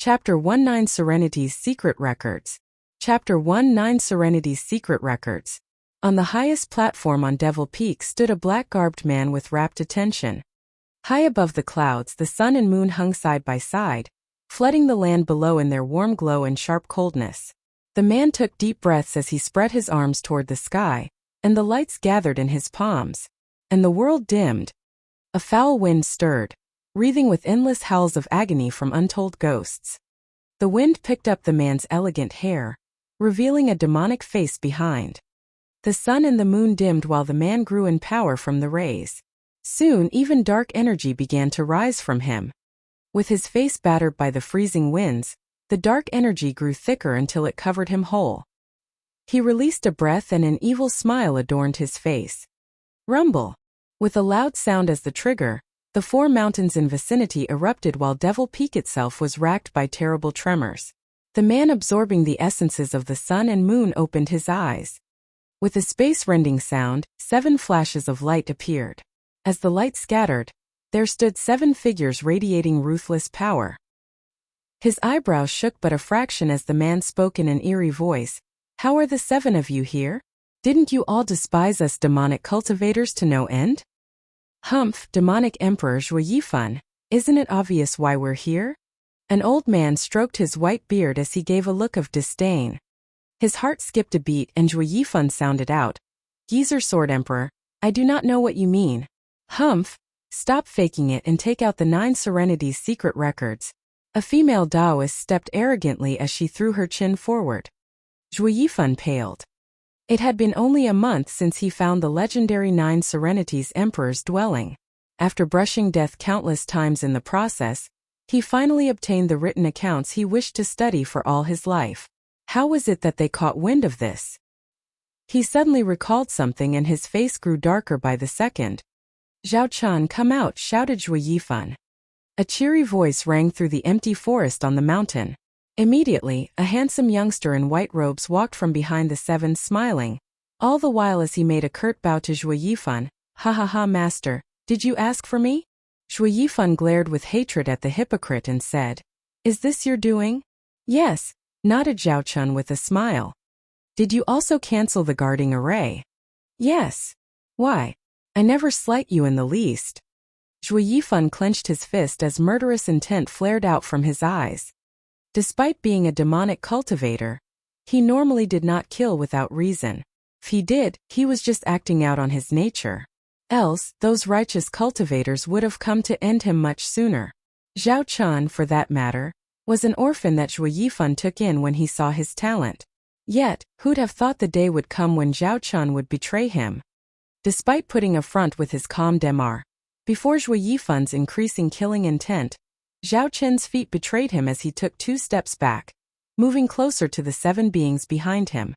Chapter 19 Serenity's Secret Records. Chapter 19 Serenity's Secret Records. On the highest platform on Devil Peak stood a black-garbed man with rapt attention. High above the clouds, the sun and moon hung side by side, flooding the land below in their warm glow and sharp coldness. The man took deep breaths as he spread his arms toward the sky, and the lights gathered in his palms, and the world dimmed. A foul wind stirred, wreathing with endless howls of agony from untold ghosts. The wind picked up the man's elegant hair, revealing a demonic face behind. The sun and the moon dimmed while the man grew in power from the rays. Soon even dark energy began to rise from him. With his face battered by the freezing winds, the dark energy grew thicker until it covered him whole. He released a breath and an evil smile adorned his face. Rumble! With a loud sound as the trigger, the 4 mountains in vicinity erupted while Devil Peak itself was racked by terrible tremors. The man absorbing the essences of the sun and moon opened his eyes. With a space-rending sound, 7 flashes of light appeared. As the light scattered, there stood 7 figures radiating ruthless power. His eyebrows shook but a fraction as the man spoke in an eerie voice. "How are the 7 of you here? Didn't you all despise us demonic cultivators to no end?" "Humph, demonic Emperor Zhuo Yifan, isn't it obvious why we're here?" An old man stroked his white beard as he gave a look of disdain. His heart skipped a beat and Zhuo Yifan sounded out, "Geezer Sword Emperor, I do not know what you mean." "Humph, stop faking it and take out the 9 Serenity's secret records." A female Taoist stepped arrogantly as she threw her chin forward. Zhuo Yifan paled. It had been only a month since he found the legendary 9 Serenity's Emperor's dwelling. After brushing death countless times in the process, he finally obtained the written accounts he wished to study for all his life. How was it that they caught wind of this? He suddenly recalled something and his face grew darker by the second. "Zhao Chan, come out," shouted Zhuo Yifan. A cheery voice rang through the empty forest on the mountain. Immediately, a handsome youngster in white robes walked from behind the 7, smiling, all the while as he made a curt bow to Zhuo Yifan. "Ha ha ha, master, did you ask for me?" Zhuo Yifan glared with hatred at the hypocrite and said, "Is this your doing?" "Yes," nodded Zhao Chun with a smile. "Did you also cancel the guarding array?" "Yes." "Why? I never slight you in the least." Zhuo Yifan clenched his fist as murderous intent flared out from his eyes. Despite being a demonic cultivator, he normally did not kill without reason. If he did, he was just acting out on his nature. Else, those righteous cultivators would have come to end him much sooner. Zhao Chan, for that matter, was an orphan that Zhuo Yifan took in when he saw his talent. Yet, who'd have thought the day would come when Zhao Chan would betray him? Despite putting a front with his calm demeanor, before Zhuo Yifan's increasing killing intent, Zhao Chen's feet betrayed him as he took 2 steps back, moving closer to the 7 beings behind him.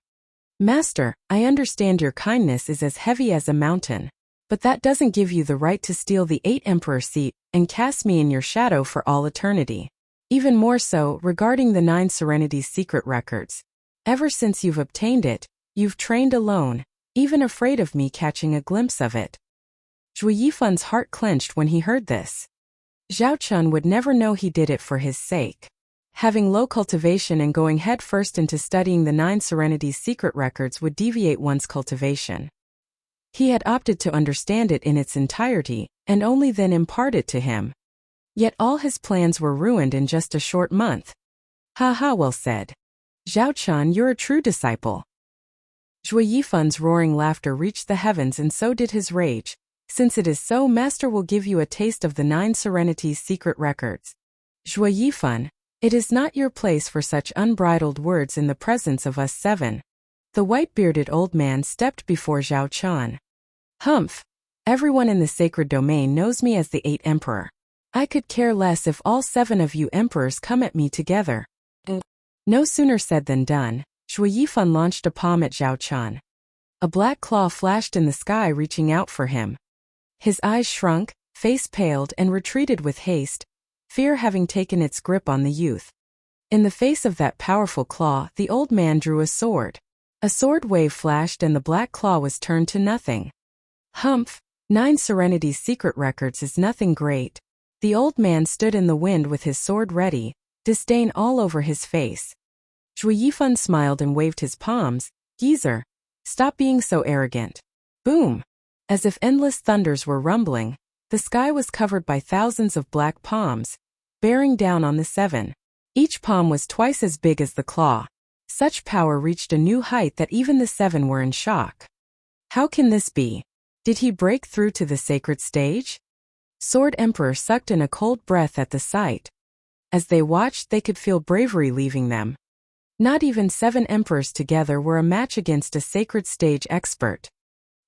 "Master, I understand your kindness is as heavy as a mountain, but that doesn't give you the right to steal the 8 Emperor seat and cast me in your shadow for all eternity. Even more so regarding the 9 Serenity's secret records. Ever since you've obtained it, you've trained alone, even afraid of me catching a glimpse of it." Zhuo Yifan's heart clenched when he heard this. Zhao Chun would never know he did it for his sake. Having low cultivation and going headfirst into studying the 9 Serenity's secret records would deviate one's cultivation. He had opted to understand it in its entirety, and only then impart it to him. Yet all his plans were ruined in just a short month. "Ha ha, well said. Zhao Chun, you're a true disciple." Zhuo Yifan's roaring laughter reached the heavens and so did his rage. "Since it is so, master will give you a taste of the 9 Serenity's secret records." "Zhuo Yifan, it is not your place for such unbridled words in the presence of us 7. The white-bearded old man stepped before Zhao Chan. "Humph! Everyone in the sacred domain knows me as the 8 Emperor. I could care less if all 7 of you emperors come at me together." No sooner said than done. Zhuo Yifan launched a palm at Zhao Chan. A black claw flashed in the sky reaching out for him. His eyes shrunk, face paled and retreated with haste, fear having taken its grip on the youth. In the face of that powerful claw, the old man drew a sword. A sword wave flashed and the black claw was turned to nothing. "Humph, 9 Serenity's secret records is nothing great." The old man stood in the wind with his sword ready, disdain all over his face. Zhuo Yifan smiled and waved his palms. Geezer, stop being so arrogant. Boom! As if endless thunders were rumbling, the sky was covered by thousands of black palms, bearing down on the seven. Each palm was twice as big as the claw. Such power reached a new height that even the seven were in shock. How can this be? Did he break through to the sacred stage? Sword Emperor sucked in a cold breath at the sight. As they watched, they could feel bravery leaving them. Not even 7 emperors together were a match against a sacred stage expert.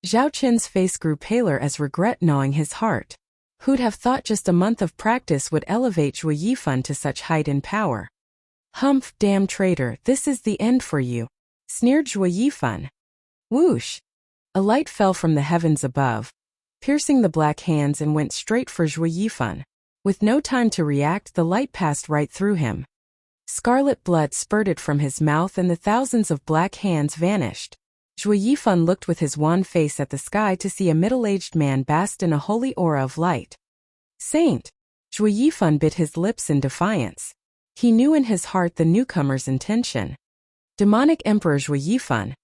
Zhao Qin's face grew paler as regret gnawing his heart. Who'd have thought just a month of practice would elevate Zhuo Yifan to such height and power? Humph, damn traitor, this is the end for you, sneered Zhuo Yifan. Whoosh! A light fell from the heavens above, piercing the black hands and went straight for Zhuo Yifan. With no time to react, the light passed right through him. Scarlet blood spurted from his mouth and the thousands of black hands vanished. Zhuo Yifan looked with his wan face at the sky to see a middle-aged man basked in a holy aura of light. Saint! Zhuo Yifan bit his lips in defiance. He knew in his heart the newcomer's intention. Demonic Emperor Zhuo Yifan.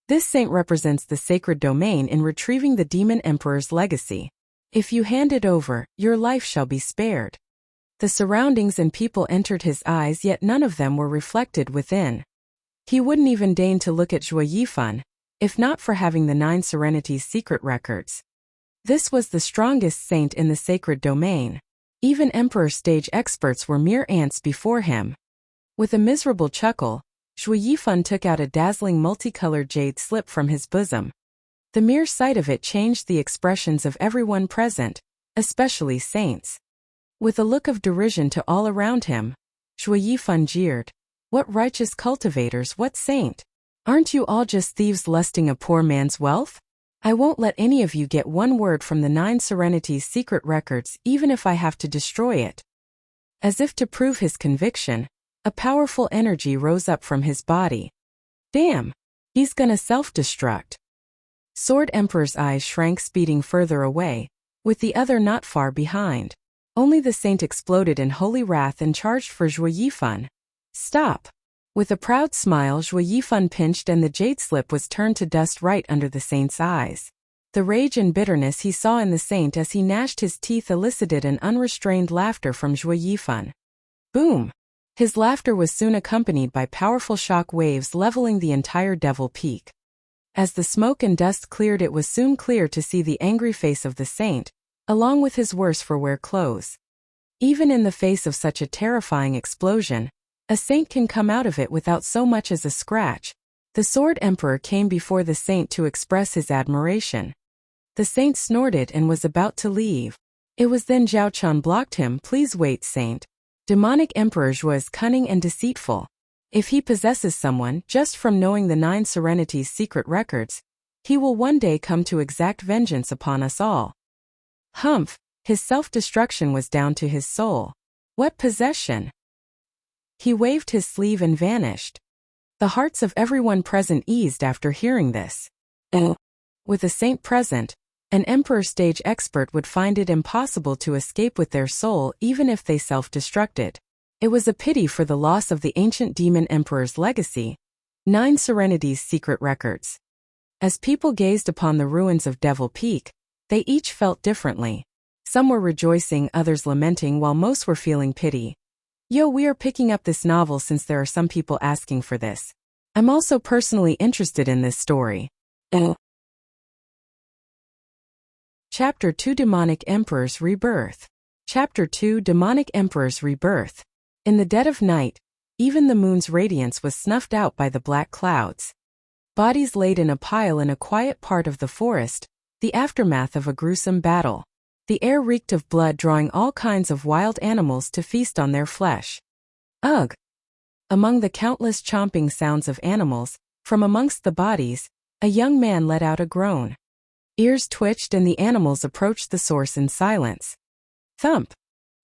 This saint represents the sacred domain in retrieving the demon emperor's legacy. If you hand it over, your life shall be spared. The surroundings and people entered his eyes, yet none of them were reflected within. He wouldn't even deign to look at Zhuo Yifan, if not for having the 9 Serenities secret records. This was the strongest saint in the sacred domain. Even emperor stage experts were mere ants before him. With a miserable chuckle, Zhuo Yifan took out a dazzling multicolored jade slip from his bosom. The mere sight of it changed the expressions of everyone present, especially saints. With a look of derision to all around him, Zhuo Yifan jeered. What righteous cultivators, what saint? Aren't you all just thieves lusting a poor man's wealth? I won't let any of you get one word from the 9 Serenities secret records, even if I have to destroy it. As if to prove his conviction, a powerful energy rose up from his body. Damn! He's gonna self-destruct. Sword Emperor's eyes shrank, speeding further away, with the other not far behind. Only the saint exploded in holy wrath and charged for Zhuo Yifan. Stop! With a proud smile, Zhuo Yifan pinched and the jade slip was turned to dust right under the saint's eyes. The rage and bitterness he saw in the saint as he gnashed his teeth elicited an unrestrained laughter from Zhuo Yifan. Boom! His laughter was soon accompanied by powerful shock waves leveling the entire Devil Peak. As the smoke and dust cleared, it was soon clear to see the angry face of the saint, along with his worse-for-wear clothes. Even in the face of such a terrifying explosion, a saint can come out of it without so much as a scratch. The Sword Emperor came before the saint to express his admiration. The saint snorted and was about to leave. It was then Zhao Qian blocked him. Please wait, saint. Demonic Emperor Zhuo is cunning and deceitful. If he possesses someone just from knowing the 9 Serenities secret records, he will one day come to exact vengeance upon us all. Humph! His self-destruction was down to his soul. What possession! He waved his sleeve and vanished. The hearts of everyone present eased after hearing this. With a saint present, an emperor stage expert would find it impossible to escape with their soul even if they self-destructed. It was a pity for the loss of the ancient demon emperor's legacy. 9 Serenities secret records. As people gazed upon the ruins of Devil Peak, they each felt differently. Some were rejoicing, others lamenting, while most were feeling pity. Yo, we are picking up this novel since there are some people asking for this. I'm also personally interested in this story. Chapter 2 Demonic Emperor's Rebirth. Chapter 2 Demonic Emperor's Rebirth. In the dead of night, even the moon's radiance was snuffed out by the black clouds. Bodies laid in a pile in a quiet part of the forest, the aftermath of a gruesome battle. The air reeked of blood, drawing all kinds of wild animals to feast on their flesh. Ugh! Among the countless chomping sounds of animals, from amongst the bodies, a young man let out a groan. Ears twitched and the animals approached the source in silence. Thump!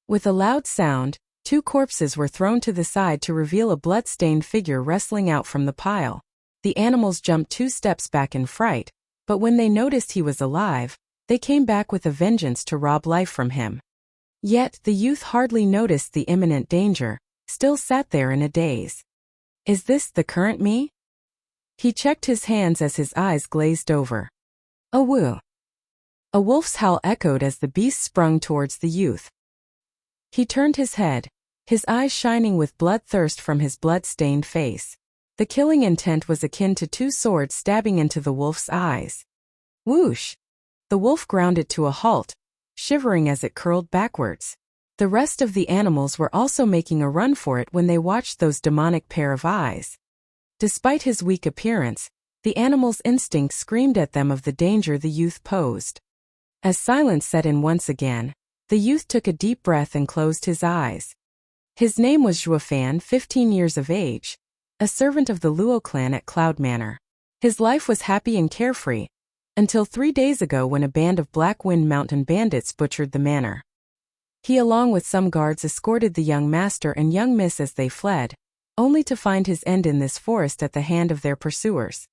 With a loud sound, 2 corpses were thrown to the side to reveal a blood-stained figure wrestling out from the pile. The animals jumped 2 steps back in fright, but when they noticed he was alive, they came back with a vengeance to rob life from him. Yet the youth hardly noticed the imminent danger, still sat there in a daze. Is this the current me? He checked his hands as his eyes glazed over. A woo. A wolf's howl echoed as the beast sprung towards the youth. He turned his head, his eyes shining with bloodthirst from his blood-stained face. The killing intent was akin to two swords stabbing into the wolf's eyes. Whoosh! The wolf grounded to a halt, shivering as it curled backwards. The rest of the animals were also making a run for it when they watched those demonic pair of eyes. Despite his weak appearance, the animals' instinct screamed at them of the danger the youth posed. As silence set in once again, the youth took a deep breath and closed his eyes. His name was Zhuofan, 15 years of age, a servant of the Luo clan at Cloud Manor. His life was happy and carefree, until 3 days ago when a band of Black Wind Mountain bandits butchered the manor. He along with some guards escorted the young master and young miss as they fled, only to find his end in this forest at the hand of their pursuers.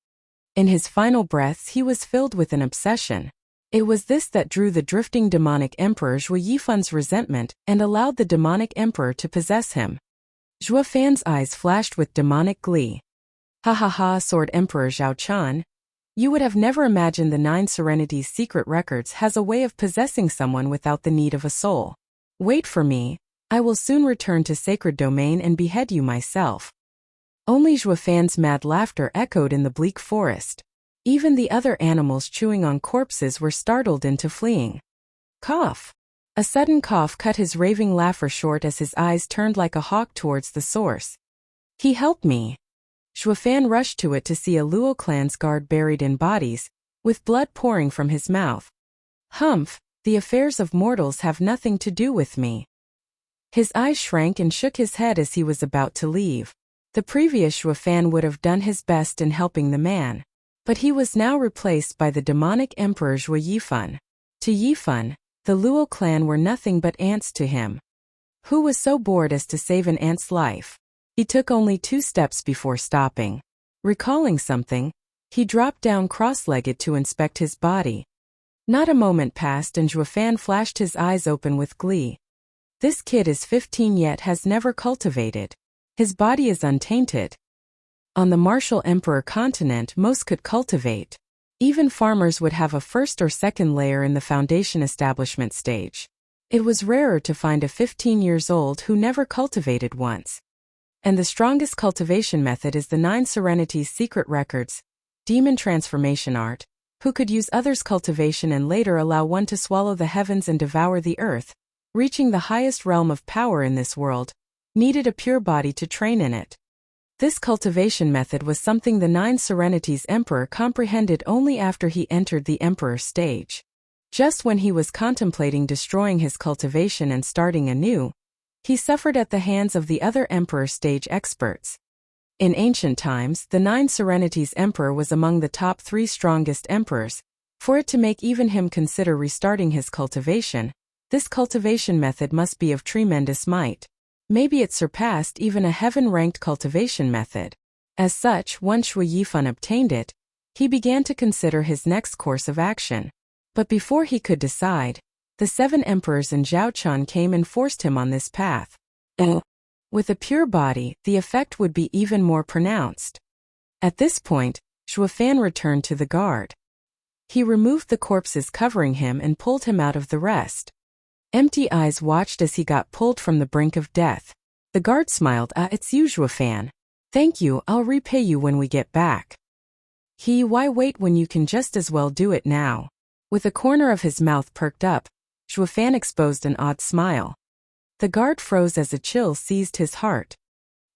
In his final breaths he was filled with an obsession. It was this that drew the drifting demonic emperor Zhuo Yifan's resentment and allowed the demonic emperor to possess him. Zhuofan's eyes flashed with demonic glee. Ha ha ha, Sword Emperor Zhao Chan. You would have never imagined the 9 Serenities secret records has a way of possessing someone without the need of a soul. Wait for me, I will soon return to Sacred Domain and behead you myself. Only Zhuofan's mad laughter echoed in the bleak forest. Even the other animals chewing on corpses were startled into fleeing. Cough! A sudden cough cut his raving laugher short as his eyes turned like a hawk towards the source. He helped me. Zhuofan rushed to it to see a Luo clan's guard buried in bodies, with blood pouring from his mouth. Humph, the affairs of mortals have nothing to do with me. His eyes shrank and shook his head as he was about to leave. The previous Zhuofan would have done his best in helping the man, but he was now replaced by the demonic emperor Zhuo Yifan. To Yifan, the Luo clan were nothing but ants to him. Who was so bored as to save an ant's life? He took only 2 steps before stopping. Recalling something, he dropped down cross-legged to inspect his body. Not a moment passed and Zhuofan flashed his eyes open with glee. This kid is 15 yet has never cultivated. His body is untainted. On the Martial Emperor continent most could cultivate. Even farmers would have a first or second layer in the foundation establishment stage. It was rarer to find a 15 years old who never cultivated once. And the strongest cultivation method is the 9 Serenities secret records, demon transformation art, who could use others' cultivation and later allow one to swallow the heavens and devour the earth, reaching the highest realm of power in this world, needed a pure body to train in it. This cultivation method was something the 9 Serenities Emperor comprehended only after he entered the Emperor stage. Just when he was contemplating destroying his cultivation and starting anew, he suffered at the hands of the other Emperor stage experts. In ancient times, the 9 Serenities Emperor was among the top 3 strongest emperors. For it to make even him consider restarting his cultivation, this cultivation method must be of tremendous might. Maybe it surpassed even a heaven-ranked cultivation method. As such, once Zhuo Yifan obtained it, he began to consider his next course of action. But before he could decide, the 7 emperors in Zhaochan came and forced him on this path. With a pure body, the effect would be even more pronounced. At this point, Zhuofan returned to the guard. He removed the corpses covering him and pulled him out of the rest. Empty eyes watched as he got pulled from the brink of death. The guard smiled. It's you, Zhuofan. Thank you, I'll repay you when we get back. Why wait when you can just as well do it now? With a corner of his mouth perked up, Zhuofan exposed an odd smile. The guard froze as a chill seized his heart.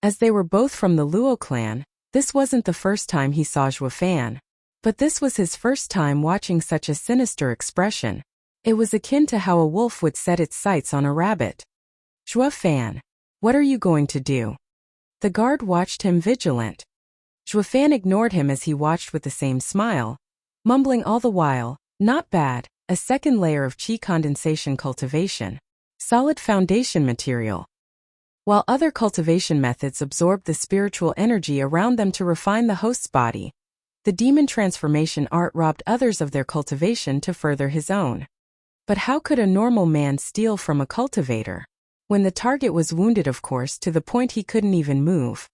As they were both from the Luo clan, this wasn't the first time he saw Zhuofan. But this was his first time watching such a sinister expression. It was akin to how a wolf would set its sights on a rabbit. Zhuofan, what are you going to do? The guard watched him vigilant. Zhuofan ignored him as he watched with the same smile, mumbling all the while, not bad, a second layer of qi condensation cultivation. Solid foundation material. While other cultivation methods absorbed the spiritual energy around them to refine the host's body, the demon transformation art robbed others of their cultivation to further his own. But how could a normal man steal from a cultivator? When the target was wounded, of course, to the point he couldn't even move.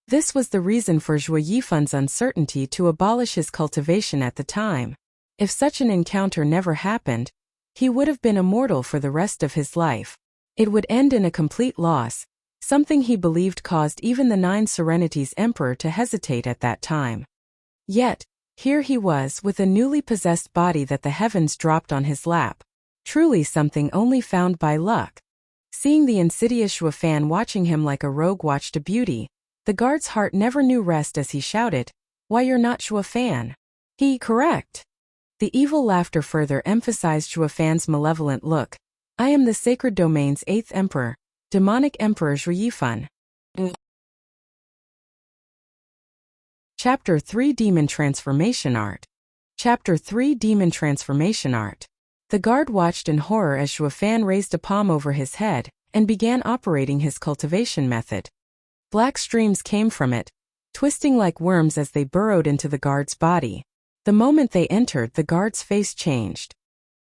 This was the reason for Zhuo Yifan's uncertainty to abolish his cultivation at the time. If such an encounter never happened, he would have been immortal for the rest of his life. It would end in a complete loss, something he believed caused even the Nine Serenities Emperor to hesitate at that time. Yet, here he was with a newly possessed body that the heavens dropped on his lap. Truly something only found by luck. Seeing the insidious Zhuo Fan watching him like a rogue watched a beauty, the guard's heart never knew rest as he shouted, "Why, you're not Zhuo Fan." He correct. The evil laughter further emphasized Zhuo Fan's malevolent look. "I am the sacred domain's 8th emperor, demonic emperor Zhuo Yifan." Chapter 3 Demon Transformation Art. Chapter 3 Demon Transformation Art. The guard watched in horror as Zhuo Fan raised a palm over his head and began operating his cultivation method. Black streams came from it, twisting like worms as they burrowed into the guard's body. The moment they entered, the guard's face changed.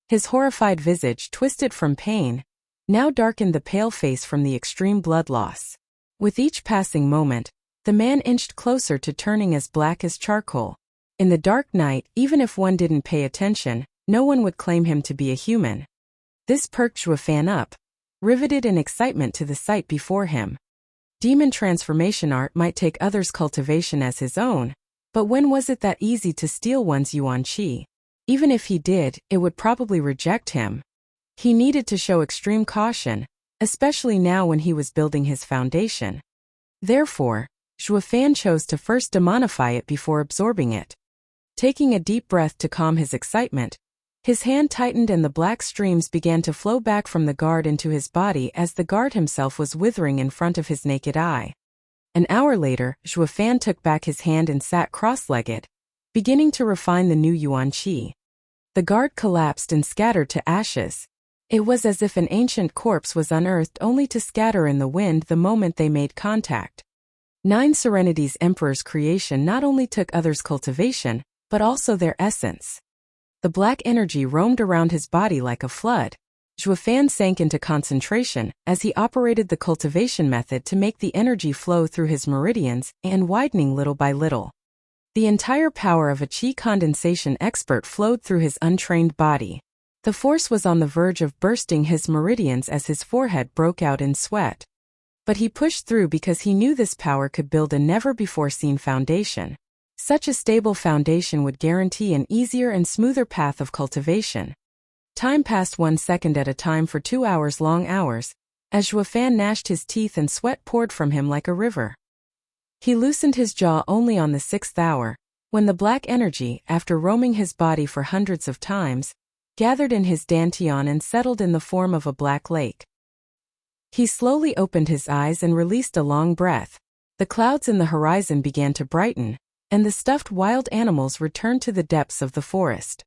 His horrified visage, twisted from pain, now darkened the pale face from the extreme blood loss. With each passing moment, the man inched closer to turning as black as charcoal. In the dark night, even if one didn't pay attention, no one would claim him to be a human. This perked Zhuo Fan up, riveted in excitement to the sight before him. Demon transformation art might take others' cultivation as his own, but when was it that easy to steal one's yuan qi? Even if he did, it would probably reject him. He needed to show extreme caution, especially now when he was building his foundation. Therefore, Zhuo Fan chose to first demonify it before absorbing it. Taking a deep breath to calm his excitement, his hand tightened and the black streams began to flow back from the guard into his body as the guard himself was withering in front of his naked eye. An hour later, Zhuo Fan took back his hand and sat cross-legged, beginning to refine the new yuan qi. The guard collapsed and scattered to ashes. It was as if an ancient corpse was unearthed only to scatter in the wind the moment they made contact. Nine Serenities Emperor's creation not only took others' cultivation, but also their essence. The black energy roamed around his body like a flood. Zhuo Fan sank into concentration as he operated the cultivation method to make the energy flow through his meridians and widening little by little. The entire power of a qi condensation expert flowed through his untrained body. The force was on the verge of bursting his meridians as his forehead broke out in sweat. But he pushed through because he knew this power could build a never-before-seen foundation. Such a stable foundation would guarantee an easier and smoother path of cultivation. Time passed 1 second at a time for 2 hours long hours, as Zhuo Fan gnashed his teeth and sweat poured from him like a river. He loosened his jaw only on the 6th hour, when the black energy, after roaming his body for hundreds of times, gathered in his dantian and settled in the form of a black lake. He slowly opened his eyes and released a long breath. The clouds in the horizon began to brighten, and the stuffed wild animals returned to the depths of the forest.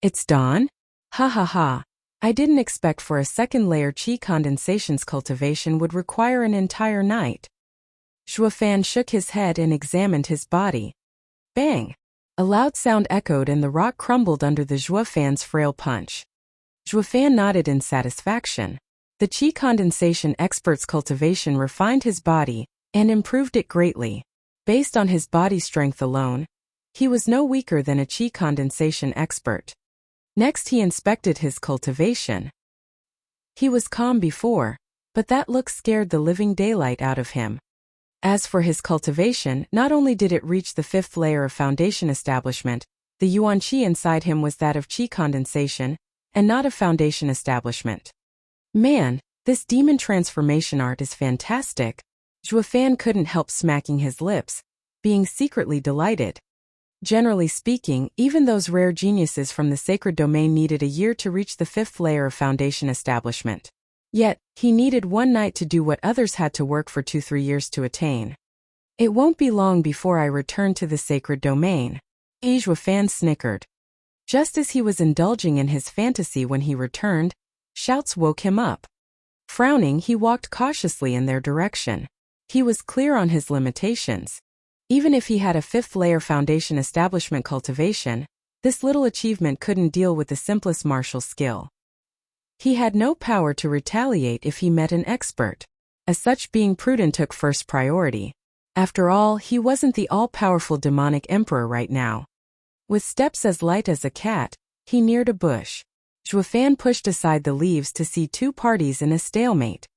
"It's dawn? Ha ha ha. I didn't expect for a second layer qi condensation's cultivation would require an entire night." Zhuo Fan shook his head and examined his body. Bang! A loud sound echoed and the rock crumbled under the Zhuo Fan's frail punch. Zhuo Fan nodded in satisfaction. The qi condensation expert's cultivation refined his body and improved it greatly. Based on his body strength alone, he was no weaker than a qi condensation expert. Next he inspected his cultivation. He was calm before, but that look scared the living daylight out of him. As for his cultivation, not only did it reach the 5th layer of foundation establishment, the yuan qi inside him was that of qi condensation, and not of foundation establishment. Man, this demon transformation art is fantastic. Zhuo Fan couldn't help smacking his lips, being secretly delighted. Generally speaking, even those rare geniuses from the sacred domain needed a year to reach the 5th layer of foundation establishment. Yet, he needed 1 night to do what others had to work for 2-3 years to attain. "It won't be long before I return to the sacred domain." Zhuo Fan snickered. Just as he was indulging in his fantasy when he returned, shouts woke him up. Frowning, he walked cautiously in their direction. He was clear on his limitations. Even if he had a 5th layer foundation establishment cultivation, this little achievement couldn't deal with the simplest martial skill. He had no power to retaliate if he met an expert. As such, being prudent took first priority. After all, he wasn't the all-powerful demonic emperor right now. With steps as light as a cat, he neared a bush. Zhuofan pushed aside the leaves to see two parties in a stalemate.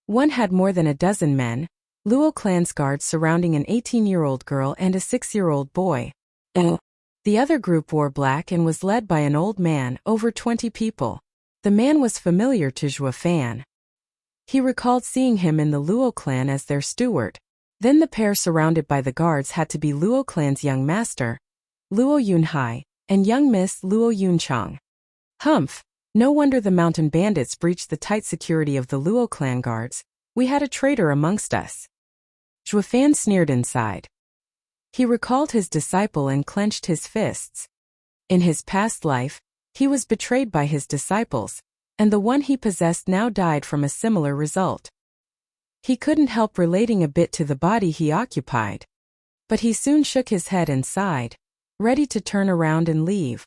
One had more than a dozen men, Luo clan's guards surrounding an 18-year-old girl and a 6-year-old boy. The other group wore black and was led by an old man, over 20 people. The man was familiar to Zhuofan. He recalled seeing him in the Luo clan as their steward. Then the pair surrounded by the guards had to be Luo clan's young master, Luo Yunhai, and young Miss Luo Yunchang. Humph! No wonder the mountain bandits breached the tight security of the Luo clan guards. We had a traitor amongst us. Zhuofan sneered inside. He recalled his disciple and clenched his fists. In his past life, he was betrayed by his disciples, and the one he possessed now died from a similar result. He couldn't help relating a bit to the body he occupied. But he soon shook his head and sighed, ready to turn around and leave.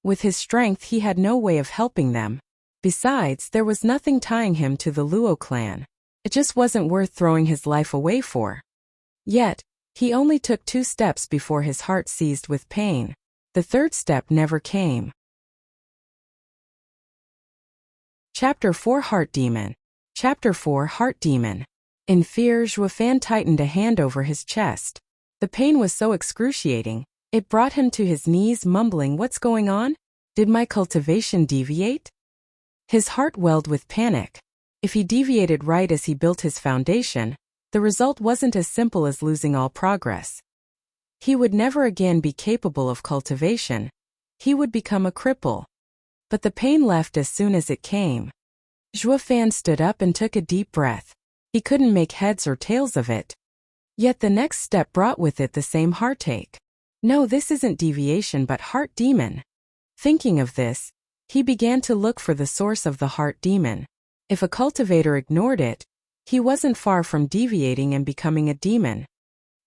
With his strength, he had no way of helping them. Besides, there was nothing tying him to the Luo clan. It just wasn't worth throwing his life away for. Yet, he only took 2 steps before his heart seized with pain. The third step never came. Chapter 4 Heart Demon. Chapter 4 Heart Demon. In fear, Zhuofan tightened a hand over his chest. The pain was so excruciating, it brought him to his knees, mumbling, "What's going on? Did my cultivation deviate?" His heart welled with panic. If he deviated right as he built his foundation, the result wasn't as simple as losing all progress. He would never again be capable of cultivation. He would become a cripple. But the pain left as soon as it came. Zhuofan stood up and took a deep breath. He couldn't make heads or tails of it. Yet the next step brought with it the same heartache. No, this isn't deviation but heart demon. Thinking of this, he began to look for the source of the heart demon. If a cultivator ignored it, he wasn't far from deviating and becoming a demon.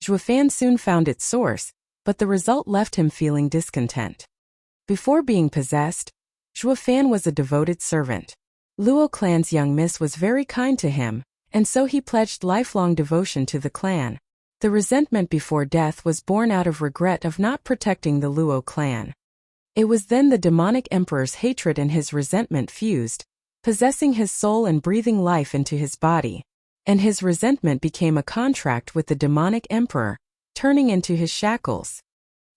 Zhuofan soon found its source, but the result left him feeling discontent. Before being possessed, Zhuofan was a devoted servant. Luo clan's young miss was very kind to him, and so he pledged lifelong devotion to the clan. The resentment before death was born out of regret of not protecting the Luo clan. It was then the demonic emperor's hatred and his resentment fused, possessing his soul and breathing life into his body. And his resentment became a contract with the demonic emperor, turning into his shackles.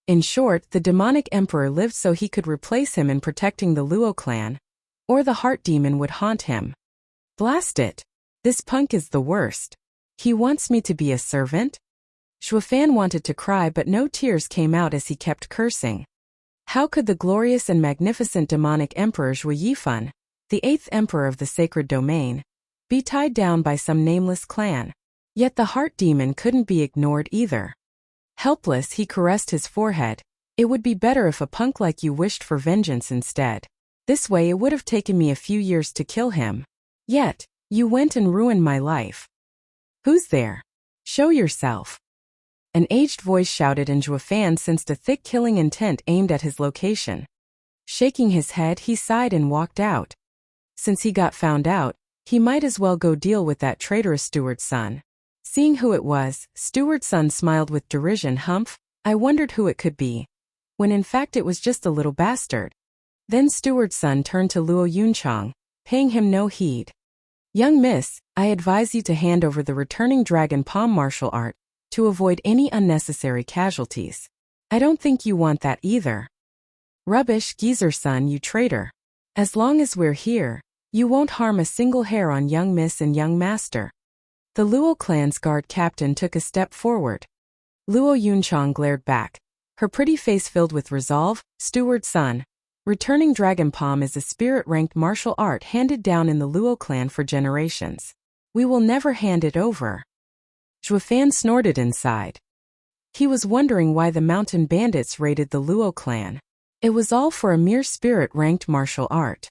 In short, the demonic emperor lived so he could replace him in protecting the Luo clan, or the heart demon would haunt him. Blast it! This punk is the worst. He wants me to be a servant? Zhuofan wanted to cry, but no tears came out as he kept cursing. How could the glorious and magnificent demonic emperor Zhuo Yifan, the 8th emperor of the sacred domain, be tied down by some nameless clan? Yet the heart demon couldn't be ignored either. Helpless, he caressed his forehead. It would be better if a punk like you wished for vengeance instead. This way it would have taken me a few years to kill him. Yet, you went and ruined my life. Who's there? Show yourself. An aged voice shouted, and Zhuofan sensed a thick killing intent aimed at his location. Shaking his head, he sighed and walked out. Since he got found out, he might as well go deal with that traitorous Steward's son. Seeing who it was, Steward's son smiled with derision. Humph, I wondered who it could be, when in fact it was just a little bastard. Then Steward's son turned to Luo Yunchang, paying him no heed. Young miss, I advise you to hand over the returning dragon palm martial art, to avoid any unnecessary casualties. I don't think you want that either. Rubbish, geezer son, you traitor. As long as we're here, you won't harm a single hair on young miss and young master. The Luo clan's guard captain took a step forward. Luo Yunchang glared back, her pretty face filled with resolve. Steward's son, returning dragon palm is a spirit-ranked martial art handed down in the Luo clan for generations. We will never hand it over. Zhuofan snorted inside. He was wondering why the mountain bandits raided the Luo clan. It was all for a mere spirit-ranked martial art.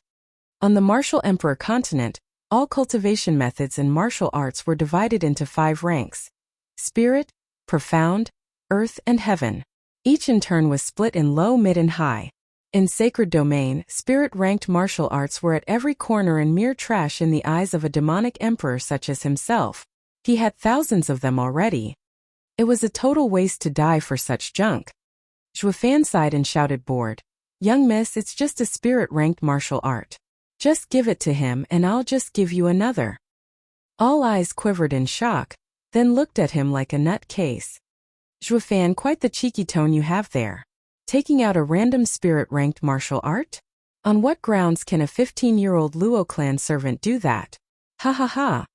On the Martial Emperor continent, all cultivation methods and martial arts were divided into 5 ranks: Spirit, Profound, Earth, and Heaven. Each in turn was split in low, mid, and high. In sacred domain, spirit-ranked martial arts were at every corner and mere trash in the eyes of a demonic emperor such as himself. He had thousands of them already. It was a total waste to die for such junk. Zhuo Fan sighed and shouted bored. Young miss, it's just a spirit-ranked martial art. Just give it to him and I'll just give you another. All eyes quivered in shock, then looked at him like a nut case. Zhuo Fan, quite the cheeky tone you have there. Taking out a random spirit-ranked martial art? On what grounds can a 15-year-old Luo clan servant do that? Ha ha ha.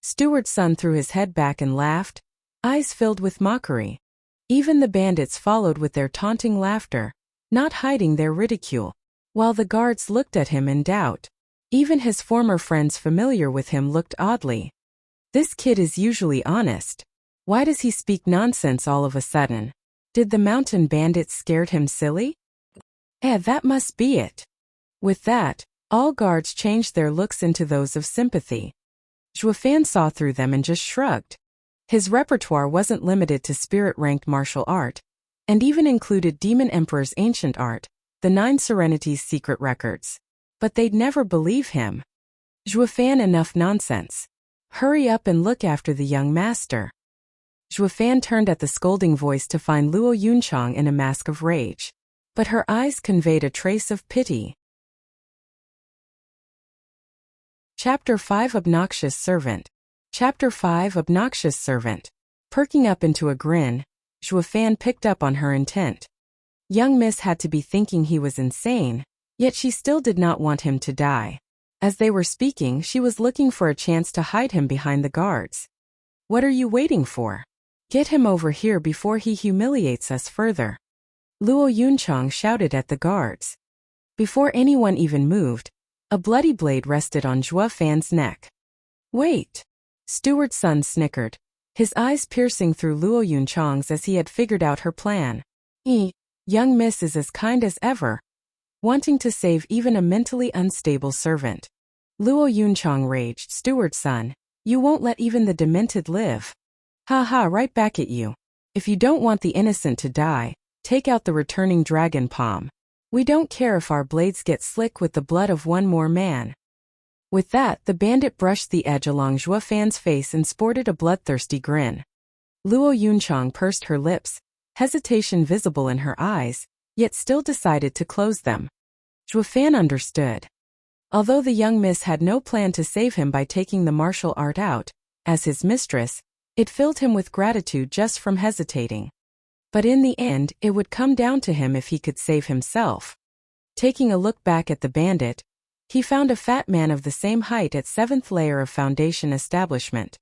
Steward's son threw his head back and laughed, eyes filled with mockery. Even the bandits followed with their taunting laughter, not hiding their ridicule, while the guards looked at him in doubt. Even his former friends familiar with him looked oddly. This kid is usually honest. Why does he speak nonsense all of a sudden? Did the mountain bandits scared him silly? That must be it. With that, all guards changed their looks into those of sympathy. Zhuo Fan saw through them and just shrugged. His repertoire wasn't limited to spirit-ranked martial art, and even included Demon Emperor's ancient art, the 9 Serenities secret records. But they'd never believe him. Zhuo Fan, enough nonsense. Hurry up and look after the young master. Zhuo Fan turned at the scolding voice to find Luo Yunchang in a mask of rage. But her eyes conveyed a trace of pity. Chapter 5 Obnoxious Servant. Chapter 5 Obnoxious Servant. Perking up into a grin, Zhuo Fan picked up on her intent. Young miss had to be thinking he was insane, yet she still did not want him to die. As they were speaking, she was looking for a chance to hide him behind the guards. What are you waiting for? Get him over here before he humiliates us further. Luo Yunchang shouted at the guards. Before anyone even moved, a bloody blade rested on Zhuo Fan's neck. Wait! Steward's son snickered, his eyes piercing through Luo Yunchang's as he had figured out her plan. Young miss is as kind as ever, wanting to save even a mentally unstable servant. Luo Yunchang raged, Steward's son, you won't let even the demented live. Ha ha, right back at you. If you don't want the innocent to die, take out the returning dragon palm. We don't care if our blades get slick with the blood of one more man. With that, the bandit brushed the edge along Zhuo Fan's face and sported a bloodthirsty grin. Luo Yunchang pursed her lips, hesitation visible in her eyes, yet still decided to close them. Zhuo Fan understood. Although the young miss had no plan to save him by taking the martial art out, as his mistress, it filled him with gratitude just from hesitating. But in the end, it would come down to him if he could save himself. Taking a look back at the bandit, he found a fat man of the same height at 7th layer of foundation establishment.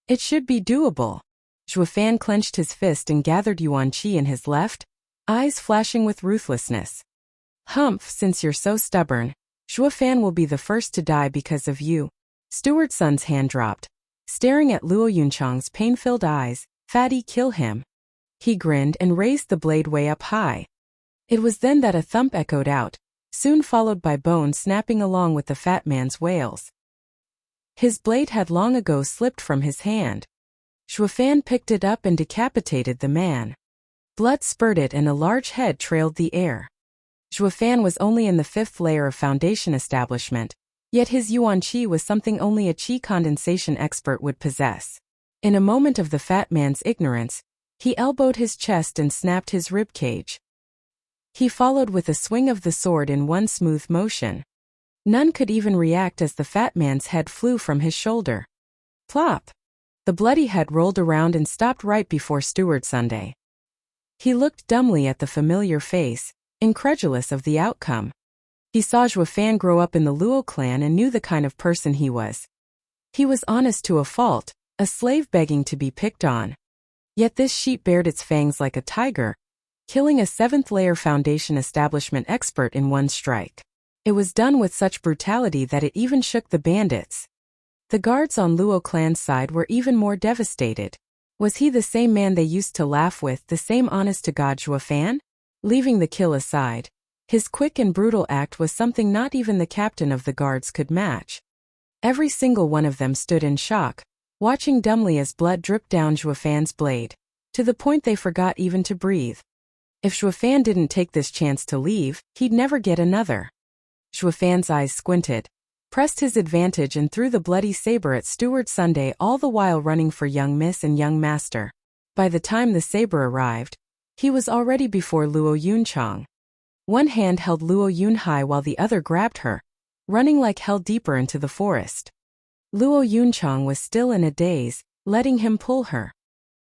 It should be doable. Zhuo Fan clenched his fist and gathered Yuan Qi in his left, eyes flashing with ruthlessness. Humph, since you're so stubborn, Zhuo Fan will be the first to die because of you. Steward's son's hand dropped, staring at Luo Yunchang's pain-filled eyes. Fatty, kill him. He grinned and raised the blade way up high. It was then that a thump echoed out, soon followed by bone snapping along with the fat man's wails. His blade had long ago slipped from his hand. Zhuo Fan picked it up and decapitated the man. Blood spurted and a large head trailed the air. Zhuo Fan was only in the 5th layer of foundation establishment, yet his Yuan Qi was something only a Qi condensation expert would possess. In a moment of the fat man's ignorance, he elbowed his chest and snapped his rib cage. He followed with a swing of the sword in one smooth motion. None could even react as the fat man's head flew from his shoulder. Plop! The bloody head rolled around and stopped right before Steward Sunday. He looked dumbly at the familiar face, incredulous of the outcome. He saw Zhuo Fan grow up in the Luo clan and knew the kind of person he was. He was honest to a fault, a slave begging to be picked on. Yet this sheep bared its fangs like a tiger, killing a 7th layer foundation establishment expert in one strike. It was done with such brutality that it even shook the bandits. The guards on Luo clan's side were even more devastated. Was he the same man they used to laugh with, the same honest-to-God Zhuo Fan? Leaving the kill aside, his quick and brutal act was something not even the captain of the guards could match. Every single one of them stood in shock, watching dumbly as blood dripped down Zhuo Fan's blade, to the point they forgot even to breathe. If Xuefan didn't take this chance to leave, he'd never get another. Xuefan's eyes squinted, pressed his advantage and threw the bloody saber at Steward Sunday, all the while running for young miss and young master. By the time the saber arrived, he was already before Luo Yunchang. One hand held Luo Yunhai while the other grabbed her, running like hell deeper into the forest. Luo Yunchang was still in a daze, letting him pull her.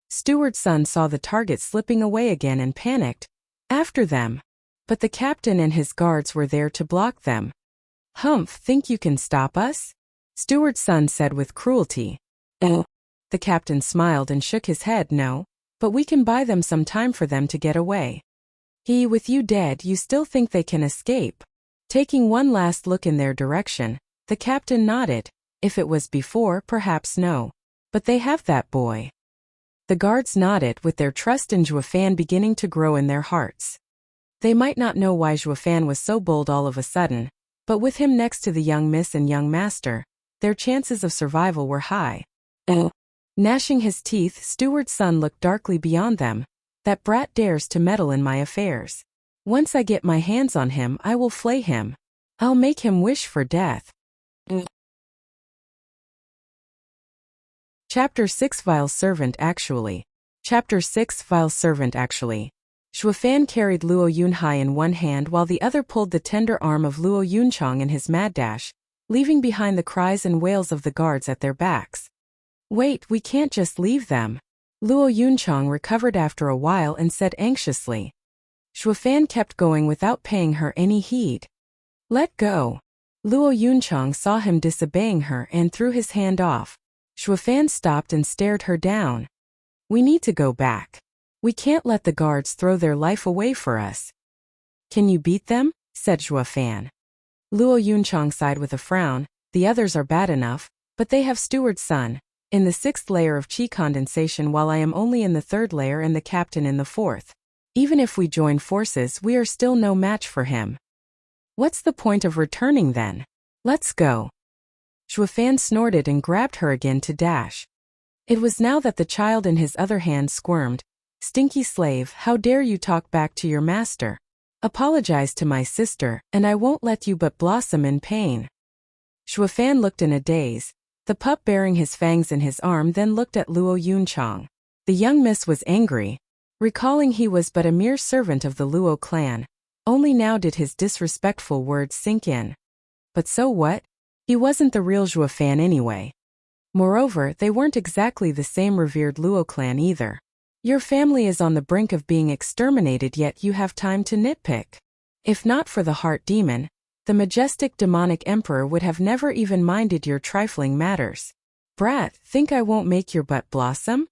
Steward Sun saw the target slipping away again and panicked. After them. But the captain and his guards were there to block them. "Humph, think you can stop us?" Steward Sun said with cruelty. "Oh." The captain smiled and shook his head. "No, but we can buy them some time for them to get away." With you dead, you still think they can escape?" Taking one last look in their direction, the captain nodded. If it was before, perhaps no. But they have that boy. The guards nodded, with their trust in Xuefan beginning to grow in their hearts. They might not know why Xuefan was so bold all of a sudden, but with him next to the young miss and young master, their chances of survival were high. Gnashing his teeth, Steward Sun looked darkly beyond them. "That brat dares to meddle in my affairs. Once I get my hands on him, I will flay him. I'll make him wish for death." Chapter 6 Vile Servant Actually. Chapter 6 Vile Servant Actually. Xuefan carried Luo Yunhai in one hand while the other pulled the tender arm of Luo Yunchang in his mad dash, leaving behind the cries and wails of the guards at their backs. "Wait, we can't just leave them." Luo Yunchang recovered after a while and said anxiously. Xuefan kept going without paying her any heed. "Let go." Luo Yunchang saw him disobeying her and threw his hand off. Xuefan stopped and stared her down. "We need to go back. We can't let the guards throw their life away for us." "Can you beat them?" said Xuefan. Luo Yunchang sighed with a frown. "The others are bad enough, but they have Steward Sun in the 6th layer of qi condensation while I am only in the 3rd layer and the captain in the 4th. Even if we join forces, we are still no match for him." "What's the point of returning then? Let's go." Xuefan snorted and grabbed her again to dash. It was now that the child in his other hand squirmed. "Stinky slave, how dare you talk back to your master? Apologize to my sister, and I won't let you but blossom in pain." Xuefan looked in a daze, the pup bearing his fangs in his arm, then looked at Luo Yunchang. The young miss was angry, recalling he was but a mere servant of the Luo clan. Only now did his disrespectful words sink in. But so what? He wasn't the real Xuefan anyway. Moreover, they weren't exactly the same revered Luo clan either. Your family is on the brink of being exterminated, yet you have time to nitpick. If not for the heart demon, the majestic demonic emperor would have never even minded your trifling matters. "Brat, think I won't make your butt blossom?"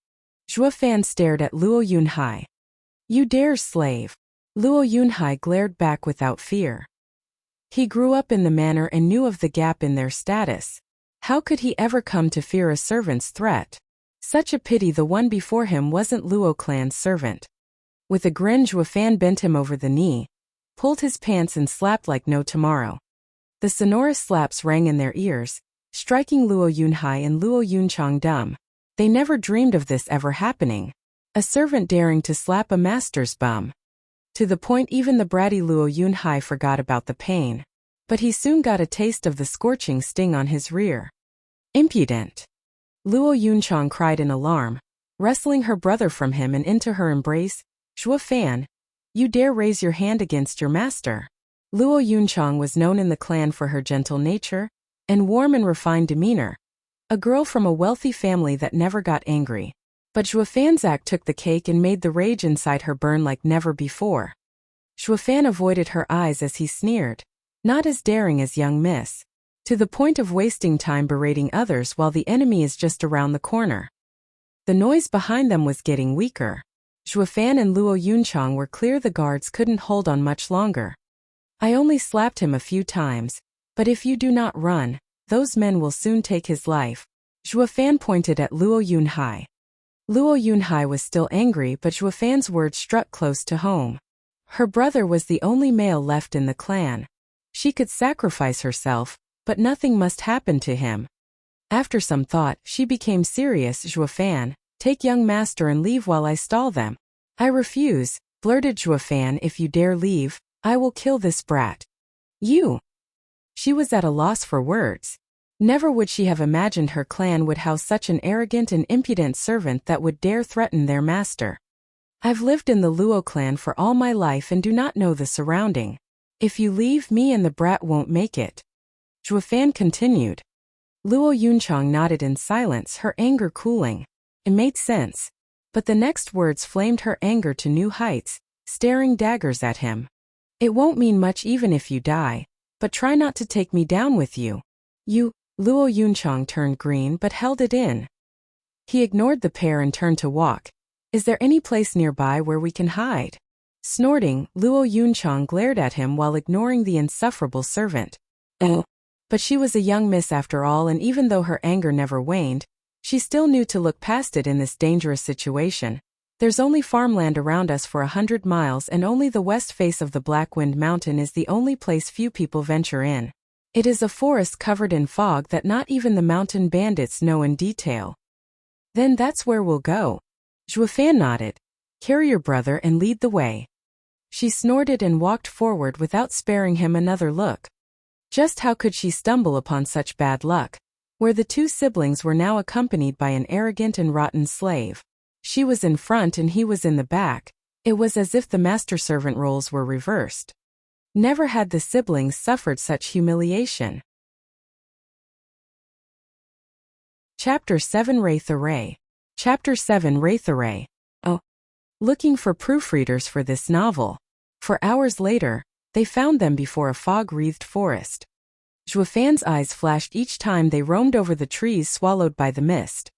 Xuefan stared at Luo Yunhai. "You dare, slave." Luo Yunhai glared back without fear. He grew up in the manor and knew of the gap in their status. How could he ever come to fear a servant's threat? Such a pity the one before him wasn't Luo clan's servant. With a grin, Xuefan bent him over the knee, pulled his pants and slapped like no tomorrow. The sonorous slaps rang in their ears, striking Luo Yunhai and Luo Yunchang dumb. They never dreamed of this ever happening. A servant daring to slap a master's bum. To the point even the bratty Luo Yunhai forgot about the pain. But he soon got a taste of the scorching sting on his rear. "Impudent!" Luo Yunchang cried in alarm, wrestling her brother from him and into her embrace. "Xuefan, you dare raise your hand against your master?" Luo Yunchang was known in the clan for her gentle nature and warm and refined demeanor. A girl from a wealthy family that never got angry. But Xuefan's act took the cake and made the rage inside her burn like never before. Xuefan avoided her eyes as he sneered. "Not as daring as young miss. To the point of wasting time berating others while the enemy is just around the corner." The noise behind them was getting weaker. Xuefan and Luo Yunchang were clear the guards couldn't hold on much longer. "I only slapped him a few times, but if you do not run, those men will soon take his life." Xuefan pointed at Luo Yunhai. Luo Yunhai was still angry, but Xuefan's words struck close to home. Her brother was the only male left in the clan. She could sacrifice herself, but nothing must happen to him. After some thought, she became serious. "Xuefan, take young master and leave while I stall them." "I refuse," blurted Zhuofan, if you dare leave, I will kill this brat. You! She was at a loss for words. Never would she have imagined her clan would house such an arrogant and impudent servant that would dare threaten their master. I've lived in the Luo clan for all my life and do not know the surrounding. If you leave, me and the brat won't make it. Zhuofan continued. Luo Yunchang nodded in silence, her anger cooling. It made sense. But the next words flamed her anger to new heights, staring daggers at him. It won't mean much even if you die, but try not to take me down with you. You, Luo Yunchang turned green but held it in. He ignored the pair and turned to walk. Is there any place nearby where we can hide? Snorting, Luo Yunchang glared at him while ignoring the insufferable servant. Oh. But she was a young miss after all, and even though her anger never waned, she still knew to look past it in this dangerous situation. There's only farmland around us for 100 miles, and only the west face of the Black Wind Mountain is the only place few people venture in. It is a forest covered in fog that not even the mountain bandits know in detail. Then that's where we'll go. Zhuofan nodded. Carry your brother and lead the way. She snorted and walked forward without sparing him another look. Just how could she stumble upon such bad luck? Where the two siblings were now accompanied by an arrogant and rotten slave. She was in front and he was in the back. It was as if the master-servant roles were reversed. Never had the siblings suffered such humiliation. Chapter 7 Wraith-Array. Chapter 7 Wraith-Array. Oh. Looking for proofreaders for this novel. For hours later, they found them before a fog-wreathed forest. Zhuofan's eyes flashed each time they roamed over the trees swallowed by the mist.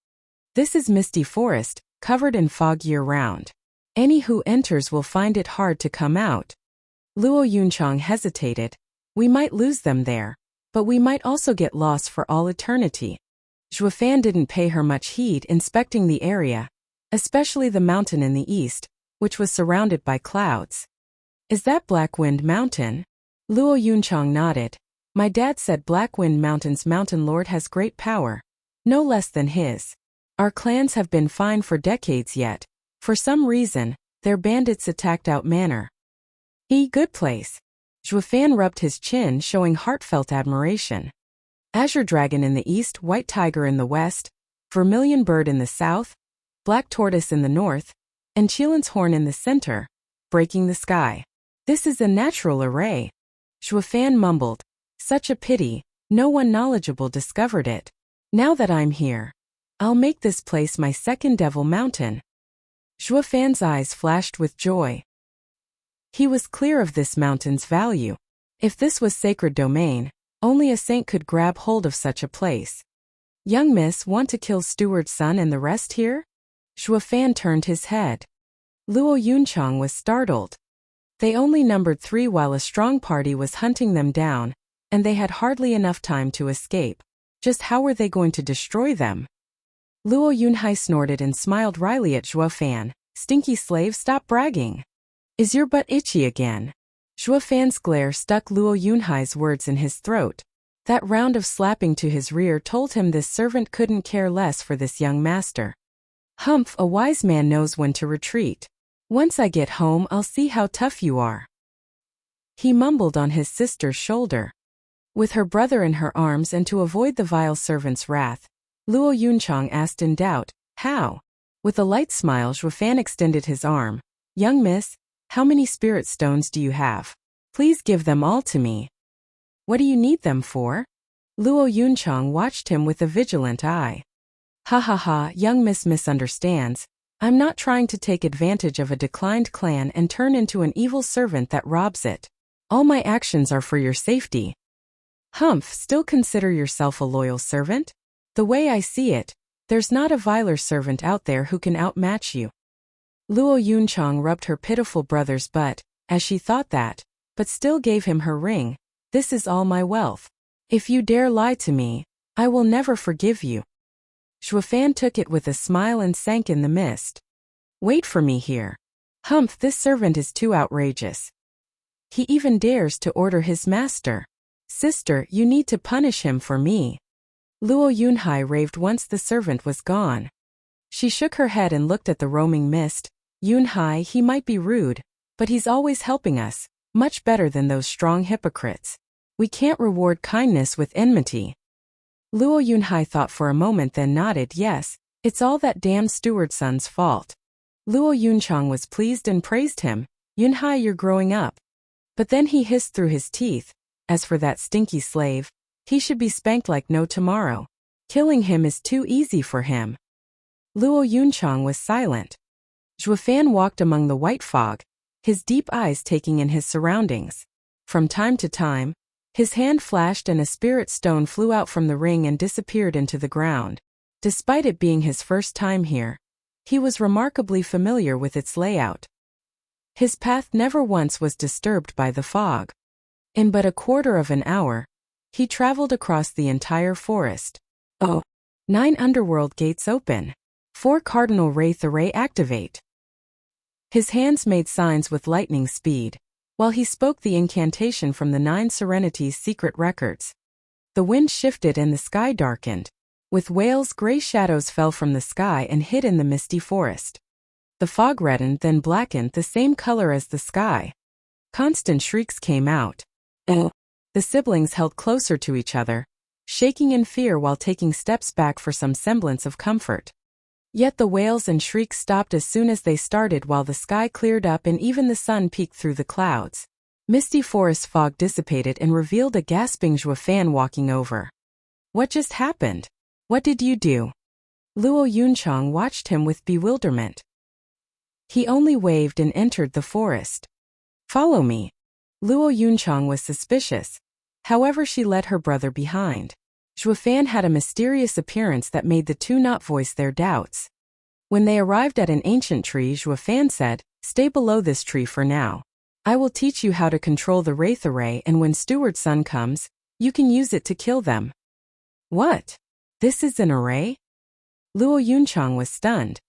This is misty forest, covered in fog year-round. Any who enters will find it hard to come out. Luo Yunchang hesitated. We might lose them there, but we might also get lost for all eternity. Zhuofan didn't pay her much heed, inspecting the area, especially the mountain in the east, which was surrounded by clouds. Is that Black Wind Mountain? Luo Yunchang nodded. My dad said Black Wind Mountain's mountain lord has great power. No less than his. Our clans have been fine for decades yet. For some reason, their bandits attacked out manor. Good place. Zhuofan rubbed his chin, showing heartfelt admiration. Azure Dragon in the east, White Tiger in the west, Vermilion Bird in the south, Black Tortoise in the north, and Chilin's Horn in the center, breaking the sky. This is a natural array. Zhuofan mumbled. Such a pity, no one knowledgeable discovered it. Now that I'm here, I'll make this place my second Devil Mountain. Zhuofan's eyes flashed with joy. He was clear of this mountain's value. If this was sacred domain, only a saint could grab hold of such a place. Young miss, want to kill Steward's son and the rest here? Zhuofan turned his head. Luo Yunchang was startled. They only numbered 3 while a strong party was hunting them down, and they had hardly enough time to escape. Just how were they going to destroy them? Luo Yunhai snorted and smiled wryly at Zhuofan. Stinky slave, stop bragging. Is your butt itchy again? Zhuofan's glare stuck Luo Yunhai's words in his throat. That round of slapping to his rear told him this servant couldn't care less for this young master. Humph, a wise man knows when to retreat. Once I get home, I'll see how tough you are. He mumbled on his sister's shoulder. With her brother in her arms and to avoid the vile servant's wrath, Luo Yunchang asked in doubt, how? With a light smile, Zhuofan extended his arm. Young miss, how many spirit stones do you have? Please give them all to me. What do you need them for? Luo Yunchang watched him with a vigilant eye. Ha ha ha, young miss misunderstands. I'm not trying to take advantage of a declined clan and turn into an evil servant that robs it. All my actions are for your safety. Humph, still consider yourself a loyal servant? The way I see it, there's not a viler servant out there who can outmatch you. Luo Yunchang rubbed her pitiful brother's butt, as she thought that, but still gave him her ring. This is all my wealth. If you dare lie to me, I will never forgive you. Zhuofan took it with a smile and sank in the mist. Wait for me here. Humph, this servant is too outrageous. He even dares to order his master. Sister, you need to punish him for me. Luo Yunhai raved once the servant was gone. She shook her head and looked at the roaming mist. Yunhai, he might be rude, But he's always helping us, much better than those strong hypocrites. We can't reward kindness with enmity. Luo Yunhai thought for a moment, then nodded. Yes, it's all that damned steward son's fault. Luo Yunchang was pleased and praised him. Yunhai, you're growing up. But then he hissed through his teeth, as for that stinky slave, he should be spanked like no tomorrow. Killing him is too easy for him. Luo Yunchang was silent. Zhuofan walked among the white fog, his deep eyes taking in his surroundings. From time to time, his hand flashed and a spirit stone flew out from the ring and disappeared into the ground. Despite it being his first time here, he was remarkably familiar with its layout. His path never once was disturbed by the fog. In but a quarter of an hour, he traveled across the entire forest. 9 underworld gates open. 4 cardinal wraith array activate. His hands made signs with lightning speed, while he spoke the incantation from the 9 Serenity's secret records. The wind shifted and the sky darkened. With wails, gray shadows fell from the sky and hid in the misty forest. The fog reddened, then blackened, the same color as the sky. Constant shrieks came out. The siblings held closer to each other, shaking in fear while taking steps back for some semblance of comfort. Yet the wails and shrieks stopped as soon as they started, while the sky cleared up and even the sun peeked through the clouds. Misty forest fog dissipated and revealed a gasping Zhuofan walking over. What just happened? What did you do? Luo Yunchang watched him with bewilderment. He only waved and entered the forest. Follow me. Luo Yunchang was suspicious. However, she led her brother behind. Zhuofan had a mysterious appearance that made the two not voice their doubts. When they arrived at an ancient tree, Zhuofan said, "Stay below this tree for now. I will teach you how to control the wraith array, and when Steward's son comes, you can use it to kill them." What? This is an array? Luo Yunchang was stunned.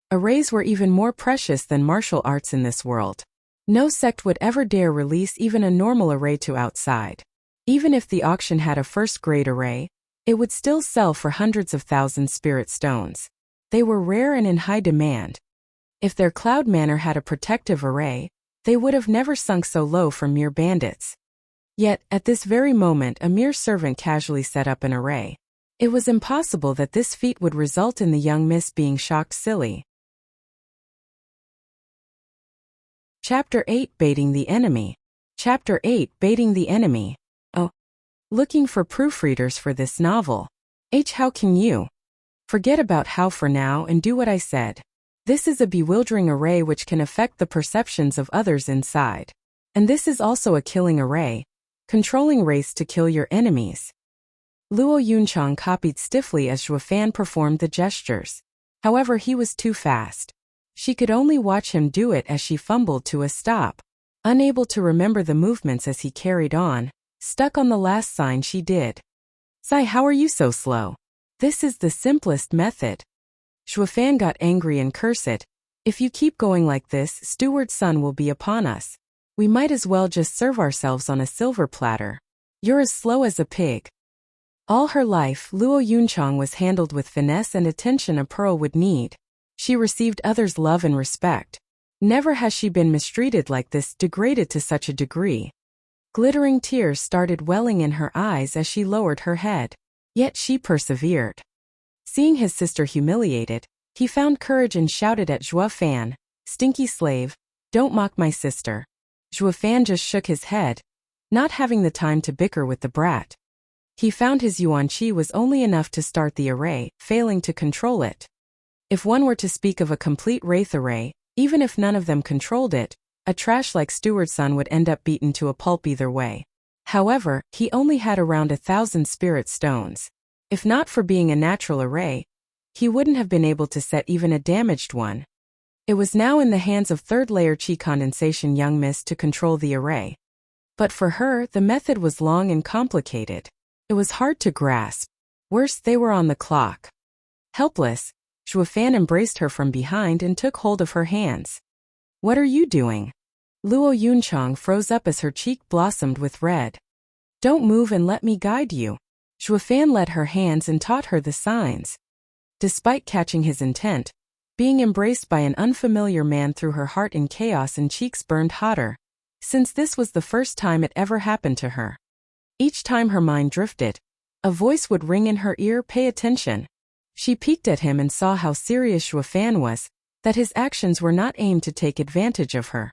Arrays were even more precious than martial arts in this world. No sect would ever dare release even a normal array to outside. Even if the auction had a first-grade array, it would still sell for hundreds of thousands spirit stones. They were rare and in high demand. If their Cloud Manor had a protective array, they would have never sunk so low for mere bandits. Yet, at this very moment, a mere servant casually set up an array. It was impossible that this feat would result in the young miss being shocked silly. Chapter 8 Baiting the Enemy. Chapter 8 Baiting the Enemy. Looking for proofreaders for this novel. How can you? Forget about how for now and do what I said. This is a bewildering array which can affect the perceptions of others inside. And this is also a killing array, controlling race to kill your enemies. Luo Yunchang copied stiffly as Zhuofan performed the gestures. However, he was too fast. She could only watch him do it as she fumbled to a stop. Unable to remember the movements as he carried on, stuck on the last sign she did. "Sai, how are you so slow? This is the simplest method." Zhuofan got angry and cursed. "If you keep going like this, Steward's son will be upon us. We might as well just serve ourselves on a silver platter. You're as slow as a pig." All her life, Luo Yunchang was handled with finesse and attention a pearl would need. She received others' love and respect. Never has she been mistreated like this, degraded to such a degree. Glittering tears started welling in her eyes as she lowered her head. Yet she persevered. Seeing his sister humiliated, he found courage and shouted at Zhuofan, "Stinky slave, don't mock my sister." Zhuofan just shook his head, not having the time to bicker with the brat. He found his yuan qi was only enough to start the array, failing to control it. If one were to speak of a complete wraith array, even if none of them controlled it, a trash like Steward's son would end up beaten to a pulp either way. However, he only had around 1,000 spirit stones. If not for being a natural array, he wouldn't have been able to set even a damaged one. It was now in the hands of third-layer qi condensation young miss to control the array. But for her, the method was long and complicated. It was hard to grasp. Worse, they were on the clock. Helpless, Zhuofan embraced her from behind and took hold of her hands. "What are you doing?" Luo Yunchang froze up as her cheek blossomed with red. "Don't move and let me guide you." Zhuofan led her hands and taught her the signs. Despite catching his intent, Being embraced by an unfamiliar man threw her heart in chaos and cheeks burned hotter, since this was the first time it ever happened to her. Each time her mind drifted, a voice would ring in her ear, "Pay attention." She peeked at him and saw how serious Shuo Fan was, that his actions were not aimed to take advantage of her.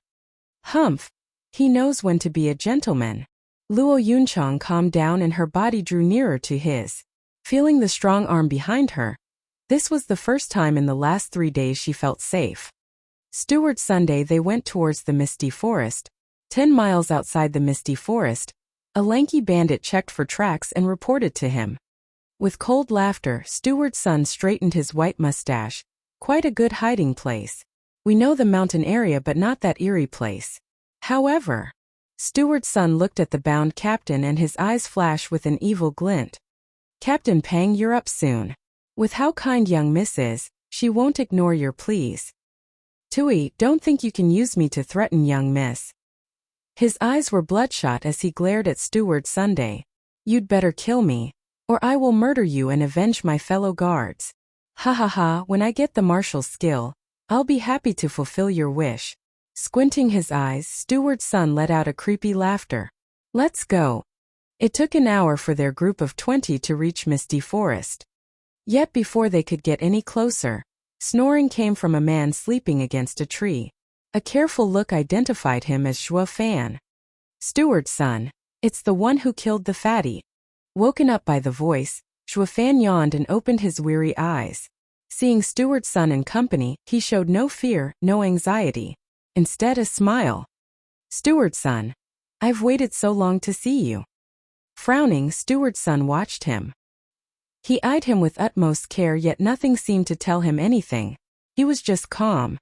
Humph! He knows when to be a gentleman. Luo Yunchang calmed down and her body drew nearer to his, feeling the strong arm behind her. This was the first time in the last 3 days she felt safe. Steward Sunday. They went towards the misty forest. 10 miles outside the misty forest, a lanky bandit checked for tracks and reported to him. With cold laughter, Steward's son straightened his white mustache. "Quite a good hiding place. We know the mountain area but not that eerie place." However, Steward's son looked at the bound captain and his eyes flashed with an evil glint. "Captain Pang, you're up soon. With how kind young miss is, she won't ignore your pleas. Tui, don't think you can use me to threaten young miss." His eyes were bloodshot as he glared at Steward Sunday. "You'd better kill me, or I will murder you and avenge my fellow guards. Ha ha ha, when I get the martial skill, I'll be happy to fulfill your wish." Squinting his eyes, Steward's son let out a creepy laughter. "Let's go." It took an hour for their group of 20 to reach Misty Forest. Yet before they could get any closer, snoring came from a man sleeping against a tree. A careful look identified him as Shuo Fan. "Steward's son, it's the one who killed the fatty." Woken up by the voice, Shuo Fan yawned and opened his weary eyes. Seeing Steward's son in company, he showed no fear, no anxiety. Instead, a smile. "Steward's son, I've waited so long to see you." Frowning, Steward's son watched him. He eyed him with utmost care, yet nothing seemed to tell him anything. He was just calm.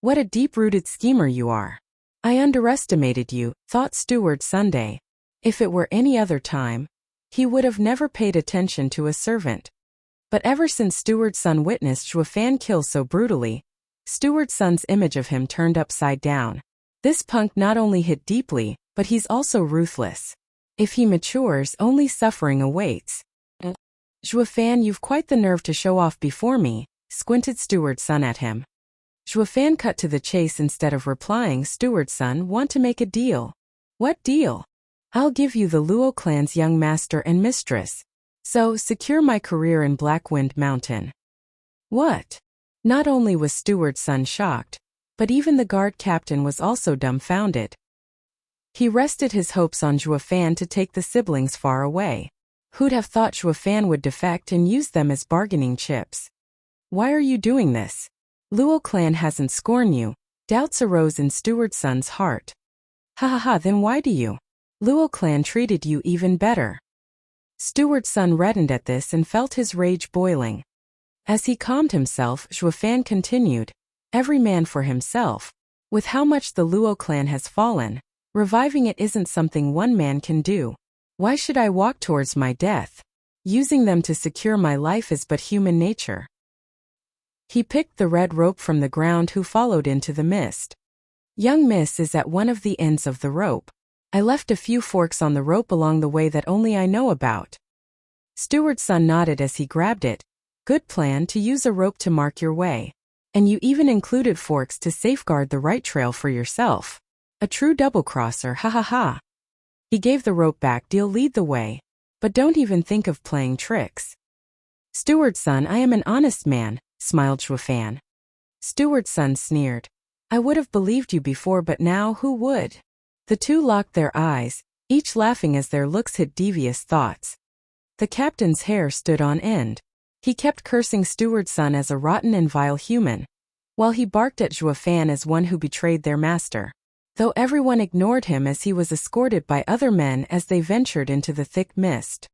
"What a deep-rooted schemer you are. I underestimated you," thought Steward Sunday. If it were any other time, he would have never paid attention to a servant. But ever since Steward's son witnessed Shuo Fan kill so brutally, Steward's son's image of him turned upside down. This punk not only hit deeply, but he's also ruthless. If he matures, only suffering awaits. "Shuo Fan, you've quite the nerve to show off before me," squinted Steward's son at him. Shuo Fan cut to the chase. Instead of replying, "Steward's son, want to make a deal." "What deal?" "I'll give you the Luo clan's young master and mistress. So, secure my career in Blackwind Mountain." "What?" Not only was Steward's son shocked, but even the guard captain was also dumbfounded. He rested his hopes on Shuo Fan to take the siblings far away. Who'd have thought Shuo Fan would defect and use them as bargaining chips? "Why are you doing this? Luo clan hasn't scorned you." Doubts arose in Steward's son's heart. "Ha ha ha, then why do you? Luo clan treated you even better." Steward's son reddened at this and felt his rage boiling. As he calmed himself, Shuo Fan continued, "Every man for himself. With how much the Luo clan has fallen, reviving it isn't something one man can do. Why should I walk towards my death? Using them to secure my life is but human nature." He picked the red rope from the ground who followed into the mist. "Young miss is at one of the ends of the rope. I left a few forks on the rope along the way that only I know about." Steward's son nodded as he grabbed it. "Good plan to use a rope to mark your way. And you even included forks to safeguard the right trail for yourself. A true double-crosser, ha ha ha." He gave the rope back. "Deal, lead the way. But don't even think of playing tricks." "Steward's son, I am an honest man," smiled Shuo Fan. Steward's son sneered. "I would have believed you before, but now who would?" The two locked their eyes, each laughing as their looks hid devious thoughts. The captain's hair stood on end. He kept cursing Steward's son as a rotten and vile human, while he barked at Shuo Fan as one who betrayed their master. Though everyone ignored him as he was escorted by other men as they ventured into the thick mist.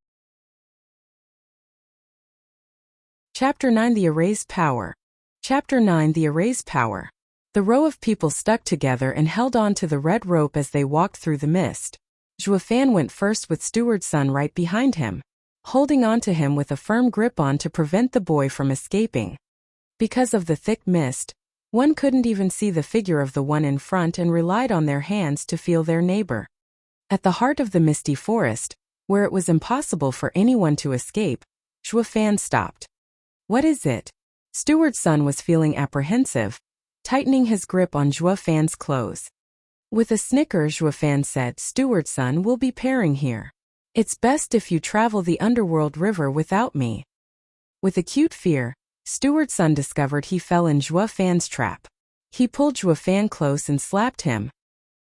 Chapter 9: The Erased Power. Chapter 9: The Erased Power. The row of people stuck together and held on to the red rope as they walked through the mist. Shuo Fan went first with Steward's son right behind him, holding on to him with a firm grip on to prevent the boy from escaping. Because of the thick mist, one couldn't even see the figure of the one in front and relied on their hands to feel their neighbor. At the heart of the misty forest, where it was impossible for anyone to escape, Shuo Fan stopped. "What is it?" Steward's son was feeling apprehensive, tightening his grip on Zhuo Fan's clothes. With a snicker, Zhuo Fan said, "Steward's son will be pairing here. It's best if you travel the underworld river without me." With acute fear, Steward's son discovered he fell in Zhuo Fan's trap. He pulled Zhuo Fan close and slapped him.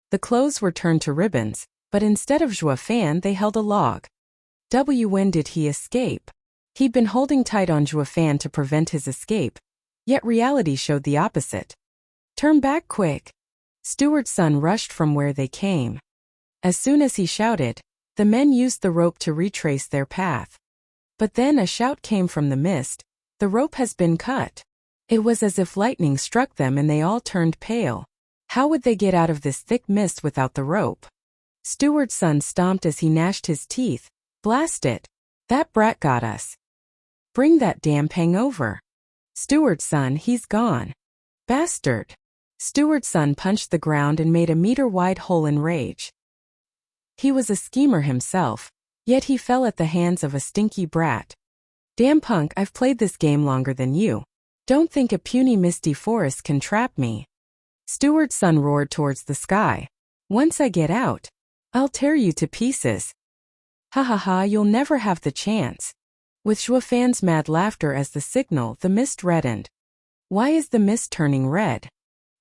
The clothes were turned to ribbons, but instead of Zhuo Fan they held a log. When did he escape? He'd been holding tight on Zhuo Fan to prevent his escape, yet reality showed the opposite. "Turn back quick!" Steward's son rushed from where they came. As soon as he shouted, the men used the rope to retrace their path. But then a shout came from the mist, "The rope has been cut." It was as if lightning struck them and they all turned pale. How would they get out of this thick mist without the rope? Steward's son stomped as he gnashed his teeth. "Blast it! That brat got us. Bring that damn Peng over. Steward's son, he's gone. Bastard!" Steward's son punched the ground and made a meter-wide hole in rage. He was a schemer himself, yet he fell at the hands of a stinky brat. "Damn punk, I've played this game longer than you. Don't think a puny misty forest can trap me." Steward's son roared towards the sky. "Once I get out, I'll tear you to pieces. Ha ha ha, you'll never have the chance." With Zhuo Fan's mad laughter as the signal, the mist reddened. Why is the mist turning red?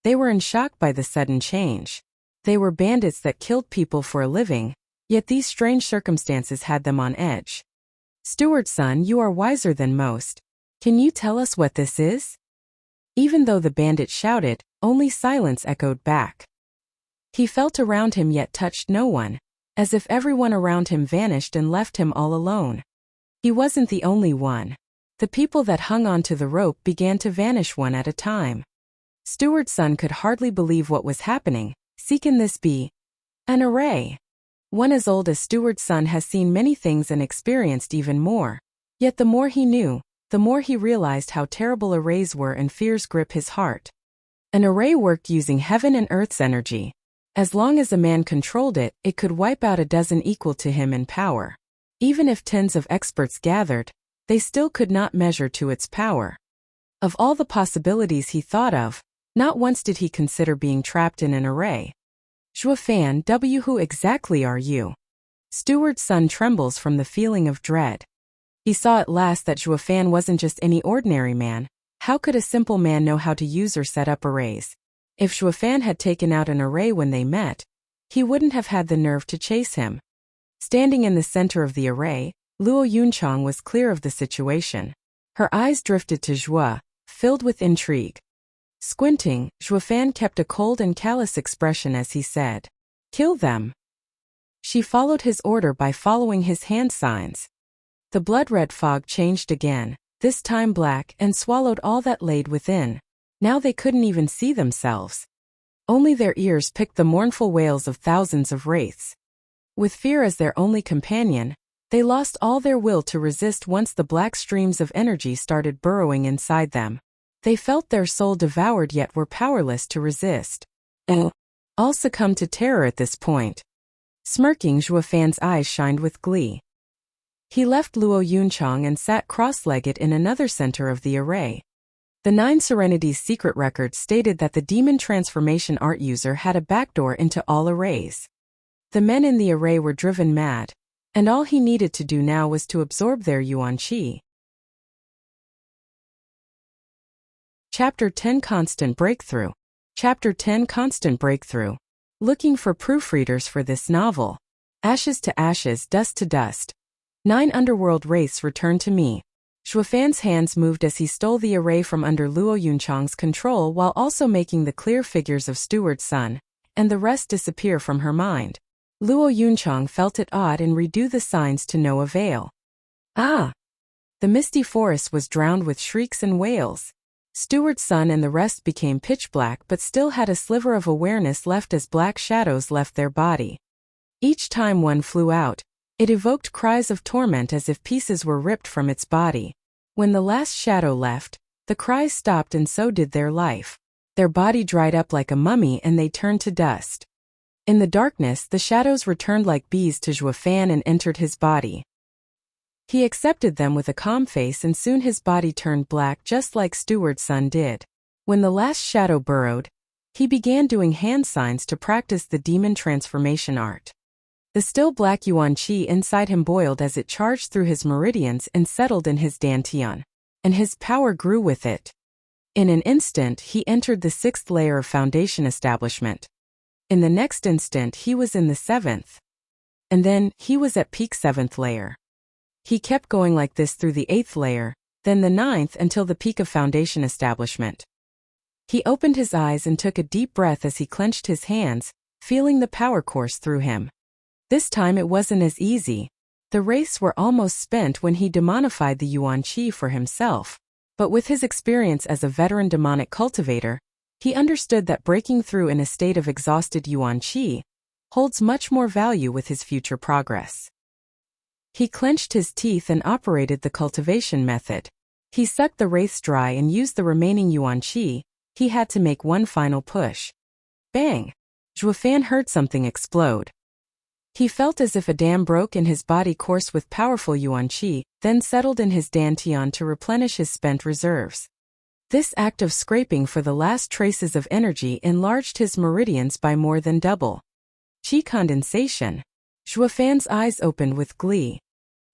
They were in shock by the sudden change. They were bandits that killed people for a living, yet these strange circumstances had them on edge. "Steward's son, you are wiser than most. Can you tell us what this is?" Even though the bandit shouted, only silence echoed back. He felt around him yet touched no one, as if everyone around him vanished and left him all alone. He wasn't the only one. The people that hung onto the rope began to vanish one at a time. Steward's son could hardly believe what was happening. Can this be an array? One as old as Steward's son has seen many things and experienced even more. Yet the more he knew, the more he realized how terrible arrays were and fears grip his heart. An array worked using heaven and earth's energy. As long as a man controlled it, it could wipe out a dozen equal to him in power. Even if tens of experts gathered, they still could not measure to its power. Of all the possibilities he thought of, not once did he consider being trapped in an array. "Zhuo Fan, who exactly are you?" Steward's son trembles from the feeling of dread. He saw at last that Zhuo Fan wasn't just any ordinary man. How could a simple man know how to use or set up arrays? If Zhuo Fan had taken out an array when they met, he wouldn't have had the nerve to chase him. Standing in the center of the array, Luo Yunchang was clear of the situation. Her eyes drifted to Zhuo, filled with intrigue. Squinting, Zhuo Fan kept a cold and callous expression as he said, "Kill them." She followed his order by following his hand signs. The blood-red fog changed again, this time black, and swallowed all that laid within. Now they couldn't even see themselves. Only their ears picked the mournful wails of thousands of wraiths. With fear as their only companion, they lost all their will to resist once the black streams of energy started burrowing inside them. They felt their soul devoured yet were powerless to resist. All succumbed to terror at this point. Smirking, Zhuo Fan's eyes shined with glee. He left Luo Yunchang and sat cross-legged in another center of the array. The 9 Serenities secret record stated that the demon transformation art user had a backdoor into all arrays. The men in the array were driven mad, and all he needed to do now was to absorb their yuan qi. Chapter 10 Constant Breakthrough. Chapter 10 Constant Breakthrough. Looking for proofreaders for this novel. Ashes to ashes, dust to dust. 9 underworld wraiths returned to me. Zhuo Fan's hands moved as he stole the array from under Luo Yunchang's control while also making the clear figures of Steward's son, and the rest disappear from her mind. Luo Yunchang felt it odd and redo the signs to no avail. Ah! The misty forest was drowned with shrieks and wails. Steward's son and the rest became pitch black but still had a sliver of awareness left as black shadows left their body. Each time one flew out, it evoked cries of torment as if pieces were ripped from its body. When the last shadow left, the cries stopped and so did their life. Their body dried up like a mummy and they turned to dust. In the darkness, the shadows returned like bees to Zhuo Fan and entered his body. He accepted them with a calm face, and soon his body turned black just like Steward's son did. When the last shadow burrowed, he began doing hand signs to practice the demon transformation art. The still black yuan qi inside him boiled as it charged through his meridians and settled in his dantian, and his power grew with it. In an instant he entered the 6th layer of foundation establishment. In the next instant he was in the 7th. And then he was at peak 7th layer. He kept going like this through the 8th layer, then the 9th until the peak of foundation establishment. He opened his eyes and took a deep breath as he clenched his hands, feeling the power course through him. This time it wasn't as easy. The wraiths were almost spent when he demonified the yuan qi for himself. But with his experience as a veteran demonic cultivator, he understood that breaking through in a state of exhausted yuan qi holds much more value with his future progress. He clenched his teeth and operated the cultivation method. He sucked the wraiths dry and used the remaining yuan qi. He had to make one final push. Bang! Zhuofan heard something explode. He felt as if a dam broke in his body coursed with powerful yuan qi, then settled in his dantian to replenish his spent reserves. This act of scraping for the last traces of energy enlarged his meridians by more than double. Qi condensation. Zhuofan's eyes opened with glee.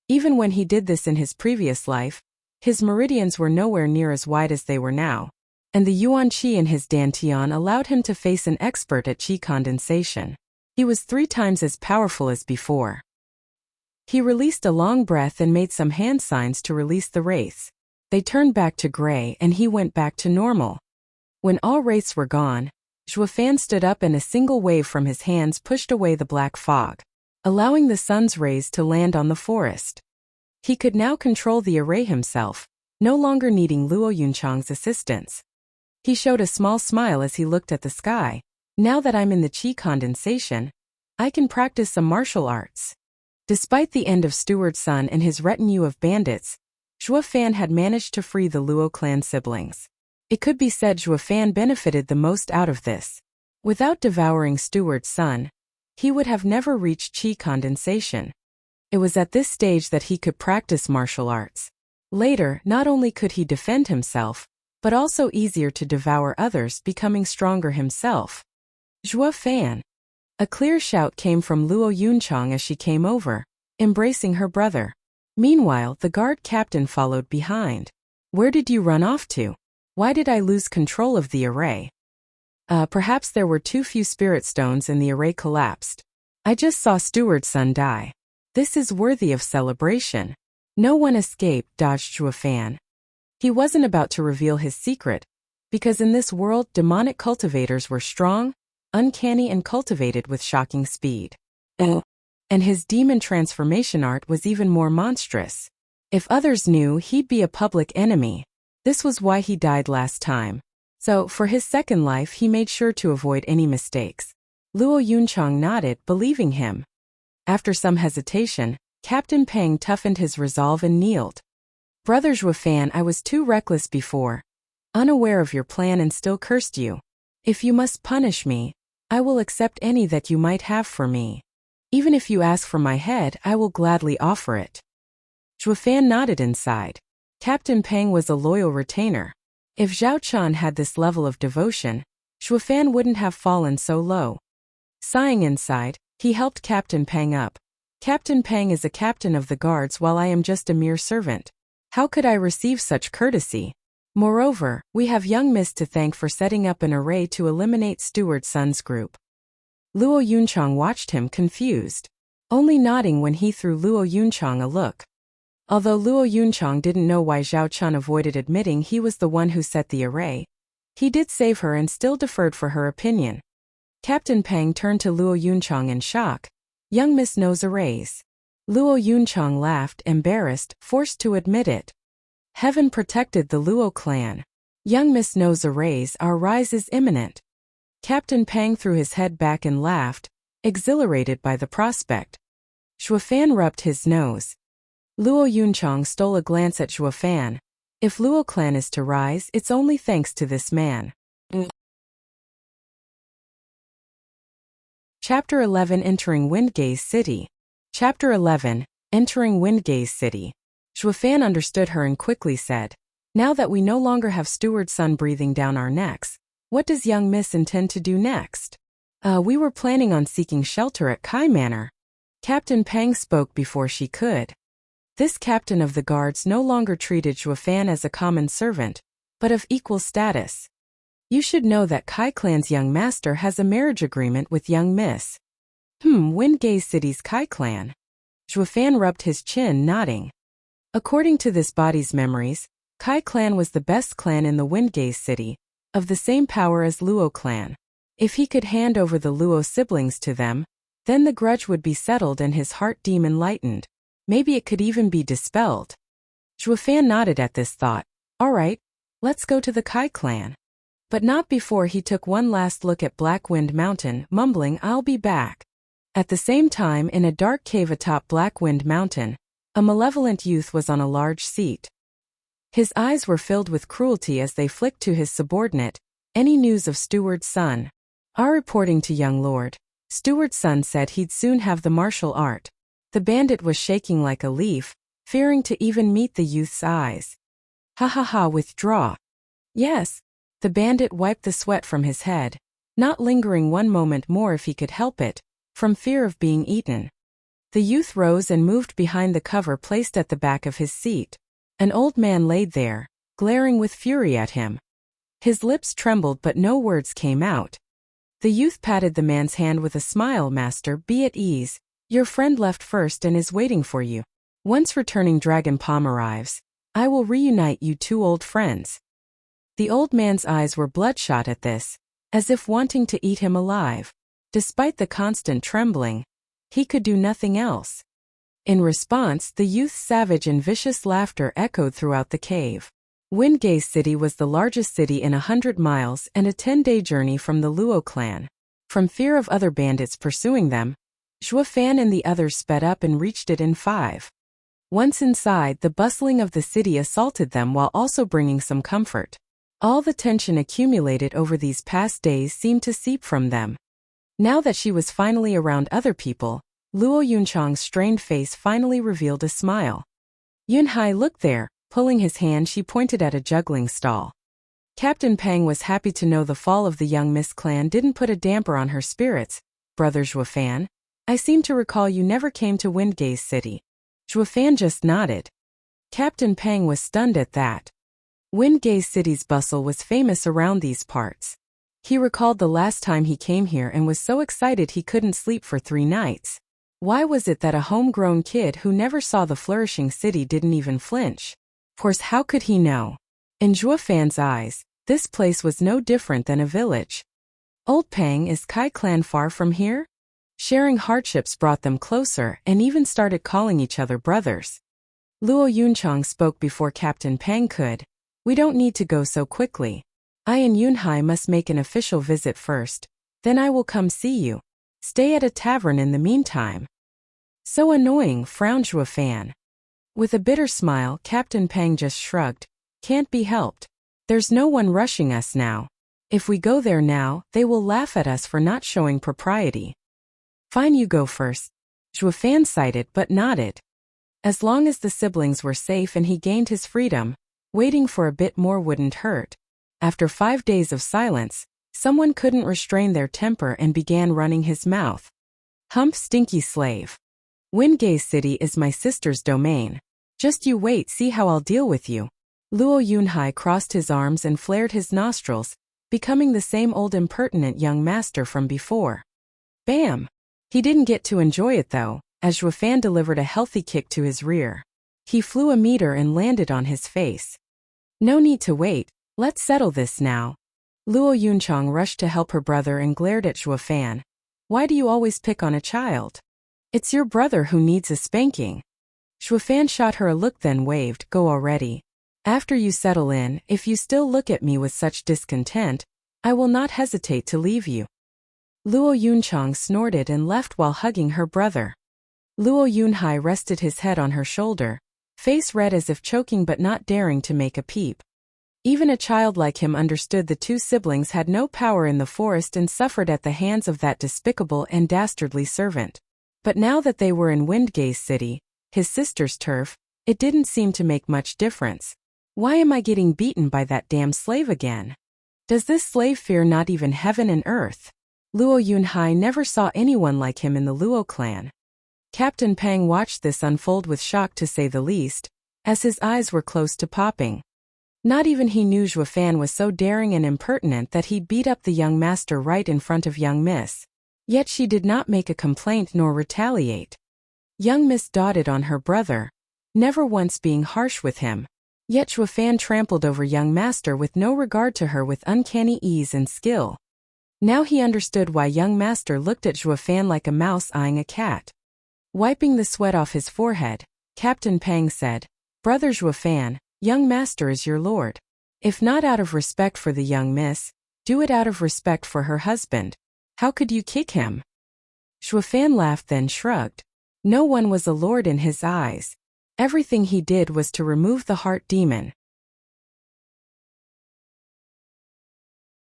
Even when he did this in his previous life, his meridians were nowhere near as wide as they were now, and the yuan qi in his dantian allowed him to face an expert at qi condensation. He was 3 times as powerful as before. He released a long breath and made some hand signs to release the wraiths. They turned back to gray and he went back to normal. When all wraiths were gone, Zhuofan stood up and a single wave from his hands pushed away the black fog, allowing the sun's rays to land on the forest. He could now control the array himself, no longer needing Luo Yunchang's assistance. He showed a small smile as he looked at the sky. Now that I'm in the qi condensation, I can practice some martial arts. Despite the end of Steward's son and his retinue of bandits, Zhuofan had managed to free the Luo clan siblings. It could be said Zhuofan benefited the most out of this. Without devouring Steward's son, he would have never reached qi condensation. It was at this stage that he could practice martial arts. Later, not only could he defend himself, but also easier to devour others, becoming stronger himself. Zhuofan! A clear shout came from Luo Yunchang as she came over, embracing her brother. Meanwhile, the guard captain followed behind. Where did you run off to? Why did I lose control of the array? Perhaps there were too few spirit stones and the array collapsed. I just saw Steward's son die. This is worthy of celebration. No one escaped, dodged Zhuofan. He wasn't about to reveal his secret, because in this world demonic cultivators were strong, uncanny and cultivated with shocking speed. And his demon transformation art was even more monstrous. If others knew, he'd be a public enemy. This was why he died last time. So, for his second life he made sure to avoid any mistakes. Luo Yunchang nodded, believing him. After some hesitation, Captain Peng toughened his resolve and kneeled. Brother Zhuofan, I was too reckless before, unaware of your plan, and still cursed you. If you must punish me, I will accept any that you might have for me. Even if you ask for my head, I will gladly offer it. Zhuofan nodded inside. Captain Peng was a loyal retainer. If Zhao Chun had this level of devotion, Zhuofan wouldn't have fallen so low. Sighing inside, he helped Captain Peng up. Captain Peng is a captain of the guards while I am just a mere servant. How could I receive such courtesy? Moreover, we have young Miss to thank for setting up an array to eliminate Steward's son's group. Luo Yunchang watched him confused, only nodding when he threw Luo Yunchang a look. Although Luo Yunchang didn't know why Zhao Chun avoided admitting he was the one who set the array, he did save her and still deferred for her opinion. Captain Peng turned to Luo Yunchang in shock. Young Miss knows arrays. Luo Yunchang laughed, embarrassed, forced to admit it. Heaven protected the Luo clan. Young Miss knows arrays, our rise is imminent. Captain Peng threw his head back and laughed, exhilarated by the prospect. Zhuofan rubbed his nose. Luo Yunchang stole a glance at Zhuofan. If Luo clan is to rise, it's only thanks to this man. Chapter 11 Entering Windgaze City. Chapter 11 Entering Windgaze City. Zhuofan understood her and quickly said, "Now that we no longer have Steward's son breathing down our necks, what does young Miss intend to do next?" We were planning on seeking shelter at Kai Manor." Captain Peng spoke before she could. This captain of the guards no longer treated Zhuofan as a common servant, but of equal status. "You should know that Kai Clan's young master has a marriage agreement with young Miss." Windgate City's Kai Clan. Zhuofan rubbed his chin, nodding. According to this body's memories, Kai Clan was the best clan in the Windgate City, of the same power as Luo Clan. If he could hand over the Luo siblings to them, then the grudge would be settled and his heart demon lightened. Maybe it could even be dispelled. Zhuofan nodded at this thought. "All right, let's go to the Kai Clan." But not before he took one last look at Blackwind Mountain, mumbling, "I'll be back." At the same time, in a dark cave atop Blackwind Mountain, a malevolent youth was on a large seat. His eyes were filled with cruelty as they flicked to his subordinate, "Any news of Steward's son?" "Our reporting to young lord. Steward's son said he'd soon have the martial art." The bandit was shaking like a leaf, fearing to even meet the youth's eyes. "Ha ha ha, withdraw." "Yes." The bandit wiped the sweat from his head, not lingering one moment more if he could help it, from fear of being eaten. The youth rose and moved behind the cover placed at the back of his seat. An old man laid there, glaring with fury at him. His lips trembled but no words came out. The youth patted the man's hand with a smile. "Master, be at ease. Your friend left first and is waiting for you. Once returning Dragon Palm arrives, I will reunite you two old friends." The old man's eyes were bloodshot at this, as if wanting to eat him alive. Despite the constant trembling, he could do nothing else. In response, the youth's savage and vicious laughter echoed throughout the cave. Windgate City was the largest city in 100 miles and a 10-day journey from the Luo clan. From fear of other bandits pursuing them, Zhuofan and the others sped up and reached it in 5. Once inside, the bustling of the city assaulted them while also bringing some comfort. All the tension accumulated over these past days seemed to seep from them. Now that she was finally around other people, Luo Yunchang's strained face finally revealed a smile. "Yunhai, look there." Pulling his hand, she pointed at a juggling stall. Captain Peng was happy to know the fall of the young Miss clan didn't put a damper on her spirits. "Brother Zhuofan, I seem to recall you never came to Windgate City." Zhuofan just nodded. Captain Peng was stunned at that. Windgate City's bustle was famous around these parts. He recalled the last time he came here and was so excited he couldn't sleep for 3 nights. Why was it that a homegrown kid who never saw the flourishing city didn't even flinch? Of course, how could he know? In Zhuofan's eyes, this place was no different than a village. "Old Peng, is Kai Clan far from here?" Sharing hardships brought them closer and even started calling each other brothers. Luo Yunchang spoke before Captain Peng could. "We don't need to go so quickly. I and Yunhai must make an official visit first, then I will come see you. Stay at a tavern in the meantime." "So annoying," frowned Zhuofan. With a bitter smile, Captain Peng just shrugged. "Can't be helped. There's no one rushing us now. If we go there now, they will laugh at us for not showing propriety." "Fine, you go first." Zhuofan sighed but nodded. As long as the siblings were safe and he gained his freedom, waiting for a bit more wouldn't hurt. After 5 days of silence, someone couldn't restrain their temper and began running his mouth. "Hump, stinky slave. Windgate City is my sister's domain. Just you wait, see how I'll deal with you." Luo Yunhai crossed his arms and flared his nostrils, becoming the same old impertinent young master from before. Bam! He didn't get to enjoy it though, as Zhuofan delivered a healthy kick to his rear. He flew a meter and landed on his face. "No need to wait, let's settle this now." Luo Yunchang rushed to help her brother and glared at Zhuofan. "Why do you always pick on a child? It's your brother who needs a spanking." Zhuofan shot her a look then waved, "Go already. After you settle in, if you still look at me with such discontent, I will not hesitate to leave you." Luo Yunchang snorted and left while hugging her brother. Luo Yunhai rested his head on her shoulder, face red as if choking but not daring to make a peep. Even a child like him understood the two siblings had no power in the forest and suffered at the hands of that despicable and dastardly servant. But now that they were in Windgate City, his sister's turf, It didn't seem to make much difference. Why am I getting beaten by that damn slave again? Does this slave fear not even heaven and earth? Luo Yunhai never saw anyone like him in the Luo clan. Captain Pang watched this unfold with shock to say the least, as his eyes were close to popping. Not even he knew Zhuo Fan was so daring and impertinent that he'd beat up the young master right in front of young miss. Yet she did not make a complaint nor retaliate. Young miss doted on her brother, never once being harsh with him. Yet Zhuo Fan trampled over young master with no regard to her with uncanny ease and skill. Now he understood why young master looked at Zhuo Fan like a mouse eyeing a cat. Wiping the sweat off his forehead, Captain Pang said, "Brother Zhuo Fan, young master is your lord. If not out of respect for the young miss, do it out of respect for her husband. How could you kick him?" Zhuo Fan laughed then shrugged. No one was a lord in his eyes. Everything he did was to remove the heart demon.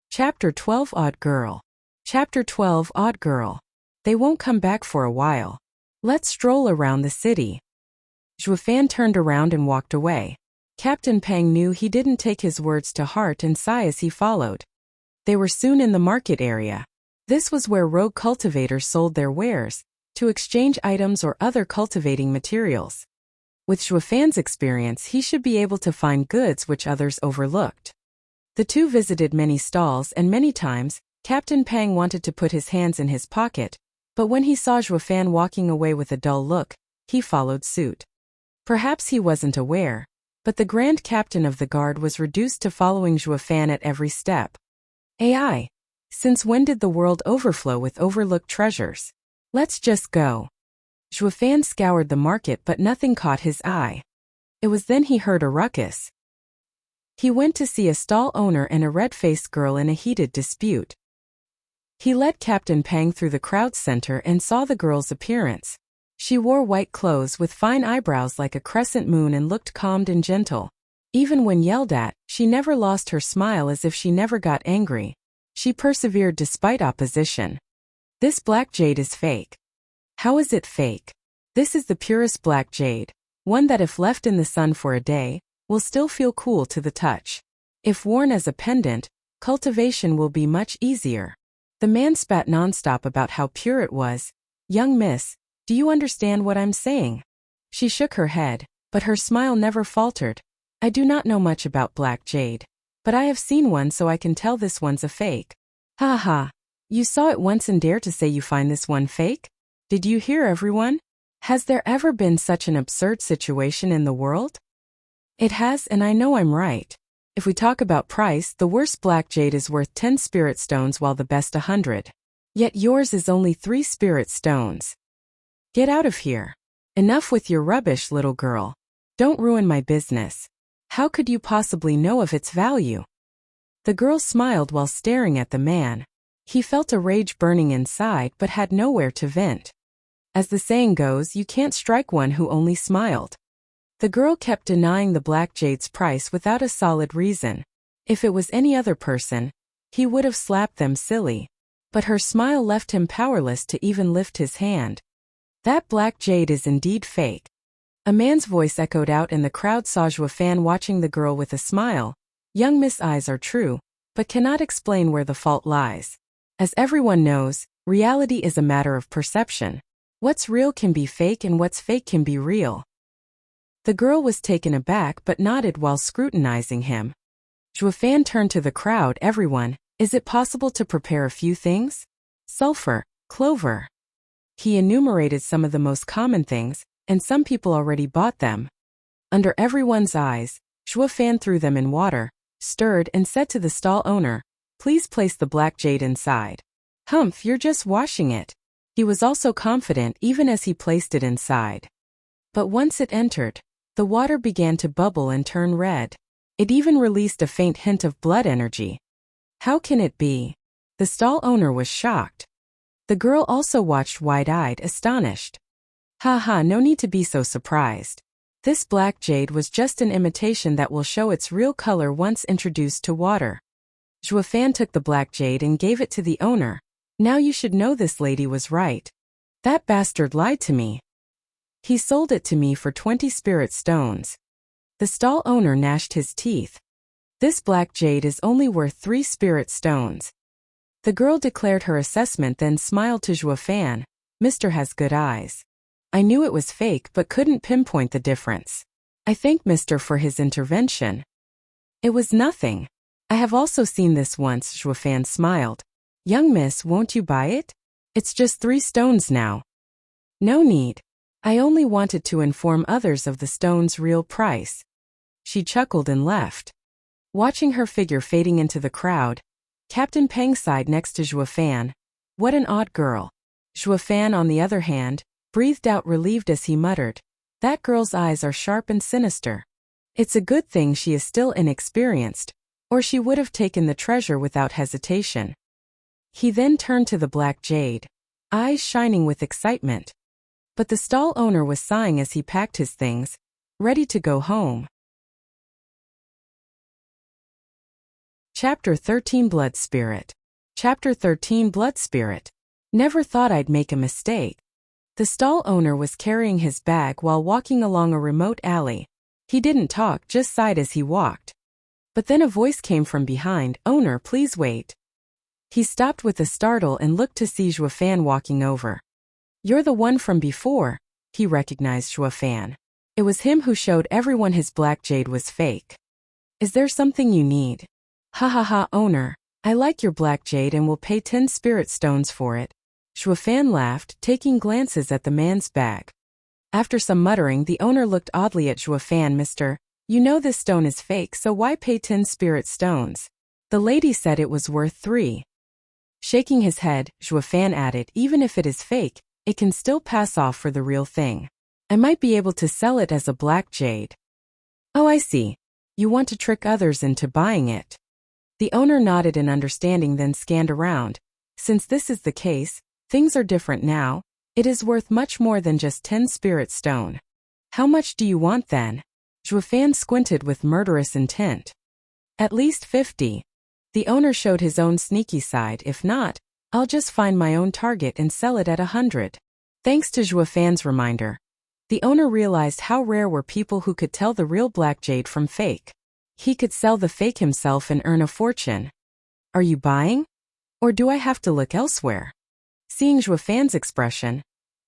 Chapter 12 Odd Girl. Chapter 12 Odd Girl. They won't come back for a while. Let's stroll around the city. Zhuo Fan turned around and walked away. Captain Pang knew he didn't take his words to heart and sighed as he followed. They were soon in the market area. This was where rogue cultivators sold their wares, to exchange items or other cultivating materials. With Zhuo Fan's experience, he should be able to find goods which others overlooked. The two visited many stalls and many times, Captain Pang wanted to put his hands in his pocket, but when he saw Zhuo Fan walking away with a dull look, he followed suit. Perhaps he wasn't aware, but the Grand Captain of the Guard was reduced to following Zhuo Fan at every step. AI. Since when did the world overflow with overlooked treasures? Let's just go. Zhuo Fan scoured the market but nothing caught his eye. It was then he heard a ruckus. He went to see a stall owner and a red-faced girl in a heated dispute. He led Captain Pang through the crowd center and saw the girl's appearance. She wore white clothes with fine eyebrows like a crescent moon and looked calm and gentle. Even when yelled at, she never lost her smile as if she never got angry. She persevered despite opposition. This black jade is fake. How is it fake? This is the purest black jade, one that if left in the sun for a day, will still feel cool to the touch. If worn as a pendant, cultivation will be much easier. The man spat nonstop about how pure it was. Young miss, do you understand what I'm saying? She shook her head, but her smile never faltered. I do not know much about black jade, but I have seen one so I can tell this one's a fake. Ha ha. You saw it once and dare to say you find this one fake? Did you hear everyone? Has there ever been such an absurd situation in the world? It has, and I know I'm right. If we talk about price, the worst black jade is worth 10 spirit stones while the best 100. Yet yours is only 3 spirit stones. Get out of here. Enough with your rubbish, little girl. Don't ruin my business. How could you possibly know of its value? The girl smiled while staring at the man. He felt a rage burning inside but had nowhere to vent. As the saying goes, you can't strike one who only smiled. The girl kept denying the black jade's price without a solid reason. If it was any other person, he would have slapped them silly. But her smile left him powerless to even lift his hand. That black jade is indeed fake. A man's voice echoed out and the crowd saw Zhuo Fan watching the girl with a smile. Young miss eyes are true, but cannot explain where the fault lies. As everyone knows, reality is a matter of perception. What's real can be fake and what's fake can be real. The girl was taken aback but nodded while scrutinizing him. Zhuo Fan turned to the crowd. Everyone, is it possible to prepare a few things? Sulfur, clover. He enumerated some of the most common things, and some people already bought them. Under everyone's eyes, Zhuo Fan threw them in water, stirred and said to the stall owner, please place the black jade inside. Humph, you're just washing it. He was also confident even as he placed it inside. But once it entered, the water began to bubble and turn red. It even released a faint hint of blood energy. How can it be? The stall owner was shocked. The girl also watched wide-eyed, astonished. Ha, no need to be so surprised. This black jade was just an imitation that will show its real color once introduced to water. Zhuo Fan took the black jade and gave it to the owner. Now you should know this lady was right. That bastard lied to me. He sold it to me for 20 spirit stones. The stall owner gnashed his teeth. This black jade is only worth 3 spirit stones. The girl declared her assessment, then smiled to Zhuofan. Mr. has good eyes. I knew it was fake but couldn't pinpoint the difference. I thanked Mr. for his intervention. It was nothing. I have also seen this once, Zhuofan smiled. Young miss, won't you buy it? It's just 3 stones now. No need. I only wanted to inform others of the stone's real price. She chuckled and left. Watching her figure fading into the crowd, Captain Peng sighed next to Zhuofan. What an odd girl. Zhuofan, on the other hand, breathed out relieved as he muttered, that girl's eyes are sharp and sinister. It's a good thing she is still inexperienced, or she would have taken the treasure without hesitation. He then turned to the black jade, eyes shining with excitement. But the stall owner was sighing as he packed his things, ready to go home. Chapter 13 Blood Spirit. Chapter 13 Blood Spirit. Never thought I'd make a mistake. The stall owner was carrying his bag while walking along a remote alley. He didn't talk, just sighed as he walked. But then a voice came from behind, Owner, please wait. He stopped with a startle and looked to see Zhuofan walking over. You're the one from before, he recognized Zhuofan. It was him who showed everyone his black jade was fake. Is there something you need? Ha ha ha, owner. I like your black jade and will pay 10 spirit stones for it. Zhuofan laughed, taking glances at the man's bag. After some muttering, the owner looked oddly at Zhuofan. Mister, you know this stone is fake, so why pay 10 spirit stones? The lady said it was worth 3. Shaking his head, Zhuofan added, even if it is fake, it can still pass off for the real thing. I might be able to sell it as a black jade. Oh, I see. You want to trick others into buying it. The owner nodded in understanding, then scanned around. Since this is the case, things are different now. It is worth much more than just 10 spirit stone. How much do you want then? Zhuofan squinted with murderous intent. At least 50. The owner showed his own sneaky side. If not, I'll just find my own target and sell it at 100. Thanks to Zhuofan's reminder, the owner realized how rare were people who could tell the real black jade from fake. He could sell the fake himself and earn a fortune. Are you buying? Or do I have to look elsewhere? Seeing Zhuofan's expression,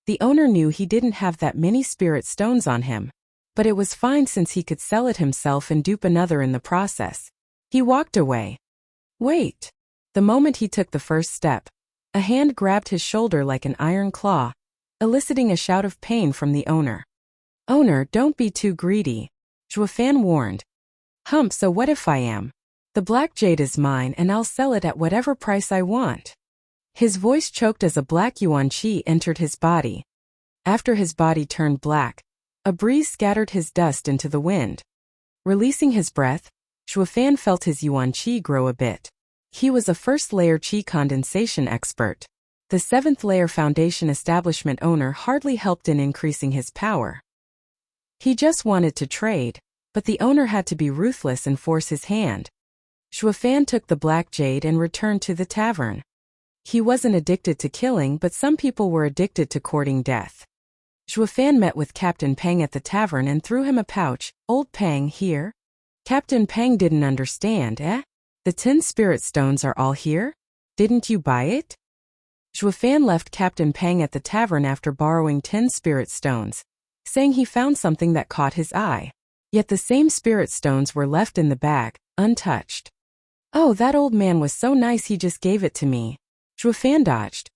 the owner knew he didn't have that many spirit stones on him. But it was fine since he could sell it himself and dupe another in the process. He walked away. Wait. The moment he took the first step, a hand grabbed his shoulder like an iron claw, eliciting a shout of pain from the owner. Owner, don't be too greedy, Zhuofan warned. So what if I am? The black jade is mine and I'll sell it at whatever price I want. His voice choked as a black yuan qi entered his body. After his body turned black, a breeze scattered his dust into the wind. Releasing his breath, Zhuofan felt his yuan qi grow a bit. He was a first-layer qi condensation expert. The 7th-layer foundation establishment owner hardly helped in increasing his power. He just wanted to trade, but the owner had to be ruthless and force his hand. Zhuofan took the black jade and returned to the tavern. He wasn't addicted to killing, but some people were addicted to courting death. Zhuofan met with Captain Peng at the tavern and threw him a pouch. Old Peng, here? Captain Peng didn't understand, The 10 spirit stones are all here? Didn't you buy it? Zhuofan left Captain Peng at the tavern after borrowing 10 spirit stones, saying he found something that caught his eye. Yet the same spirit stones were left in the bag, untouched. Oh, that old man was so nice he just gave it to me. Zhuofan dodged.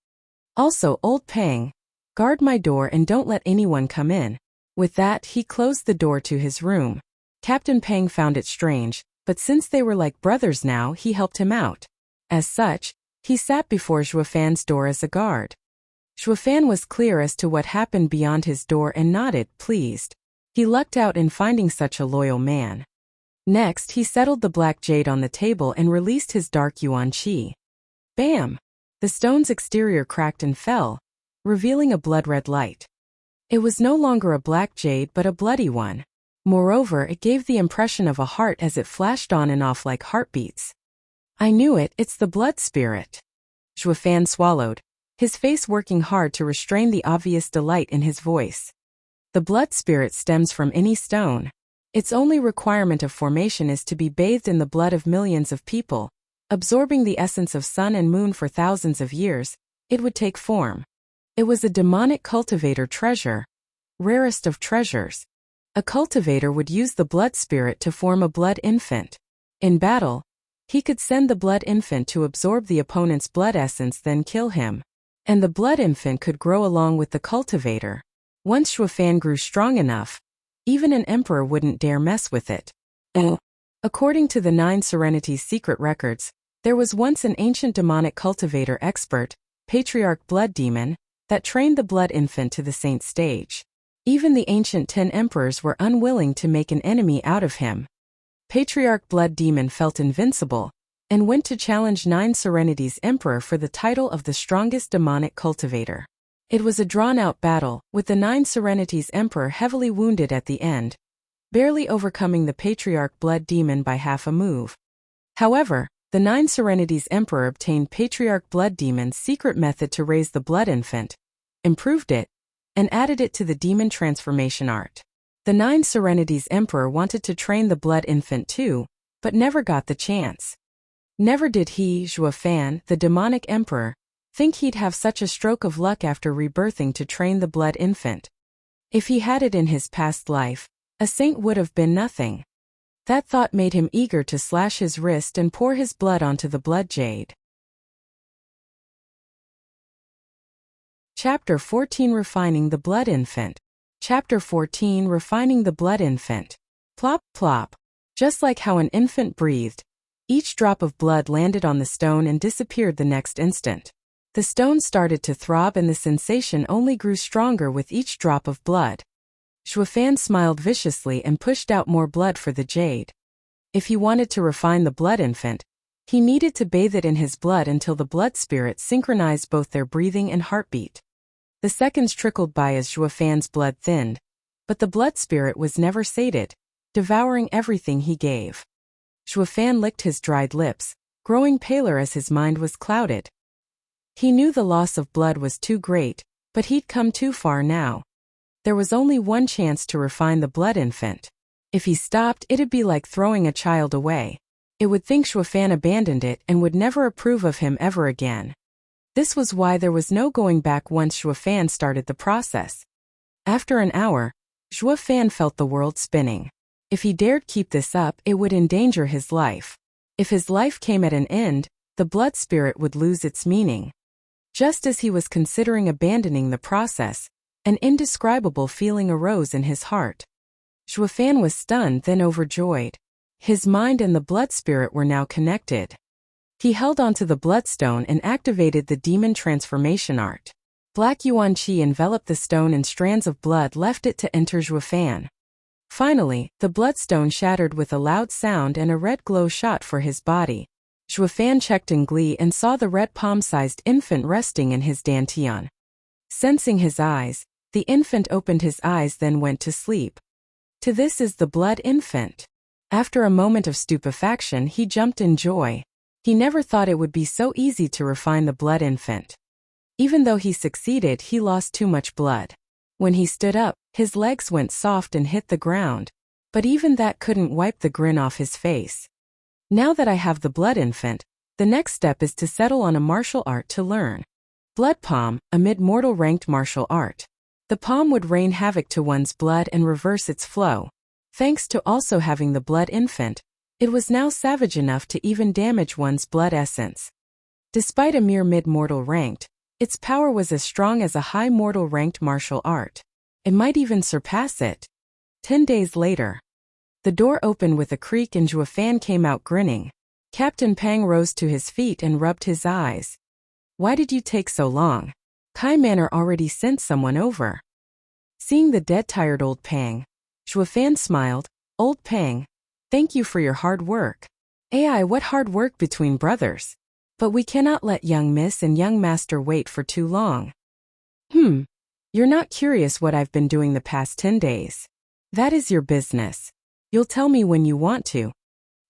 Also, Old Peng, guard my door and don't let anyone come in. With that, he closed the door to his room. Captain Peng found it strange, but since they were like brothers now, he helped him out. As such, he sat before Zhuofan's door as a guard. Zhuofan was clear as to what happened beyond his door and nodded, pleased. He lucked out in finding such a loyal man. Next, he settled the black jade on the table and released his dark yuan qi. Bam! The stone's exterior cracked and fell, revealing a blood-red light. It was no longer a black jade but a bloody one. Moreover, it gave the impression of a heart as it flashed on and off like heartbeats. I knew it, it's the blood spirit. Zhuofan swallowed, his face working hard to restrain the obvious delight in his voice. The blood spirit stems from any stone. Its only requirement of formation is to be bathed in the blood of millions of people, absorbing the essence of sun and moon for thousands of years. It would take form. It was a demonic cultivator treasure, rarest of treasures. A cultivator would use the blood spirit to form a blood infant. In battle, he could send the blood infant to absorb the opponent's blood essence, then kill him. And the blood infant could grow along with the cultivator. Once Shuofan grew strong enough, even an emperor wouldn't dare mess with it. According to the 9 Serenities secret records, there was once an ancient demonic cultivator expert, Patriarch Blood Demon, that trained the blood infant to the saint stage. Even the ancient 10 emperors were unwilling to make an enemy out of him. Patriarch Blood Demon felt invincible, and went to challenge 9 Serenities Emperor for the title of the strongest demonic cultivator. It was a drawn-out battle, with the 9 Serenities Emperor heavily wounded at the end, barely overcoming the Patriarch Blood Demon by half a move. However, the 9 Serenities Emperor obtained Patriarch Blood Demon's secret method to raise the blood infant, improved it, and added it to the demon transformation art. The 9 Serenities Emperor wanted to train the blood infant too, but never got the chance. Never did he, Shuofan, the demonic emperor, think he'd have such a stroke of luck after rebirthing to train the blood infant. If he had it in his past life, a saint would have been nothing. That thought made him eager to slash his wrist and pour his blood onto the blood jade. Chapter 14 Refining the Blood Infant. Chapter 14 Refining the Blood Infant. Plop, plop. Just like how an infant breathed, each drop of blood landed on the stone and disappeared the next instant. The stone started to throb and the sensation only grew stronger with each drop of blood. Shuofan smiled viciously and pushed out more blood for the jade. If he wanted to refine the blood infant, he needed to bathe it in his blood until the blood spirit synchronized both their breathing and heartbeat. The seconds trickled by as Shuofan's blood thinned, but the blood spirit was never sated, devouring everything he gave. Shuofan licked his dried lips, growing paler as his mind was clouded. He knew the loss of blood was too great, but he'd come too far now. There was only one chance to refine the blood infant. If he stopped, it'd be like throwing a child away. It would think Shuofan abandoned it and would never approve of him ever again. This was why there was no going back once Shuofan started the process. After an hour, Shuofan felt the world spinning. If he dared keep this up, it would endanger his life. If his life came at an end, the blood spirit would lose its meaning. Just as he was considering abandoning the process, an indescribable feeling arose in his heart. Shuofan was stunned, then overjoyed. His mind and the blood spirit were now connected. He held onto the bloodstone and activated the demon transformation art. Black yuan qi enveloped the stone and strands of blood left it to enter Shuofan. Finally, the bloodstone shattered with a loud sound and a red glow shot for his body. Shuofan checked in glee and saw the red palm-sized infant resting in his dantian. Sensing his eyes, the infant opened his eyes then went to sleep. To this is the blood infant. After a moment of stupefaction, he jumped in joy. He never thought it would be so easy to refine the blood infant. Even though he succeeded, he lost too much blood. When he stood up, his legs went soft and hit the ground, but even that couldn't wipe the grin off his face. Now that I have the blood infant, the next step is to settle on a martial art to learn. Blood palm, a mid-mortal ranked martial art. The palm would rain havoc to one's blood and reverse its flow. Thanks to also having the blood infant, it was now savage enough to even damage one's blood essence. Despite a mere mid-mortal ranked, its power was as strong as a high mortal ranked martial art. It might even surpass it. 10 days later. The door opened with a creak and Shuofan came out grinning. Captain Pang rose to his feet and rubbed his eyes. Why did you take so long? Kai Manor already sent someone over. Seeing the dead-tired old Pang, Shuofan smiled. Old Pang, thank you for your hard work. Ai, what hard work between brothers. But we cannot let young miss and young master wait for too long. You're not curious what I've been doing the past 10 days. That is your business. You'll tell me when you want to.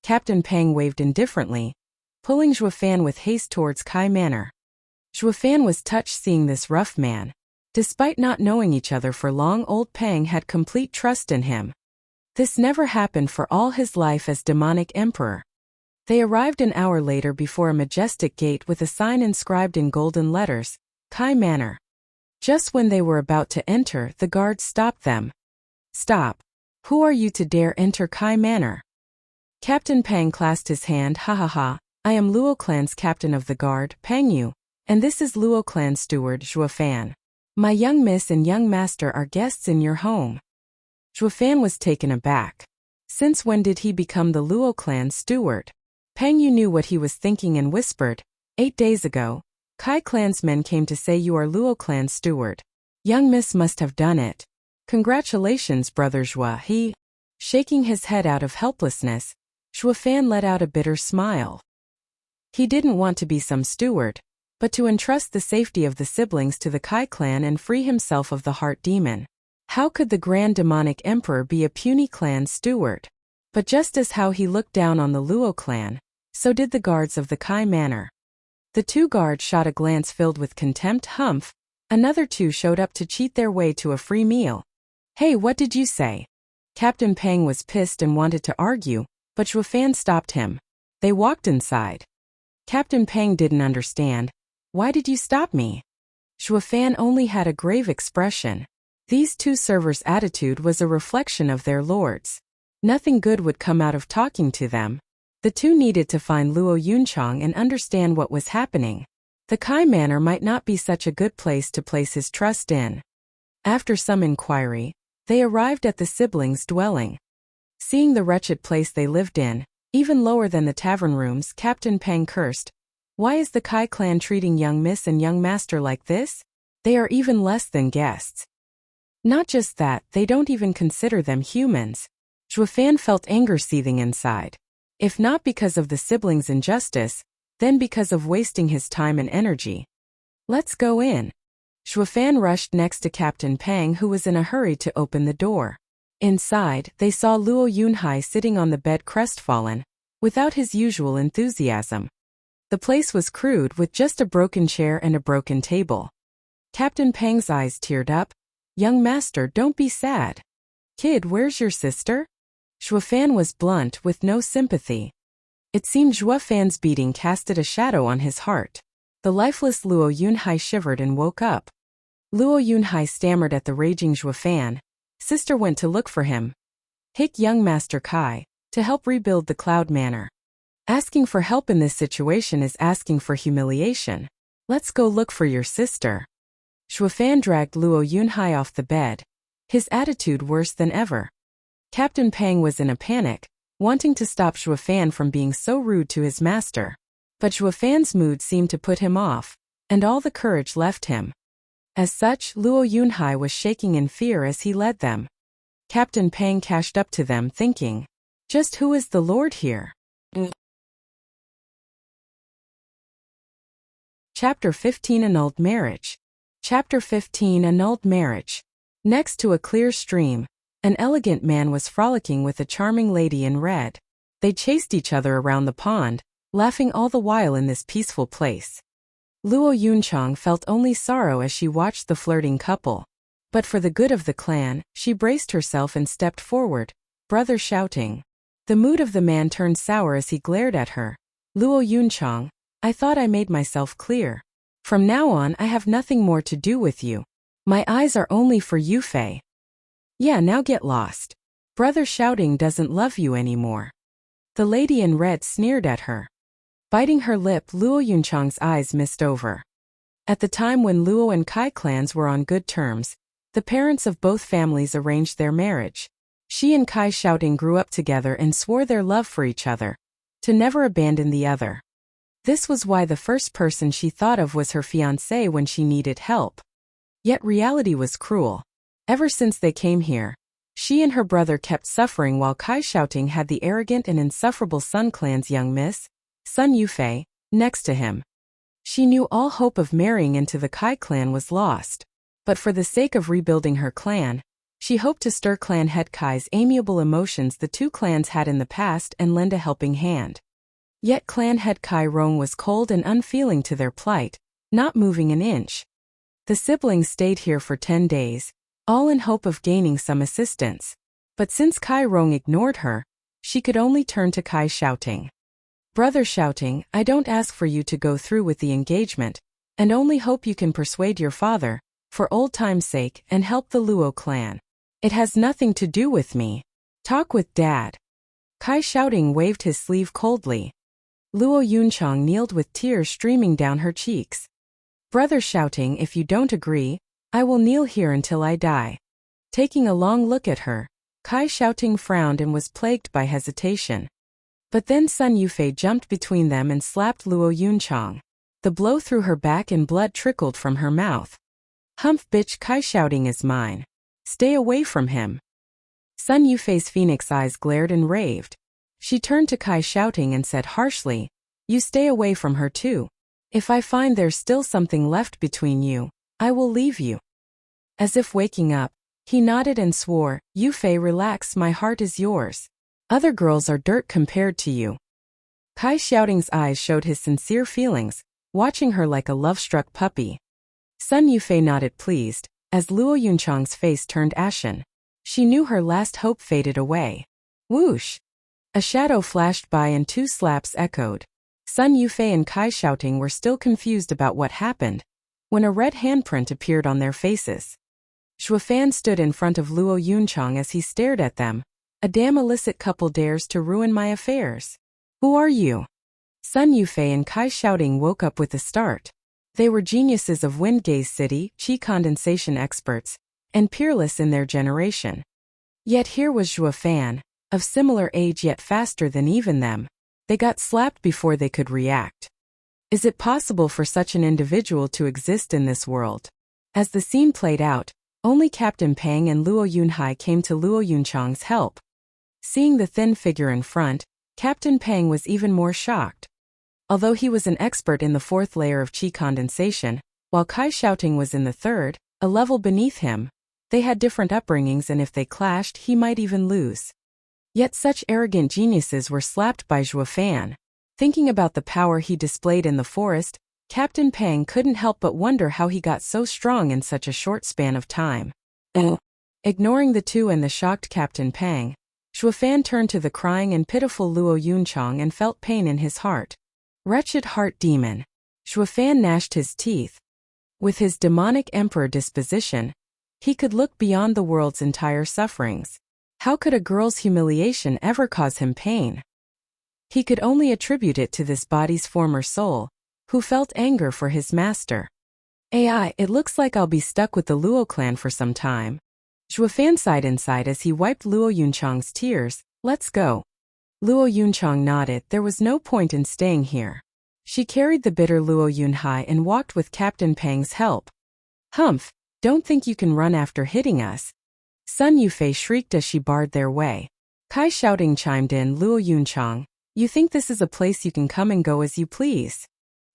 Captain Pang waved indifferently, pulling Shuofan with haste towards Kai Manor. Shuofan was touched seeing this rough man. Despite not knowing each other for long, old Pang had complete trust in him. This never happened for all his life as demonic emperor. They arrived an hour later before a majestic gate with a sign inscribed in golden letters, Kai Manor. Just when they were about to enter, the guards stopped them. "Stop. Who are you to dare enter Kai Manor?" Captain Pang clasped his hand. "Ha ha ha, I am Luo Clan's captain of the guard, Pang Yu, and this is Luo Clan's steward, Zhuo Fan. My young miss and young master are guests in your home." Zhuo Fan was taken aback. Since when did he become the Luo Clan's steward? Pang Yu knew what he was thinking and whispered, 8 days ago, Kai Clan's men came to say you are Luo Clan's steward. Young miss must have done it. Congratulations, brother Zhuo. He, shaking his head out of helplessness, Zhuo Fan let out a bitter smile. He didn't want to be some steward, but to entrust the safety of the siblings to the Kai clan and free himself of the heart demon. How could the grand demonic emperor be a puny clan steward? But just as how he looked down on the Luo clan, so did the guards of the Kai Manor. The 2 guards shot a glance filled with contempt. Humph, another 2 showed up to cheat their way to a free meal. Hey, what did you say? Captain Pang was pissed and wanted to argue, but Zhuo Fan stopped him. They walked inside. Captain Pang didn't understand. Why did you stop me? Zhuo Fan only had a grave expression. These 2 servers' attitude was a reflection of their lords. Nothing good would come out of talking to them. The 2 needed to find Luo Yunchang and understand what was happening. The Kai Manor might not be such a good place to place his trust in. After some inquiry, they arrived at the siblings' dwelling. Seeing the wretched place they lived in, even lower than the tavern rooms, Captain Pang cursed. Why is the Kai clan treating young miss and young master like this? They are even less than guests. Not just that, they don't even consider them humans. Zhuo Fan felt anger seething inside. If not because of the siblings' injustice, then because of wasting his time and energy. Let's go in. Zhuo Fan rushed next to Captain Pang, who was in a hurry to open the door. Inside, they saw Luo Yunhai sitting on the bed crestfallen, without his usual enthusiasm. The place was crude with just a broken chair and a broken table. Captain Pang's eyes teared up. Young master, don't be sad. Kid, where's your sister? Zhuo Fan was blunt with no sympathy. It seemed Zhuo Fan's beating casted a shadow on his heart. The lifeless Luo Yunhai shivered and woke up. Luo Yunhai stammered at the raging Zhuo Fan. Sister went to look for him. Hick young master Kai, to help rebuild the Cloud Manor. Asking for help in this situation is asking for humiliation. Let's go look for your sister. Zhuo Fan dragged Luo Yunhai off the bed. His attitude worse than ever. Captain Pang was in a panic, wanting to stop Zhuo Fan from being so rude to his master. But Zhuo Fan's mood seemed to put him off, and all the courage left him. As such, Luo Yunhai was shaking in fear as he led them. Captain Pang cashed up to them thinking, just who is the lord here? Chapter 15 Annulled Marriage. Chapter 15 Annulled Marriage. Next to a clear stream, an elegant man was frolicking with a charming lady in red. They chased each other around the pond, laughing all the while in this peaceful place. Luo Yunchang felt only sorrow as she watched the flirting couple. But for the good of the clan, she braced herself and stepped forward, brother shouting. The mood of the man turned sour as he glared at her. Luo Yunchang, I thought I made myself clear. From now on I have nothing more to do with you. My eyes are only for you, Fei. Yeah, now get lost. Brother shouting doesn't love you anymore. The lady in red sneered at her. Biting her lip, Luo Yunchang's eyes mist over. At the time when Luo and Kai clans were on good terms, the parents of both families arranged their marriage. She and Kai shouting grew up together and swore their love for each other, to never abandon the other. This was why the first person she thought of was her fiancé when she needed help. Yet reality was cruel. Ever since they came here, she and her brother kept suffering while Kai shouting had the arrogant and insufferable Sun Clan's young miss, Sun Yufei, next to him. She knew all hope of marrying into the Kai clan was lost. But for the sake of rebuilding her clan, she hoped to stir clan head Kai's amiable emotions the two clans had in the past and lend a helping hand. Yet clan head Kai Rong was cold and unfeeling to their plight, not moving an inch. The siblings stayed here for 10 days, all in hope of gaining some assistance. But since Kai Rong ignored her, she could only turn to Kai Shouting. Brother Shouting, I don't ask for you to go through with the engagement, and only hope you can persuade your father, for old time's sake, and help the Luo clan. It has nothing to do with me. Talk with Dad. Kai Shouting waved his sleeve coldly. Luo Yunchang kneeled with tears streaming down her cheeks. Brother Shouting, if you don't agree, I will kneel here until I die. Taking a long look at her, Kai Shouting frowned and was plagued by hesitation. But then Sun Yufei jumped between them and slapped Luo Yunchang. The blow through her back and blood trickled from her mouth. Humph bitch, Kai Shouting is mine. Stay away from him. Sun Yufei's phoenix eyes glared and raved. She turned to Kai Shouting and said harshly, you stay away from her too. If I find there's still something left between you, I will leave you. As if waking up, he nodded and swore, Yufei, relax, my heart is yours. Other girls are dirt compared to you. Kai Shouting's eyes showed his sincere feelings, watching her like a love-struck puppy. Sun Yufei nodded pleased, as Luo Yunchang's face turned ashen. She knew her last hope faded away. Whoosh! A shadow flashed by and 2 slaps echoed. Sun Yufei and Kai Shouting were still confused about what happened, when a red handprint appeared on their faces. Zhuofan stood in front of Luo Yunchang as he stared at them. A damn illicit couple dares to ruin my affairs. Who are you? Sun Yufei and Kai Shouting woke up with a start. They were geniuses of Windgaze City, chi condensation experts, and peerless in their generation. Yet here was Zhuofan, of similar age yet faster than even them. They got slapped before they could react. Is it possible for such an individual to exist in this world? As the scene played out, only Captain Pang and Luo Yunhai came to Luo Yunchang's help. Seeing the thin figure in front, Captain Pang was even more shocked. Although he was an expert in the 4th layer of chi condensation, while Kai Shouting was in the 3rd, a level beneath him, they had different upbringings and if they clashed he might even lose. Yet such arrogant geniuses were slapped by Zhuofan. Thinking about the power he displayed in the forest, Captain Pang couldn't help but wonder how he got so strong in such a short span of time. Ignoring the two and the shocked Captain Pang, Zhuofan turned to the crying and pitiful Luo Yunchang and felt pain in his heart. Wretched heart demon. Zhuofan gnashed his teeth. With his demonic emperor disposition, he could look beyond the world's entire sufferings. How could a girl's humiliation ever cause him pain? He could only attribute it to this body's former soul, who felt anger for his master. AI, it looks like I'll be stuck with the Luo clan for some time. Zhuofan sighed inside as he wiped Luo Yunchang's tears. Let's go. Luo Yunchang nodded. There was no point in staying here. She carried the bitter Luo Yunhai and walked with Captain Pang's help. Humph, don't think you can run after hitting us. Sun Yufei shrieked as she barred their way. Kai Shouting chimed in, Luo Yunchang, you think this is a place you can come and go as you please?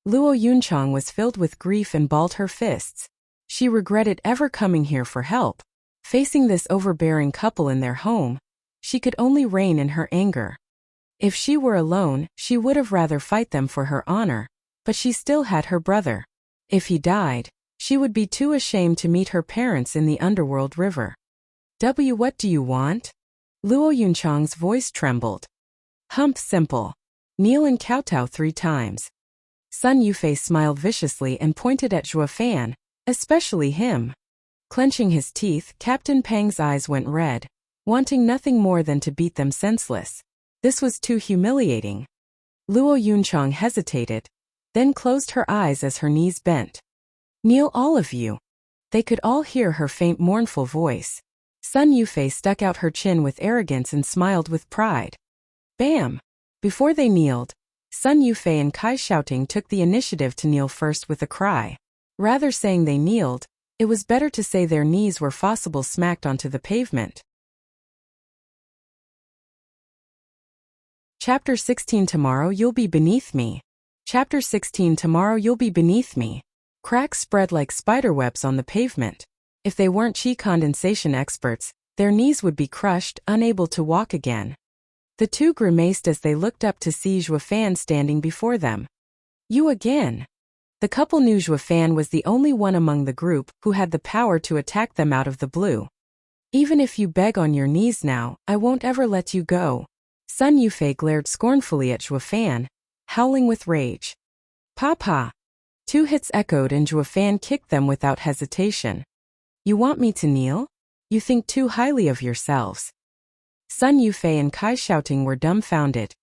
Luo Yunchang was filled with grief and balled her fists. She regretted ever coming here for help. Facing this overbearing couple in their home, she could only rein in her anger. If she were alone, she would have rather fight them for her honor, but she still had her brother. If he died, she would be too ashamed to meet her parents in the underworld river. What do you want? Luo Yunchang's voice trembled. Hump simple. Kneel and kowtow 3 times. Sun Yufei smiled viciously and pointed at Zhuofan, especially him. Clenching his teeth, Captain Pang's eyes went red, wanting nothing more than to beat them senseless. This was too humiliating. Luo Yunchang hesitated, then closed her eyes as her knees bent. Kneel all of you. They could all hear her faint mournful voice. Sun Yufei stuck out her chin with arrogance and smiled with pride. Bam! Before they kneeled, Sun Yufei and Kai Shouting took the initiative to kneel first with a cry. Rather saying they kneeled, it was better to say their knees were forcibly smacked onto the pavement. Chapter 16 Tomorrow you'll be beneath me. Chapter 16 Tomorrow you'll be beneath me. Cracks spread like spiderwebs on the pavement. If they weren't chi condensation experts, their knees would be crushed, unable to walk again. The two grimaced as they looked up to see Zhuofan standing before them. You again. The couple knew Fan was the only one among the group who had the power to attack them out of the blue. Even if you beg on your knees now, I won't ever let you go. Sun Yufei glared scornfully at Fan, howling with rage. Papa! 2 hits echoed and Fan kicked them without hesitation. You want me to kneel? You think too highly of yourselves. Sun Yufei and Kai shouting were dumbfounded,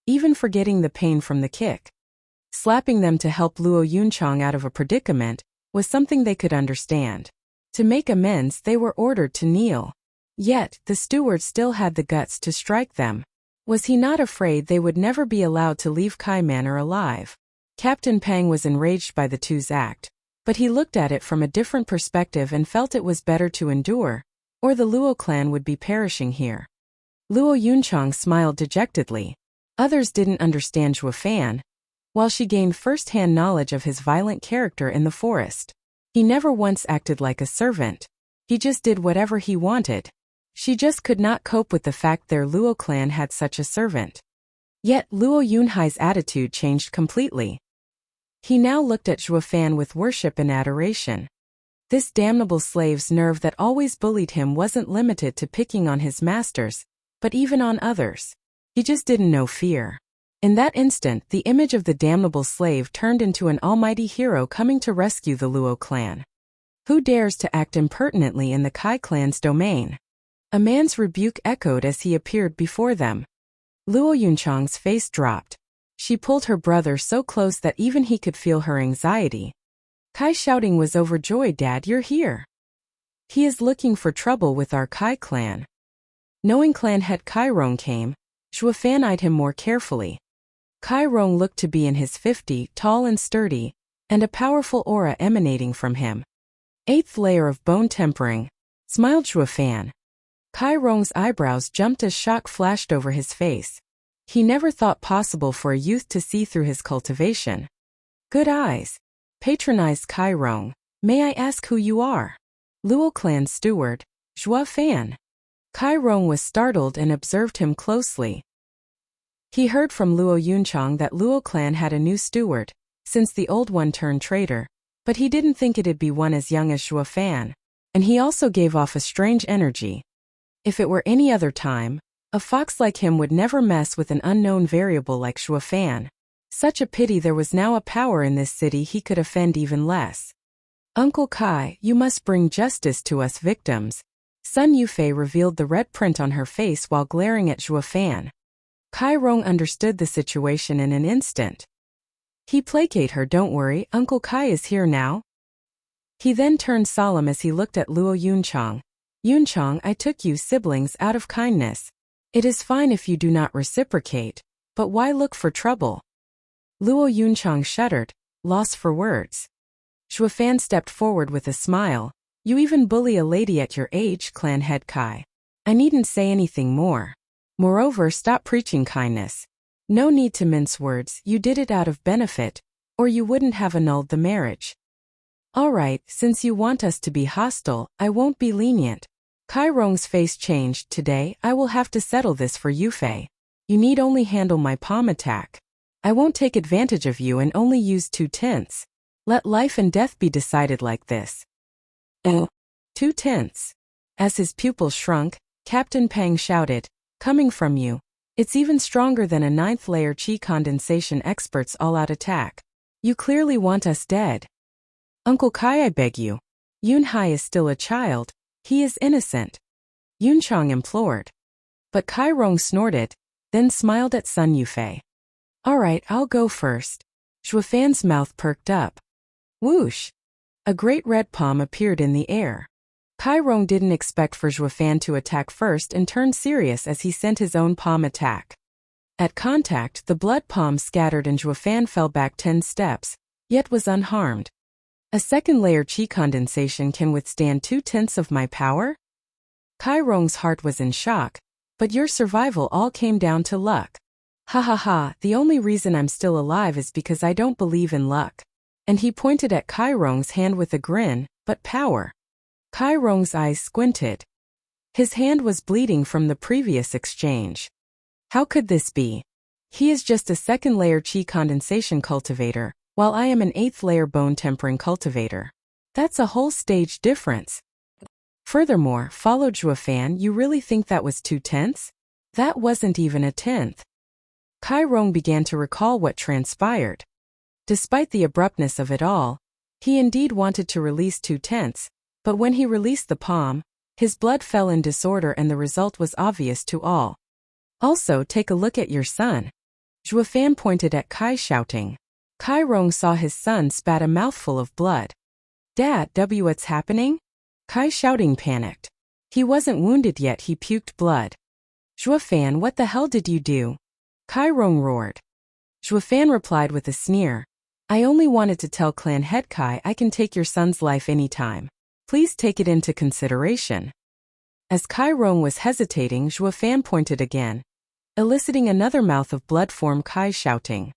even forgetting the pain from the kick. Slapping them to help Luo Yunchang out of a predicament was something they could understand. To make amends, they were ordered to kneel. Yet, the steward still had the guts to strike them. Was he not afraid they would never be allowed to leave Kai Manor alive? Captain Pang was enraged by the two's act, but he looked at it from a different perspective and felt it was better to endure, or the Luo clan would be perishing here. Luo Yunchang smiled dejectedly. Others didn't understand Fan, while she gained first-hand knowledge of his violent character in the forest. He never once acted like a servant. He just did whatever he wanted. She just could not cope with the fact their Luo clan had such a servant. Yet Luo Yunhai's attitude changed completely. He now looked at Fan with worship and adoration. This damnable slave's nerve that always bullied him wasn't limited to picking on his masters, but even on others. He just didn't know fear. In that instant, the image of the damnable slave turned into an almighty hero coming to rescue the Luo clan. Who dares to act impertinently in the Kai clan's domain? A man's rebuke echoed as he appeared before them. Luo Yunchang's face dropped. She pulled her brother so close that even he could feel her anxiety. Kai shouting was overjoyed. Dad, you're here. He is looking for trouble with our Kai clan. Knowing clan head Kai Rong came, Fan eyed him more carefully. Kai Rong looked to be in his 50s, tall and sturdy, and a powerful aura emanating from him. 8th layer of bone tempering, smiled Fan. Kai Rong's eyebrows jumped as shock flashed over his face. He never thought possible for a youth to see through his cultivation. Good eyes, patronized Kai Rong. May I ask who you are? Luo clan steward, Fan. Kai Rong was startled and observed him closely. He heard from Luo Yunchang that Luo clan had a new steward, since the old one turned traitor, but he didn't think it'd be one as young as Fan, and he also gave off a strange energy. If it were any other time, a fox like him would never mess with an unknown variable like Fan. Such a pity there was now a power in this city he could offend even less. Uncle Kai, you must bring justice to us victims. Sun Yufei revealed the red print on her face while glaring at Fan. Kai Rong understood the situation in an instant. He placated her. Don't worry, Uncle Kai is here now. He then turned solemn as he looked at Luo Yunchang. Yunchang, I took you siblings out of kindness. It is fine if you do not reciprocate, but why look for trouble? Luo Yunchang shuddered, lost for words. Fan stepped forward with a smile. You even bully a lady at your age, clan head Kai. I needn't say anything more. Moreover, stop preaching kindness. No need to mince words, you did it out of benefit, or you wouldn't have annulled the marriage. Alright, since you want us to be hostile, I won't be lenient. Kai Rong's face changed. Today, I will have to settle this for Yufei. You need only handle my palm attack. I won't take advantage of you and only use 2 tenths. Let life and death be decided like this. 2 tenths. As his pupils shrunk, Captain Pang shouted, coming from you. It's even stronger than a 9th layer chi condensation expert's all-out attack. You clearly want us dead. Uncle Kai, I beg you. Yunhai is still a child. He is innocent. Yunchang implored. But Kai Rong snorted, then smiled at Sun Yufei. Alright, I'll go first. Fan's mouth perked up. Whoosh! A great red palm appeared in the air. Kai Rong didn't expect for Fan to attack first and turned serious as he sent his own palm attack. At contact, the blood palm scattered and Fan fell back 10 steps, yet was unharmed. A 2nd layer chi condensation can withstand 2 tenths of my power? Kai Rong's heart was in shock, but your survival all came down to luck. Ha ha ha, the only reason I'm still alive is because I don't believe in luck. And he pointed at Kai Rong's hand with a grin, but power. Kai Rong's eyes squinted. His hand was bleeding from the previous exchange. How could this be? He is just a 2nd layer chi condensation cultivator, while I am an 8th layer bone-tempering cultivator. That's a whole stage difference. Furthermore, followed Zhuofan, you really think that was 2/10? That wasn't even a 10th. Kai Rong began to recall what transpired. Despite the abruptness of it all, he indeed wanted to release 2/10, but when he released the palm, his blood fell in disorder and the result was obvious to all. Also, take a look at your son. Zhuofan pointed at Kai, shouting. Kai Rong saw his son spat a mouthful of blood. Dad, what's happening? Kai shouting panicked. He wasn't wounded yet, he puked blood. Zhuofan, what the hell did you do? Kai Rong roared. Zhuofan replied with a sneer. I only wanted to tell Clan Head Kai I can take your son's life anytime. Please take it into consideration. As Kai Rong was hesitating, Zhuofan pointed again, eliciting another mouth of blood from Kai, shouting.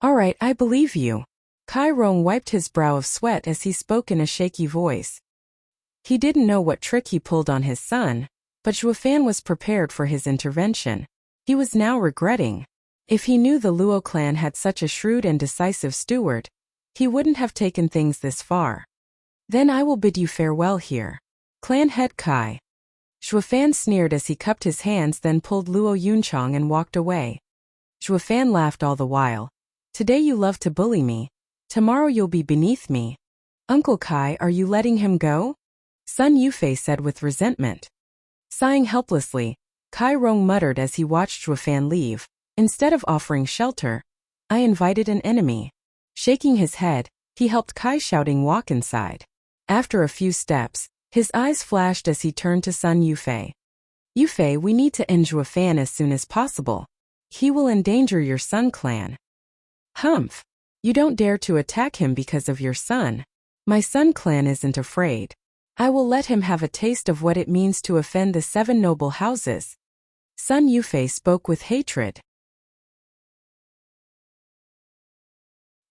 Alright, I believe you. Kai Rong wiped his brow of sweat as he spoke in a shaky voice. He didn't know what trick he pulled on his son, but Zhuofan was prepared for his intervention. He was now regretting. If he knew the Luo clan had such a shrewd and decisive steward, he wouldn't have taken things this far. Then I will bid you farewell here. Clan Head Kai. Zhuofan sneered as he cupped his hands, then pulled Luo Yunchang and walked away. Zhuofan laughed all the while. Today you love to bully me. Tomorrow you'll be beneath me. Uncle Kai, are you letting him go? Sun Yufei said with resentment. Sighing helplessly, Kai Rong muttered as he watched Zhuofan leave. Instead of offering shelter, I invited an enemy. Shaking his head, he helped Kai, shouting, walk inside. After a few steps, his eyes flashed as he turned to Sun Yufei. Yufei, we need to end Zhuofan as soon as possible. He will endanger your Sun clan. Humph. You don't dare to attack him because of your son. My Sun clan isn't afraid. I will let him have a taste of what it means to offend the 7 noble houses. Sun Yufei spoke with hatred.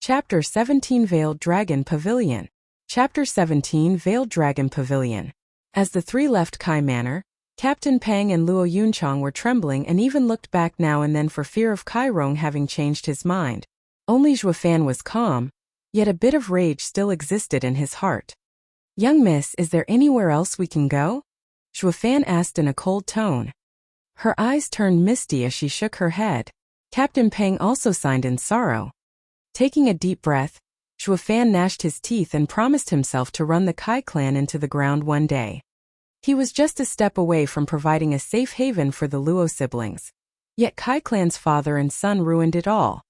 Chapter 17 Veiled Dragon Pavilion. Chapter 17 Veiled Dragon Pavilion. As the three left Kai Manor, Captain Pang and Luo Yunchang were trembling and even looked back now and then for fear of Kai Rong having changed his mind. Only Zhuofan was calm, yet a bit of rage still existed in his heart. Young miss, is there anywhere else we can go? Zhuofan asked in a cold tone. Her eyes turned misty as she shook her head. Captain Pang also sighed in sorrow. Taking a deep breath, Zhuofan gnashed his teeth and promised himself to run the Kai clan into the ground one day. He was just a step away from providing a safe haven for the Luo siblings. Yet Kai clan's father and son ruined it all.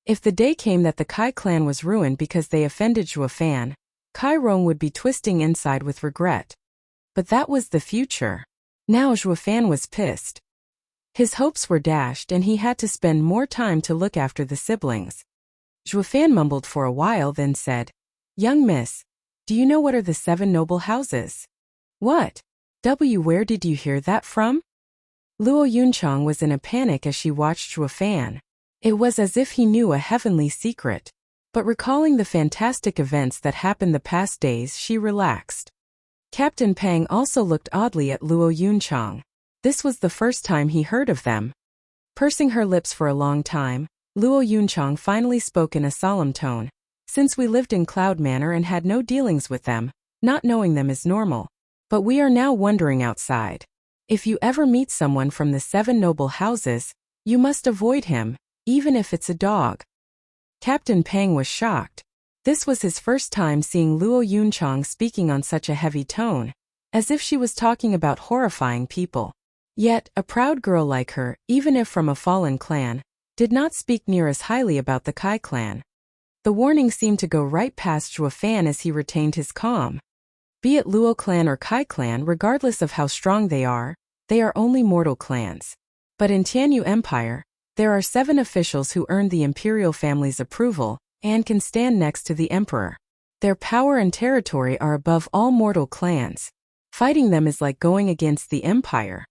If the day came that the Kai clan was ruined because they offended Zhuofan, Kai Rong would be twisting inside with regret. But that was the future. Now Zhuofan was pissed. His hopes were dashed and he had to spend more time to look after the siblings. Zhuofan mumbled for a while, then said, Young miss, do you know what are the 7 noble houses? What? Where did you hear that from? Luo Yunchang was in a panic as she watched Zhuofan. It was as if he knew a heavenly secret. But recalling the fantastic events that happened the past days, she relaxed. Captain Pang also looked oddly at Luo Yunchang. This was the first time he heard of them. Pursing her lips for a long time, Luo Yunchang finally spoke in a solemn tone. Since we lived in Cloud Manor and had no dealings with them, not knowing them is normal. But we are now wandering outside. If you ever meet someone from the 7 noble houses, you must avoid him, even if it's a dog. Captain Pang was shocked. This was his first time seeing Luo Yunchang speaking on such a heavy tone, as if she was talking about horrifying people. Yet, a proud girl like her, even if from a fallen clan, did not speak near as highly about the Kai clan. The warning seemed to go right past Zhuofan as he retained his calm. Be it Luo clan or Kai clan, regardless of how strong they are only mortal clans. But in Tianyu Empire, there are 7 officials who earned the imperial family's approval and can stand next to the emperor. Their power and territory are above all mortal clans. Fighting them is like going against the empire.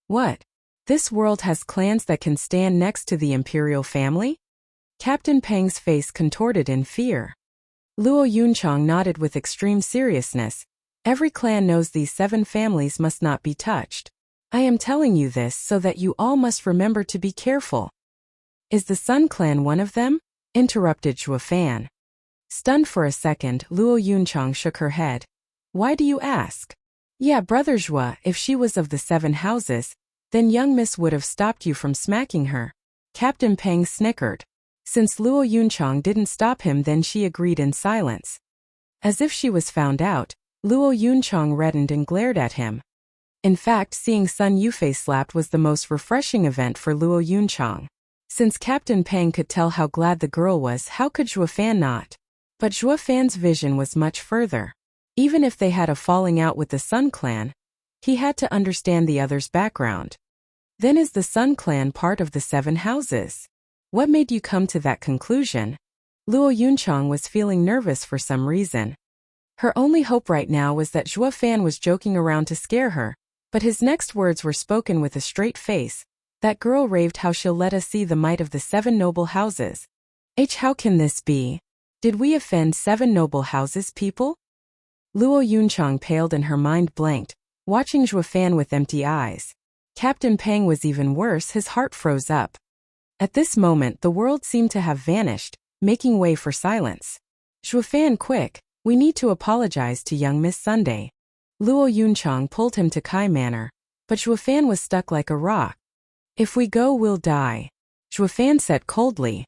What? This world has clans that can stand next to the imperial family? Captain Pang's face contorted in fear. Luo Yunchang nodded with extreme seriousness. Every clan knows these 7 families must not be touched. I am telling you this so that you all must remember to be careful. Is the Sun clan one of them? interrupted Zhuo Fan. Stunned for a second, Luo Yunchang shook her head. Why do you ask? Yeah, Brother Zhuo, if she was of the 7 houses, then young miss would have stopped you from smacking her. Captain Peng snickered. Since Luo Yunchang didn't stop him, then she agreed in silence. As if she was found out, Luo Yunchang reddened and glared at him. In fact, seeing Sun Yufei slapped was the most refreshing event for Luo Yunchang. Since Captain Peng could tell how glad the girl was, how could Zhuo Fan not? But Zhuo Fan's vision was much further. Even if they had a falling out with the Sun clan, he had to understand the other's background. Then is the Sun clan part of the 7 houses? What made you come to that conclusion? Luo Yunchang was feeling nervous for some reason. Her only hope right now was that Zhuo Fan was joking around to scare her, but his next words were spoken with a straight face. That girl raved how she'll let us see the might of the 7 noble houses. How can this be? Did we offend 7 noble houses, people? Luo Yunchang paled and her mind blanked, watching Zhuo Fan with empty eyes. Captain Peng was even worse, his heart froze up. At this moment the world seemed to have vanished, making way for silence. Zhuo Fan, quick, we need to apologize to young Miss Sunday. Luo Yunchang pulled him to Kai Manor, but Zhuo Fan was stuck like a rock. If we go, we'll die, Zhuo Fan said coldly.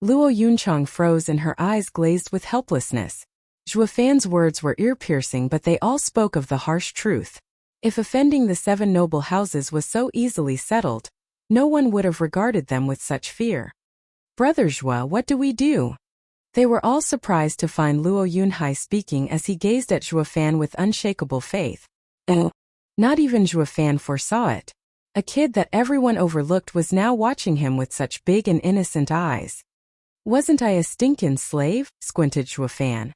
Luo Yunchang froze and her eyes glazed with helplessness. Zhuo Fan's words were ear-piercing, but they all spoke of the harsh truth. If offending the 7 noble houses was so easily settled, no one would have regarded them with such fear. Brother Zhuo, what do we do? They were all surprised to find Luo Yunhai speaking as he gazed at Zhuo Fan with unshakable faith. Not even Zhuo Fan foresaw it. A kid that everyone overlooked was now watching him with such big and innocent eyes. Wasn't I a stinkin' slave? Squinted Zhuo Fan.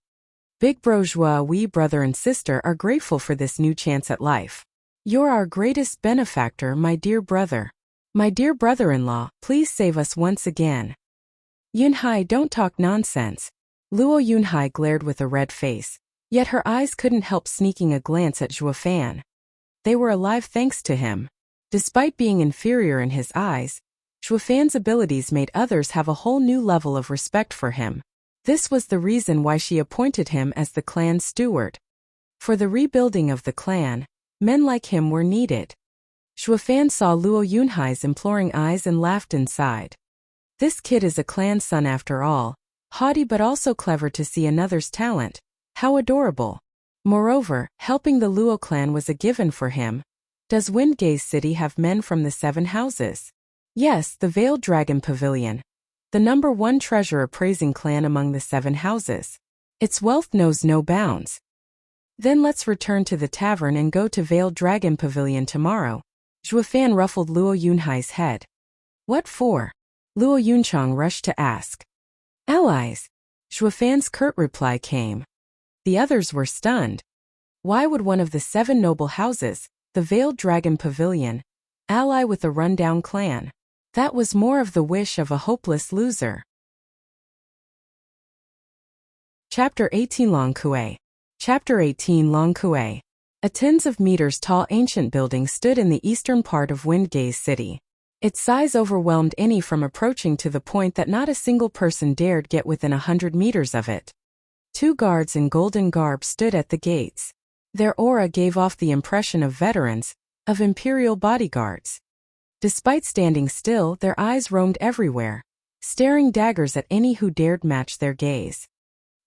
Big bro Zhuo, we brother and sister are grateful for this new chance at life. You're our greatest benefactor, my dear brother. My dear brother-in-law, please save us once again. Yunhai, don't talk nonsense. Luo Yunhai glared with a red face, yet her eyes couldn't help sneaking a glance at Zhuo Fan. They were alive thanks to him. Despite being inferior in his eyes, Zhuo Fan's abilities made others have a whole new level of respect for him. This was the reason why she appointed him as the clan's steward. For the rebuilding of the clan, men like him were needed. Zhuo Fan saw Luo Yunhai's imploring eyes and laughed inside. This kid is a clan son after all, haughty but also clever to see another's talent. How adorable. Moreover, helping the Luo clan was a given for him. Does Windgaze City have men from the 7 houses? Yes, the Veiled Dragon Pavilion. The #1 treasure appraising clan among the 7 houses. Its wealth knows no bounds. Then let's return to the tavern and go to Veiled Dragon Pavilion tomorrow. Zhuo Fan ruffled Luo Yunhai's head. What for? Luo Yunchang rushed to ask. Allies. Zhuo Fan's curt reply came. The others were stunned. Why would one of the 7 noble houses, the Veiled Dragon Pavilion, ally with a rundown clan? That was more of the wish of a hopeless loser. Chapter 18 Long Kue. Chapter 18 Long Kue. A tens of meters tall ancient building stood in the eastern part of Windgaze City. Its size overwhelmed any from approaching to the point that not a single person dared get within 100 meters of it. 2 guards in golden garb stood at the gates. Their aura gave off the impression of veterans, of imperial bodyguards. Despite standing still, their eyes roamed everywhere, staring daggers at any who dared match their gaze.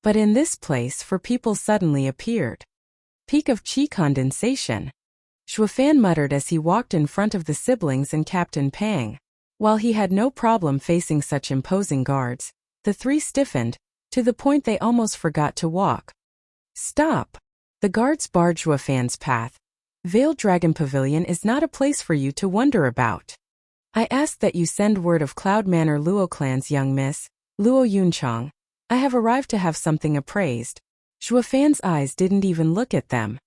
But in this place, four people suddenly appeared. Peak of chi condensation. Zhuo Fan muttered as he walked in front of the siblings and Captain Peng. While he had no problem facing such imposing guards, the 3 stiffened, to the point they almost forgot to walk. Stop! The guards barred Zhuo Fan's path. Veiled Dragon Pavilion is not a place for you to wonder about. I ask that you send word of Cloud Manor Luo Clan's young miss, Luo Yunchang. I have arrived to have something appraised. Zhuo Fan's eyes didn't even look at them.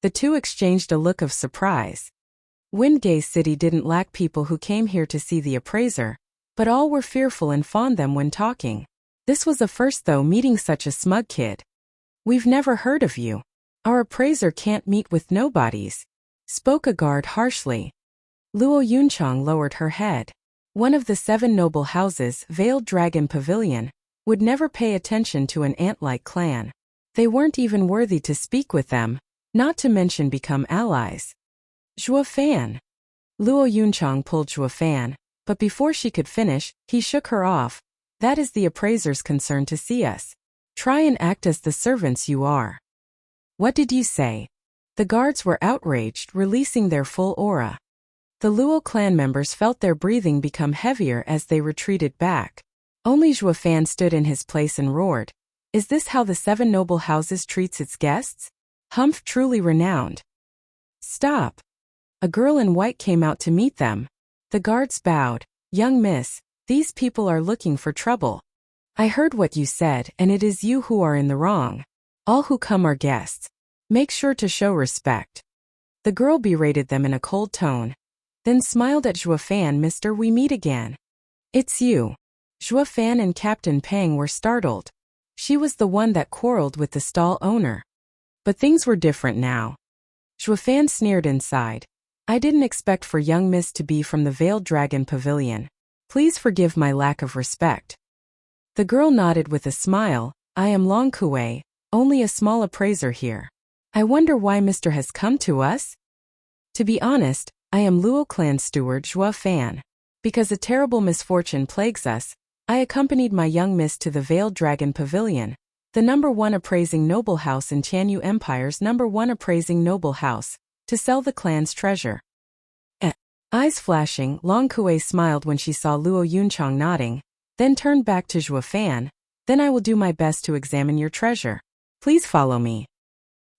The 2 exchanged a look of surprise. Windgaze City didn't lack people who came here to see the appraiser, but all were fearful and fawned them when talking. This was a first though, meeting such a smug kid. We've never heard of you. Our appraiser can't meet with nobodies, spoke a guard harshly. Luo Yunchang lowered her head. One of the 7 noble houses, Veiled Dragon Pavilion, would never pay attention to an ant-like clan. They weren't even worthy to speak with them, not to mention become allies. Zhuo Fan. Luo Yunchang pulled Zhuo Fan, but before she could finish, he shook her off. That is the appraiser's concern to see us. Try and act as the servants you are. What did you say? The guards were outraged, releasing their full aura. The Luo clan members felt their breathing become heavier as they retreated back. Only Zhuo Fan stood in his place and roared. Is this how the 7 noble houses treats its guests? Humph truly renowned. Stop. A girl in white came out to meet them. The guards bowed. Young miss, these people are looking for trouble. I heard what you said, and it is you who are in the wrong. All who come are guests. Make sure to show respect. The girl berated them in a cold tone, then smiled at Zhuo Fan. Mister, we meet again. It's you. Zhuo Fan and Captain Peng were startled. She was the one that quarreled with the stall owner. But things were different now. Zhuo Fan sneered inside. I didn't expect for young miss to be from the Veiled Dragon Pavilion. Please forgive my lack of respect. The girl nodded with a smile. I am Long Kuei, only a small appraiser here. I wonder why Mr. has come to us? To be honest, I am Luo Clan Steward Zhuo Fan. Because a terrible misfortune plagues us, I accompanied my young miss to the Veiled Dragon Pavilion, the #1 appraising noble house in Tianyu Empire's #1 appraising noble house, to sell the clan's treasure. Eyes flashing, Long Kuei smiled when she saw Luo Yunchang nodding, then turned back to Zhuo Fan. Then I will do my best to examine your treasure. Please follow me.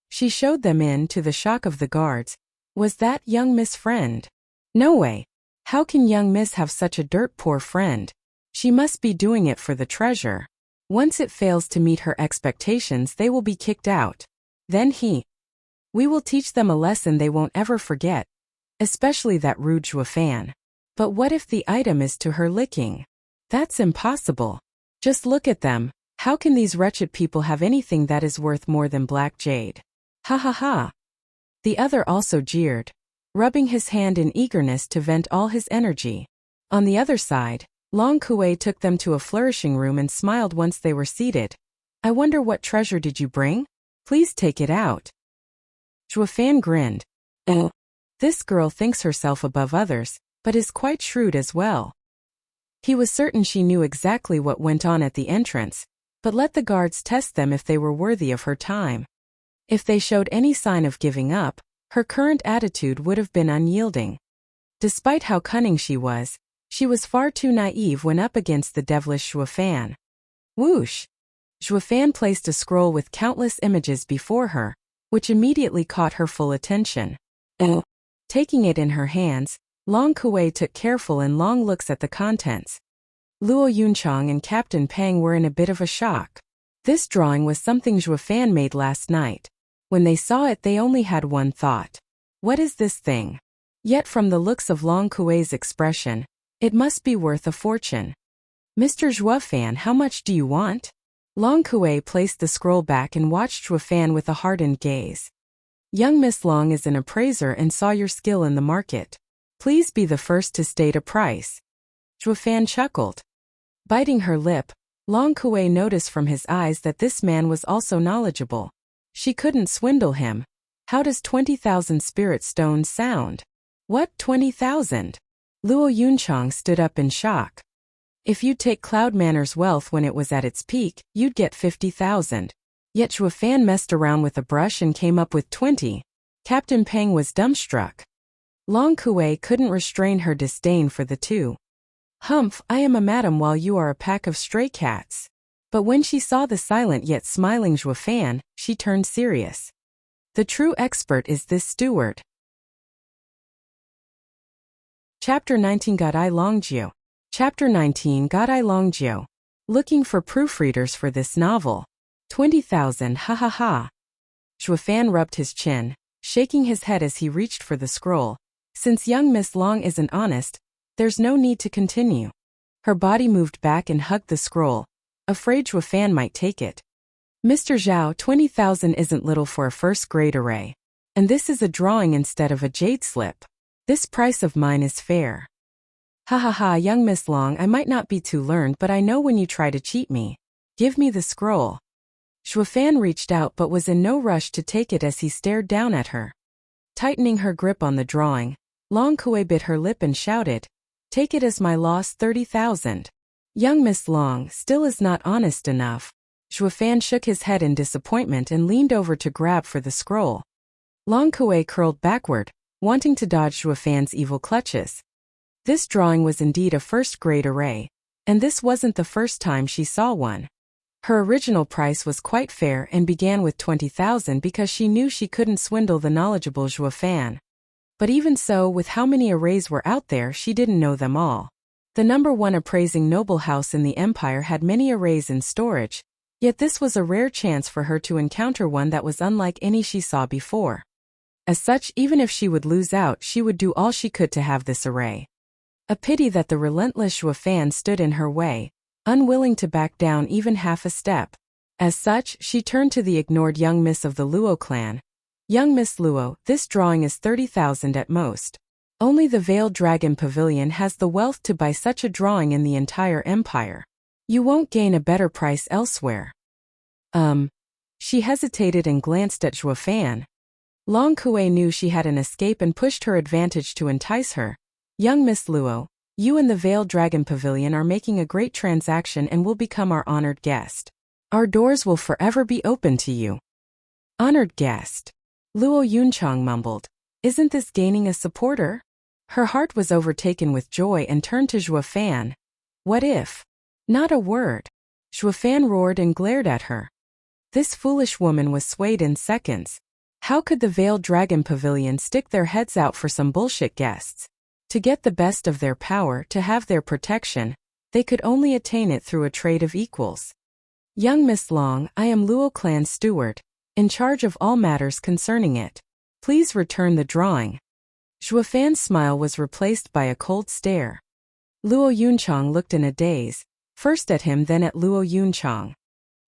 She showed them in to the shock of the guards. Was that young miss friend? No way. How can young miss have such a dirt poor friend? She must be doing it for the treasure. Once it fails to meet her expectations, they will be kicked out. Then we will teach them a lesson they won't ever forget. Especially that rude Zhuo Fan. But what if the item is to her liking? That's impossible. Just look at them. How can these wretched people have anything that is worth more than black jade? Ha ha ha. The other also jeered, rubbing his hand in eagerness to vent all his energy. On the other side, Long Kuei took them to a flourishing room and smiled once they were seated. I wonder what treasure did you bring? Please take it out. Zhuo Fan grinned. Oh. This girl thinks herself above others, but is quite shrewd as well. He was certain she knew exactly what went on at the entrance, but let the guards test them if they were worthy of her time. If they showed any sign of giving up, her current attitude would have been unyielding. Despite how cunning she was far too naive when up against the devilish Zhuo Fan. Whoosh! Zhuo Fan placed a scroll with countless images before her, which immediately caught her full attention. Oh. Taking it in her hands, Long Kuei took careful and long looks at the contents. Luo Yunchang and Captain Peng were in a bit of a shock. This drawing was something Zhuo Fan made last night. When they saw it, they only had one thought. What is this thing? Yet from the looks of Long Kuei's expression, it must be worth a fortune. Mr. Zhuo Fan, how much do you want? Long Kuei placed the scroll back and watched Zhuo Fan with a hardened gaze. Young Miss Long is an appraiser and saw your skill in the market. Please be the first to state a price. Zhuo Fan chuckled. Biting her lip, Long Kuei noticed from his eyes that this man was also knowledgeable. She couldn't swindle him. How does 20,000 spirit stones sound? What, 20,000? Luo Yunchang stood up in shock. If you'd take Cloud Manor's wealth when it was at its peak, you'd get 50,000. Yet Zhuo Fan messed around with a brush and came up with 20. Captain Peng was dumbstruck. Long Kuei couldn't restrain her disdain for the two. Humph, I am a madam while you are a pack of stray cats. But when she saw the silent yet smiling Zhuo Fan, she turned serious. The true expert is this steward. Chapter 19 Gadai Longjiu. Chapter 19 Gadai Longjiu. Looking for proofreaders for this novel. 20,000, ha ha ha. Zhuo Fan rubbed his chin, shaking his head as he reached for the scroll. Since young Miss Long isn't honest, there's no need to continue. Her body moved back and hugged the scroll, afraid Zhuo Fan might take it. Mr. Zhao, 20,000 isn't little for a first-grade array. And this is a drawing instead of a jade slip. This price of mine is fair. Ha ha ha, young Miss Long, I might not be too learned, but I know when you try to cheat me. Give me the scroll. Shuafan reached out but was in no rush to take it as he stared down at her. Tightening her grip on the drawing, Long Kuei bit her lip and shouted, "Take it as my loss, 30,000. Young Miss Long still is not honest enough." Shuafan shook his head in disappointment and leaned over to grab for the scroll. Long Kuei curled backward, wanting to dodge Shuafan's evil clutches. This drawing was indeed a first-grade array, and this wasn't the first time she saw one. Her original price was quite fair and began with 20,000 because she knew she couldn't swindle the knowledgeable Shuafan. But even so, with how many arrays were out there, she didn't know them all. The number one appraising noble house in the empire had many arrays in storage, yet this was a rare chance for her to encounter one that was unlike any she saw before. As such, even if she would lose out, she would do all she could to have this array. A pity that the relentless Shuafan stood in her way, unwilling to back down even half a step. As such, she turned to the ignored young miss of the Luo clan. "Young Miss Luo, this drawing is 30,000 at most. Only the Veiled Dragon Pavilion has the wealth to buy such a drawing in the entire empire. You won't gain a better price elsewhere." She hesitated and glanced at Shuafan. Long Kuei knew she had an escape and pushed her advantage to entice her. "Young Miss Luo, you and the Veiled Dragon Pavilion are making a great transaction and will become our honored guest. Our doors will forever be open to you." Honored guest. Luo Yunchang mumbled. Isn't this gaining a supporter? Her heart was overtaken with joy and turned to Shuafan. What if? Not a word. Shuafan roared and glared at her. This foolish woman was swayed in seconds. How could the Veiled Dragon Pavilion stick their heads out for some bullshit guests? To get the best of their power, to have their protection, they could only attain it through a trade of equals. "Young Miss Long, I am Luo Clan's steward, in charge of all matters concerning it. Please return the drawing." Shuafan's smile was replaced by a cold stare. Luo Yunchang looked in a daze, first at him then at Luo Yunchang.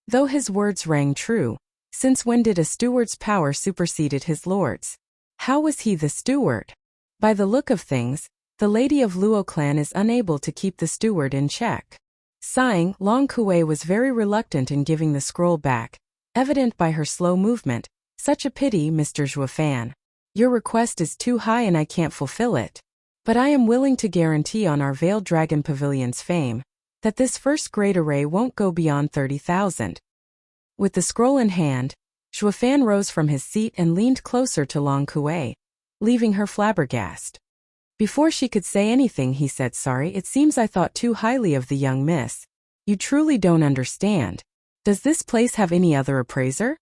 Though his words rang true, since when did a steward's power superseded his lord's? How was he the steward? By the look of things, the lady of Luo clan is unable to keep the steward in check. Sighing, Long Kuei was very reluctant in giving the scroll back, evident by her slow movement. "Such a pity, Mr. Shuafan. Your request is too high and I can't fulfill it. But I am willing to guarantee on our Veiled Dragon Pavilion's fame that this first-grade array won't go beyond 30,000. With the scroll in hand, Shuafan rose from his seat and leaned closer to Long Kuei, leaving her flabbergasted. Before she could say anything, he said, "Sorry, it seems I thought too highly of the young miss. You truly don't understand. Does this place have any other appraiser?"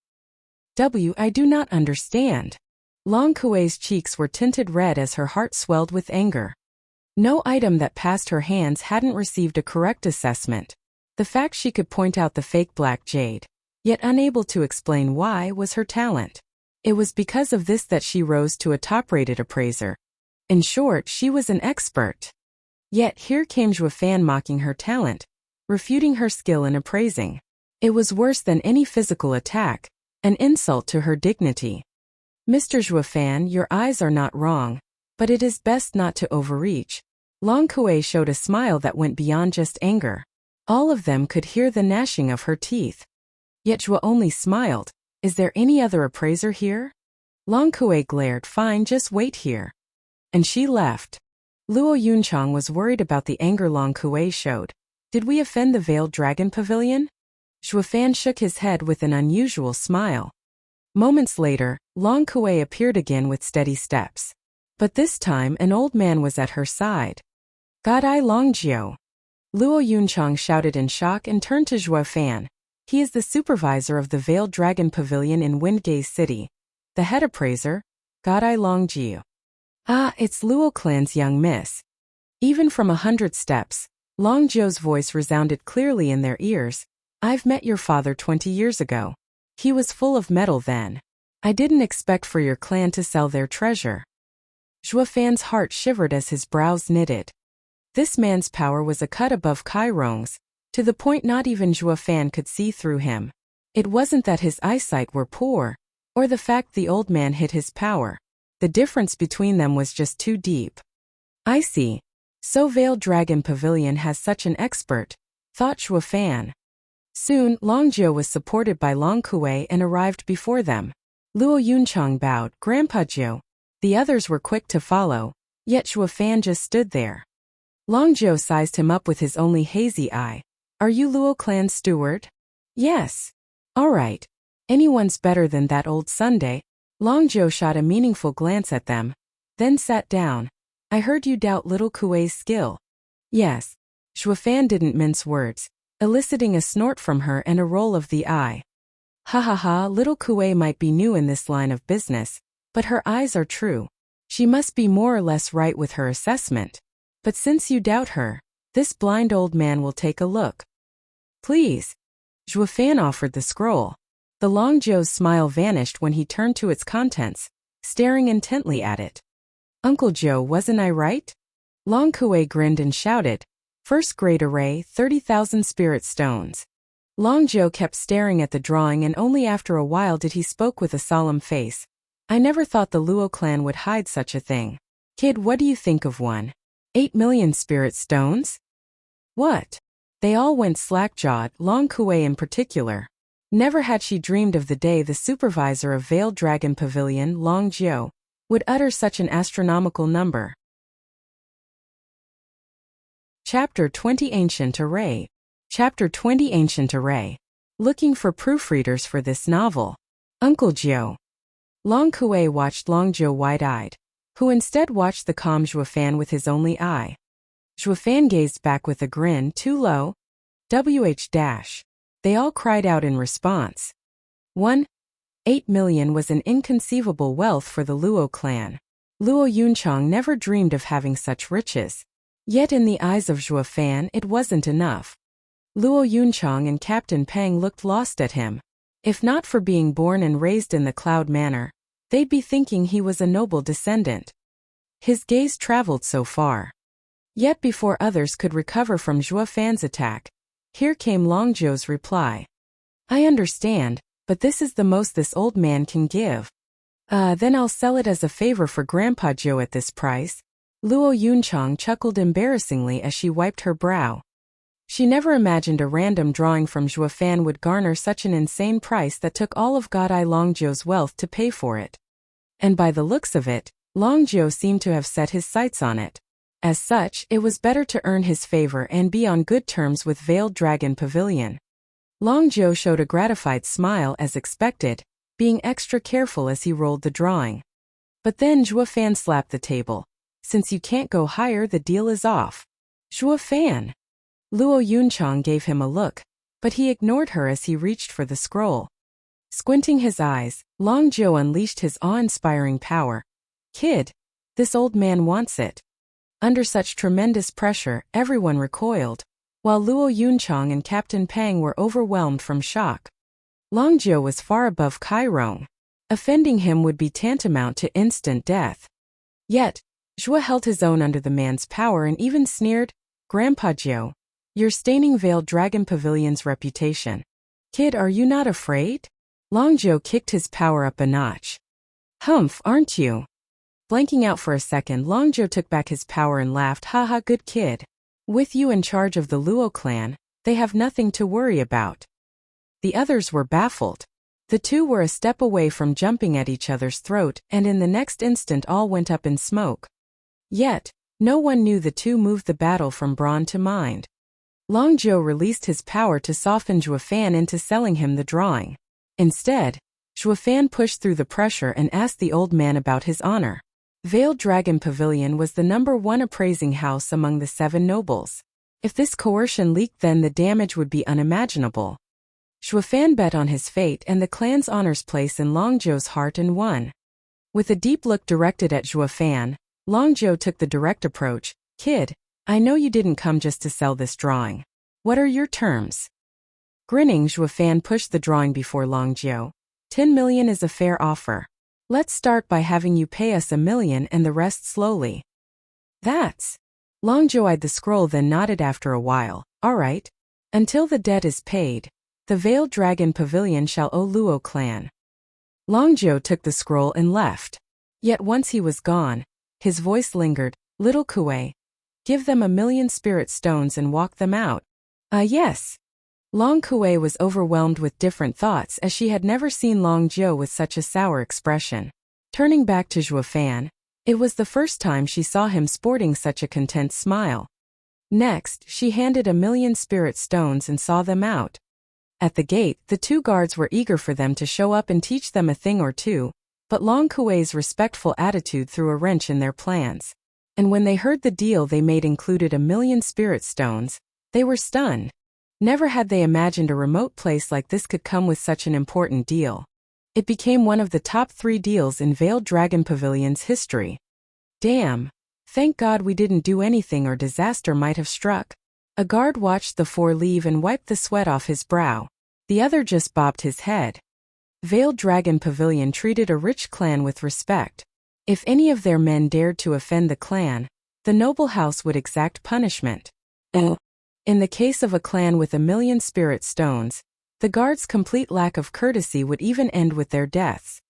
I do not understand." Long Kuei's cheeks were tinted red as her heart swelled with anger. No item that passed her hands hadn't received a correct assessment. The fact she could point out the fake black jade, yet unable to explain why, was her talent. It was because of this that she rose to a top-rated appraiser. In short, she was an expert. Yet here came Shuafan mocking her talent, refuting her skill in appraising. It was worse than any physical attack, an insult to her dignity. "Mr. Shuafan, your eyes are not wrong, but it is best not to overreach." Long Kuei showed a smile that went beyond just anger. All of them could hear the gnashing of her teeth. Yet Shua only smiled. "Is there any other appraiser here?" Long Kuei glared. "Fine, just wait here." And she left. Luo Yunchang was worried about the anger Long Kuei showed. "Did we offend the Veiled Dragon Pavilion?" Shuafan shook his head with an unusual smile. Moments later, Long Kuei appeared again with steady steps. But this time an old man was at her side. "Godai Longjiu!" Luo Yunchang shouted in shock and turned to Shuafan. "He is the supervisor of the Veiled Dragon Pavilion in Windgaze City. The head appraiser, Godai Longjiu." "Ah, it's Luo Clan's young miss." Even from 100 steps, Long Jiu's voice resounded clearly in their ears. "I've met your father 20 years ago. He was full of mettle then. I didn't expect for your clan to sell their treasure." Shuafan's heart shivered as his brows knitted. This man's power was a cut above Kairong's, to the point not even Shuafan could see through him. It wasn't that his eyesight were poor, or the fact the old man hid his power. The difference between them was just too deep. "I see. So Veiled Dragon Pavilion has such an expert," thought Shuafan. Soon, Long Jiu was supported by Long Kuei and arrived before them. Luo Yunchang bowed, Grandpa Jiu. The others were quick to follow, yet Zhuo Fan just stood there. Long Jiu sized him up with his only hazy eye. Are you Luo clan's steward? Yes. All right. Anyone's better than that old Sunday. Long Jiu shot a meaningful glance at them, then sat down. I heard you doubt little Kuei's skill. Yes. Zhuo Fan didn't mince words, eliciting a snort from her and a roll of the eye. Ha ha ha, little Kuei might be new in this line of business, but her eyes are true. She must be more or less right with her assessment. But since you doubt her, this blind old man will take a look. Please. Zhuo Fan offered the scroll. The Long Jiu's smile vanished when he turned to its contents, staring intently at it. Uncle Jiu, wasn't I right? Long Kuei grinned and shouted, First grade array, 30,000 spirit stones. Long Jiu kept staring at the drawing and only after a while did he spoke with a solemn face. I never thought the Luo clan would hide such a thing. Kid, what do you think of one? 8 million spirit stones? What? They all went slack-jawed, Long Kuei in particular. Never had she dreamed of the day the supervisor of Veiled Dragon Pavilion, Long Jiu, would utter such an astronomical number. Chapter 20 Ancient Array. Chapter 20 Ancient Array. Looking for proofreaders for this novel. Uncle Jiu. Long Kuei watched Long Jiu wide-eyed, who instead watched the calm Zhuo Fan with his only eye. Zhuo Fan gazed back with a grin, too low. WH-. They all cried out in response. 8 million was an inconceivable wealth for the Luo clan. Luo Yunchang never dreamed of having such riches. Yet in the eyes of Zhuo Fan it wasn't enough. Luo Yunchang and Captain Peng looked lost at him. If not for being born and raised in the Cloud Manor, they'd be thinking he was a noble descendant. His gaze traveled so far. Yet before others could recover from Zhuo Fan's attack, here came Long Jiu's reply. I understand, but this is the most this old man can give. Then I'll sell it as a favor for Grandpa Jiu at this price. Luo Yunchang chuckled embarrassingly as she wiped her brow. She never imagined a random drawing from Zhuo Fan would garner such an insane price that took all of Godai Long Jiu's wealth to pay for it. And by the looks of it, Long Jiu seemed to have set his sights on it. As such, it was better to earn his favor and be on good terms with Veiled Dragon Pavilion. Long Jiu showed a gratified smile as expected, being extra careful as he rolled the drawing. But then Zhuo Fan slapped the table. Since you can't go higher, the deal is off. Zhuo Fan. Luo Yunchang gave him a look, but he ignored her as he reached for the scroll. Squinting his eyes, Long Jiu unleashed his awe-inspiring power. Kid, this old man wants it. Under such tremendous pressure, everyone recoiled, while Luo Yunchang and Captain Peng were overwhelmed from shock. Long Jiu was far above Kairong. Offending him would be tantamount to instant death. Yet, Zhuo held his own under the man's power and even sneered, Grandpa Jiu, you're staining Veiled Dragon Pavilion's reputation. Kid, are you not afraid? Long Jiu kicked his power up a notch. Humph, aren't you? Blanking out for a second, Long Jiu took back his power and laughed, haha, good kid. With you in charge of the Luo clan, they have nothing to worry about. The others were baffled. The two were a step away from jumping at each other's throat, and in the next instant all went up in smoke. Yet, no one knew the two moved the battle from brawn to mind. Long Jiu released his power to soften Zhuo Fan into selling him the drawing. Instead, Zhuo Fan pushed through the pressure and asked the old man about his honor. Veiled Dragon Pavilion was the #1 appraising house among the 7 nobles. If this coercion leaked, then the damage would be unimaginable. Zhuo Fan bet on his fate and the clan's honors place in Long Jiu's heart and won. With a deep look directed at Zhuo Fan, Long Jiu took the direct approach. Kid, I know you didn't come just to sell this drawing. What are your terms? Grinning, Zhuo Fan pushed the drawing before Long Jiu. 10 million is a fair offer. Let's start by having you pay us 1 million and the rest slowly. That's. Long Jiu eyed the scroll then nodded after a while. All right. Until the debt is paid, the Veiled Dragon Pavilion shall owe Luo clan. Long Jiu took the scroll and left. Yet once he was gone, his voice lingered. Little Kuei, give them 1 million spirit stones and walk them out. Yes. Long Kuei was overwhelmed with different thoughts as she had never seen Long Jiu with such a sour expression. Turning back to Zhuo Fan, it was the first time she saw him sporting such a content smile. Next, she handed 1,000,000 spirit stones and saw them out. At the gate, the two guards were eager for them to show up and teach them a thing or two, but Long Kuei's respectful attitude threw a wrench in their plans. And when they heard the deal they made included 1,000,000 spirit stones, they were stunned. Never had they imagined a remote place like this could come with such an important deal. It became one of the top 3 deals in Veiled Dragon Pavilion's history. Damn. Thank God we didn't do anything or disaster might have struck. A guard watched the 4 leave and wiped the sweat off his brow. The other just bobbed his head. Veiled Dragon Pavilion treated a rich clan with respect. If any of their men dared to offend the clan, the noble house would exact punishment. In the case of a clan with 1,000,000 spirit stones, the guards' complete lack of courtesy would even end with their deaths.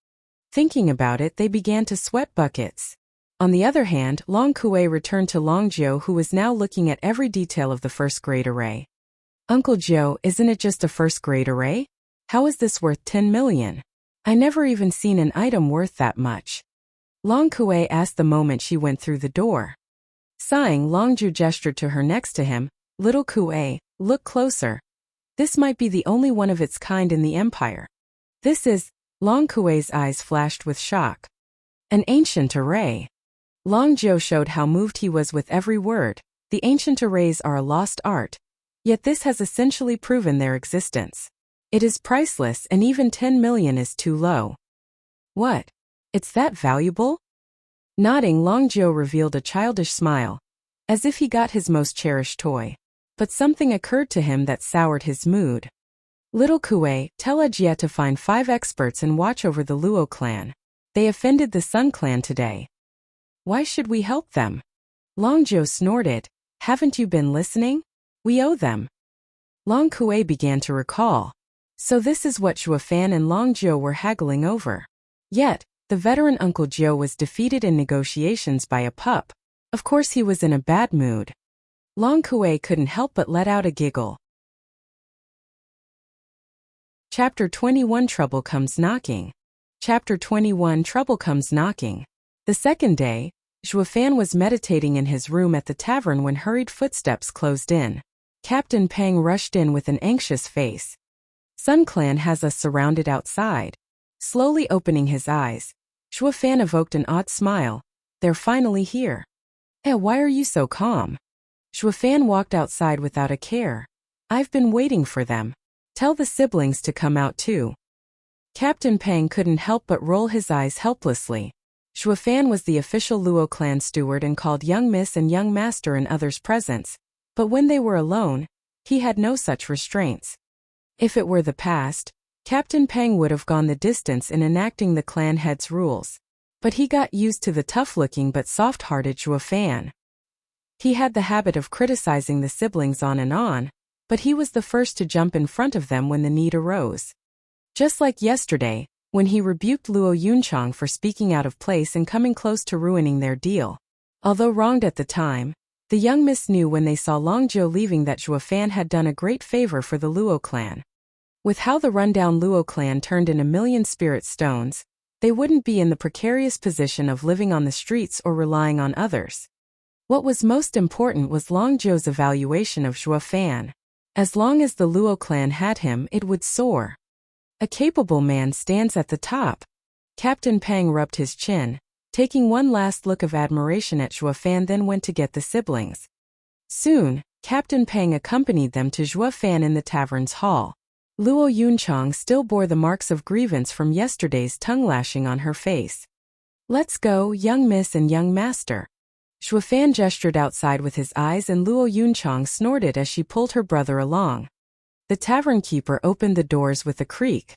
Thinking about it, they began to sweat buckets. On the other hand, Long Kuei returned to Long Jiu, who was now looking at every detail of the first-grade array. Uncle Jiu, isn't it just a first-grade array? How is this worth 10 million? I never even seen an item worth that much. Long Kuei asked the moment she went through the door. Sighing, Long Jiu gestured to her next to him. Little Kuei, look closer. This might be the only one of its kind in the empire. This is, Long Kuei's eyes flashed with shock. An ancient array. Long Jiu showed how moved he was with every word. The ancient arrays are a lost art. Yet this has essentially proven their existence. It is priceless and even 10 million is too low. What? It's that valuable? Nodding, Long Jiu revealed a childish smile, as if he got his most cherished toy. But something occurred to him that soured his mood. Little Kuei, tell Ajie to find 5 experts and watch over the Luo clan. They offended the Sun clan today. Why should we help them? Long Jiu snorted. Haven't you been listening? We owe them. Long Kuei began to recall. So this is what Zhuo Fan and Long Jiu were haggling over. Yet, the veteran Uncle Jiu was defeated in negotiations by a pup. Of course he was in a bad mood. Long Kuei couldn't help but let out a giggle. Chapter 21 Trouble Comes Knocking. Chapter 21 Trouble Comes Knocking. The second day, Zhuo Fan was meditating in his room at the tavern when hurried footsteps closed in. Captain Peng rushed in with an anxious face. Sun Clan has us surrounded outside. Slowly opening his eyes, Zhuo Fan evoked an odd smile. They're finally here. Why are you so calm? Zhuo Fan walked outside without a care. I've been waiting for them. Tell the siblings to come out too. Captain Peng couldn't help but roll his eyes helplessly. Zhuo Fan was the official Luo clan steward and called young miss and young master in others' presence, but when they were alone, he had no such restraints. If it were the past, Captain Peng would have gone the distance in enacting the clan head's rules. But he got used to the tough-looking but soft-hearted Zhuo Fan. He had the habit of criticizing the siblings on and on, but he was the first to jump in front of them when the need arose. Just like yesterday, when he rebuked Luo Yunchang for speaking out of place and coming close to ruining their deal. Although wronged at the time, the young miss knew when they saw Long Jiu leaving that Zhuo Fan had done a great favor for the Luo clan. With how the rundown Luo clan turned in 1,000,000 spirit stones, they wouldn't be in the precarious position of living on the streets or relying on others. What was most important was Long Jiu's evaluation of Zhuo Fan. As long as the Luo clan had him, it would soar. A capable man stands at the top. Captain Peng rubbed his chin, taking one last look of admiration at Zhuo Fan, then went to get the siblings. Soon, Captain Peng accompanied them to Zhuo Fan in the tavern's hall. Luo Yunchang still bore the marks of grievance from yesterday's tongue-lashing on her face. Let's go, young miss and young master. Zhuo Fan gestured outside with his eyes and Luo Yunchang snorted as she pulled her brother along. The tavern keeper opened the doors with a creak.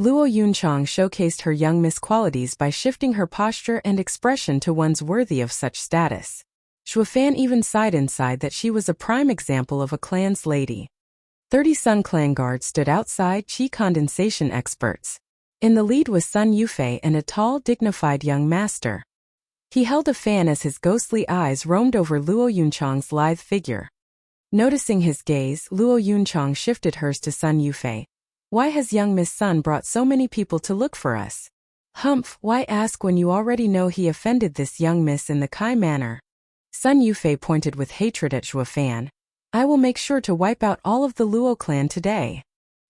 Luo Yunchang showcased her young miss qualities by shifting her posture and expression to ones worthy of such status. Zhuo Fan even sighed inside that she was a prime example of a clan's lady. 30 Sun Clan guards stood outside, Qi condensation experts. In the lead was Sun Yufei and a tall, dignified young master. He held a fan as his ghostly eyes roamed over Luo Yunchang's lithe figure. Noticing his gaze, Luo Yunchang shifted hers to Sun Yufei. Why has young Miss Sun brought so many people to look for us? Humph, why ask when you already know he offended this young miss in the Kai manner? Sun Yufei pointed with hatred at Zhuo Fan. I will make sure to wipe out all of the Luo clan today.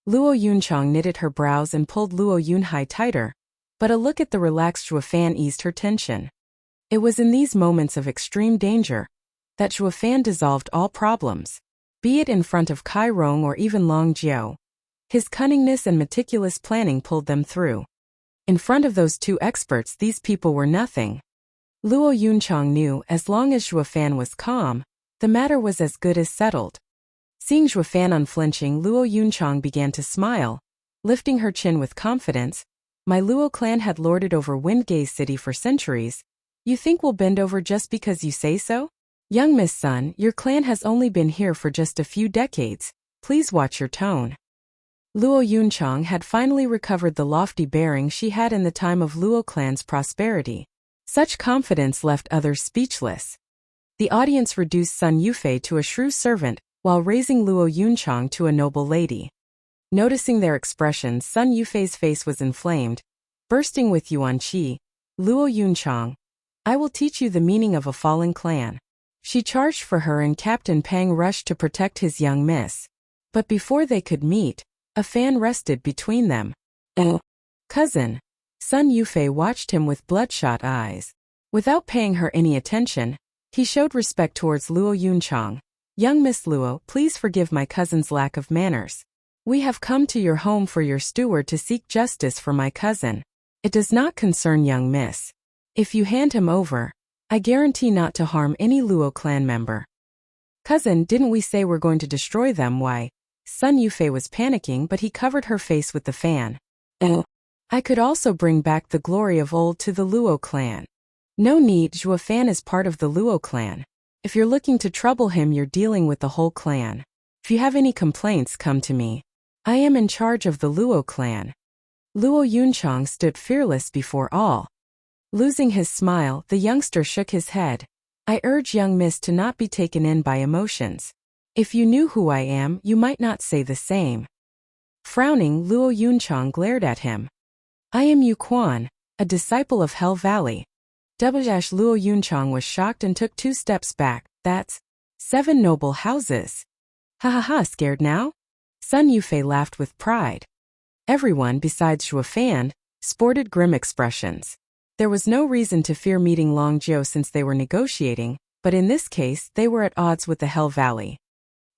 Luo Yunchang knitted her brows and pulled Luo Yunhai tighter, but a look at the relaxed Zhuo Fan eased her tension. It was in these moments of extreme danger that Zhuo Fan dissolved all problems, be it in front of Kai Rong or even Long Jiao. His cunningness and meticulous planning pulled them through. In front of those two experts, these people were nothing. Luo Yunchang knew as long as Zhuo Fan was calm, the matter was as good as settled. Seeing Zhuo Fan unflinching, Luo Yunchang began to smile, lifting her chin with confidence. My Luo clan had lorded over Windgaze City for centuries. You think we'll bend over just because you say so? Young Miss Sun, your clan has only been here for just a few decades. Please watch your tone. Luo Yunchang had finally recovered the lofty bearing she had in the time of Luo clan's prosperity. Such confidence left others speechless. The audience reduced Sun Yufei to a shrew servant, while raising Luo Yunchang to a noble lady. Noticing their expressions, Sun Yufei's face was inflamed. Bursting with Yuan Qi, Luo Yunchang, I will teach you the meaning of a fallen clan. She charged for her and Captain Pang rushed to protect his young miss. But before they could meet, a fan rested between them. Cousin. Sun Yufei watched him with bloodshot eyes. Without paying her any attention, he showed respect towards Luo Yunchang. Young Miss Luo, please forgive my cousin's lack of manners. We have come to your home for your steward to seek justice for my cousin. It does not concern young miss. If you hand him over, I guarantee not to harm any Luo clan member. Cousin, didn't we say we're going to destroy them? Why? Sun Yufei was panicking, but he covered her face with the fan. I could also bring back the glory of old to the Luo clan. No need, Zhuo Fan is part of the Luo clan. If you're looking to trouble him, you're dealing with the whole clan. If you have any complaints, come to me. I am in charge of the Luo clan. Luo Yunchang stood fearless before all. Losing his smile, the youngster shook his head. I urge young miss to not be taken in by emotions. If you knew who I am, you might not say the same. Frowning, Luo Yunchang glared at him. I am Yu Quan, a disciple of Hell Valley. Luo Yunchang was shocked and took 2 steps back. That's 7 noble houses. Ha ha ha, scared now? Sun Yufei laughed with pride. Everyone besides Zhuo Fan sported grim expressions. There was no reason to fear meeting Long Jiao since they were negotiating, but in this case they were at odds with the Hell Valley.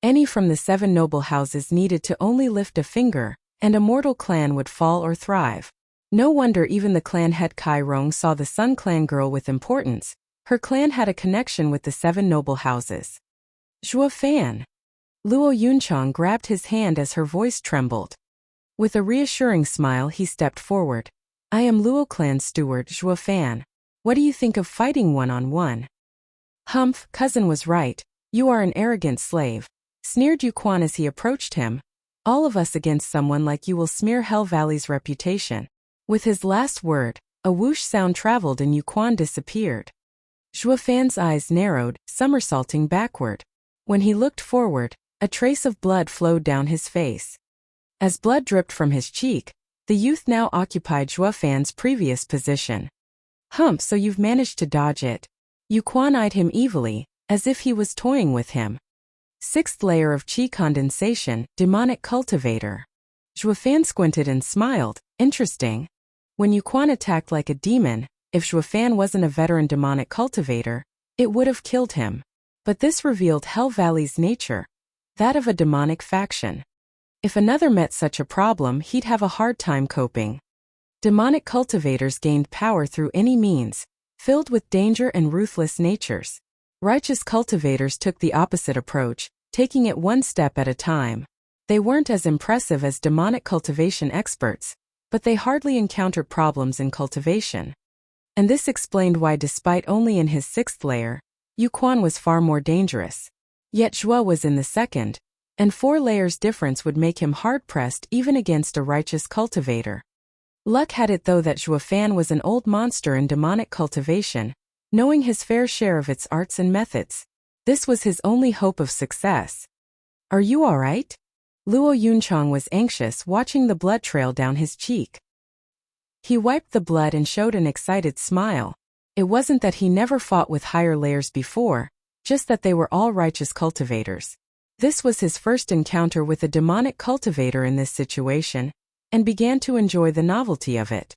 Any from the 7 noble houses needed to only lift a finger, and a mortal clan would fall or thrive. No wonder even the clan head Kai Rong saw the Sun clan girl with importance. Her clan had a connection with the 7 noble houses. Zhuo Fan. Luo Yunchang grabbed his hand as her voice trembled. With a reassuring smile he stepped forward. I am Luo clan's steward, Zhuo Fan. What do you think of fighting one-on-one? Humph, cousin was right. You are an arrogant slave. Sneered Yu Quan as he approached him. All of us against someone like you will smear Hell Valley's reputation. With his last word, a whoosh sound traveled and Yu Quan disappeared. Zhuo Fan's eyes narrowed, somersaulting backward. When he looked forward, a trace of blood flowed down his face. As blood dripped from his cheek, the youth now occupied Zhuo Fan's previous position. Humph, so you've managed to dodge it. Yu Quan eyed him evilly, as if he was toying with him. 6th layer of Qi condensation, demonic cultivator. Zhuo Fan squinted and smiled. Interesting. When Yu Quan attacked like a demon, if Zhuo Fan wasn't a veteran demonic cultivator, it would have killed him. But this revealed Hell Valley's nature, that of a demonic faction. If another met such a problem, he'd have a hard time coping. Demonic cultivators gained power through any means, filled with danger and ruthless natures. Righteous cultivators took the opposite approach, taking it one step at a time. They weren't as impressive as demonic cultivation experts, but they hardly encountered problems in cultivation. And this explained why, despite only in his 6th layer, Yu Quan was far more dangerous. Yet Zhuo was in the 2nd, and 4 layers difference would make him hard-pressed even against a righteous cultivator. Luck had it though that Zhuo Fan was an old monster in demonic cultivation, knowing his fair share of its arts and methods. This was his only hope of success. Are you all right? Luo Yunchang was anxious, watching the blood trail down his cheek. He wiped the blood and showed an excited smile. It wasn't that he never fought with higher layers before, just that they were all righteous cultivators. This was his first encounter with a demonic cultivator in this situation, and began to enjoy the novelty of it.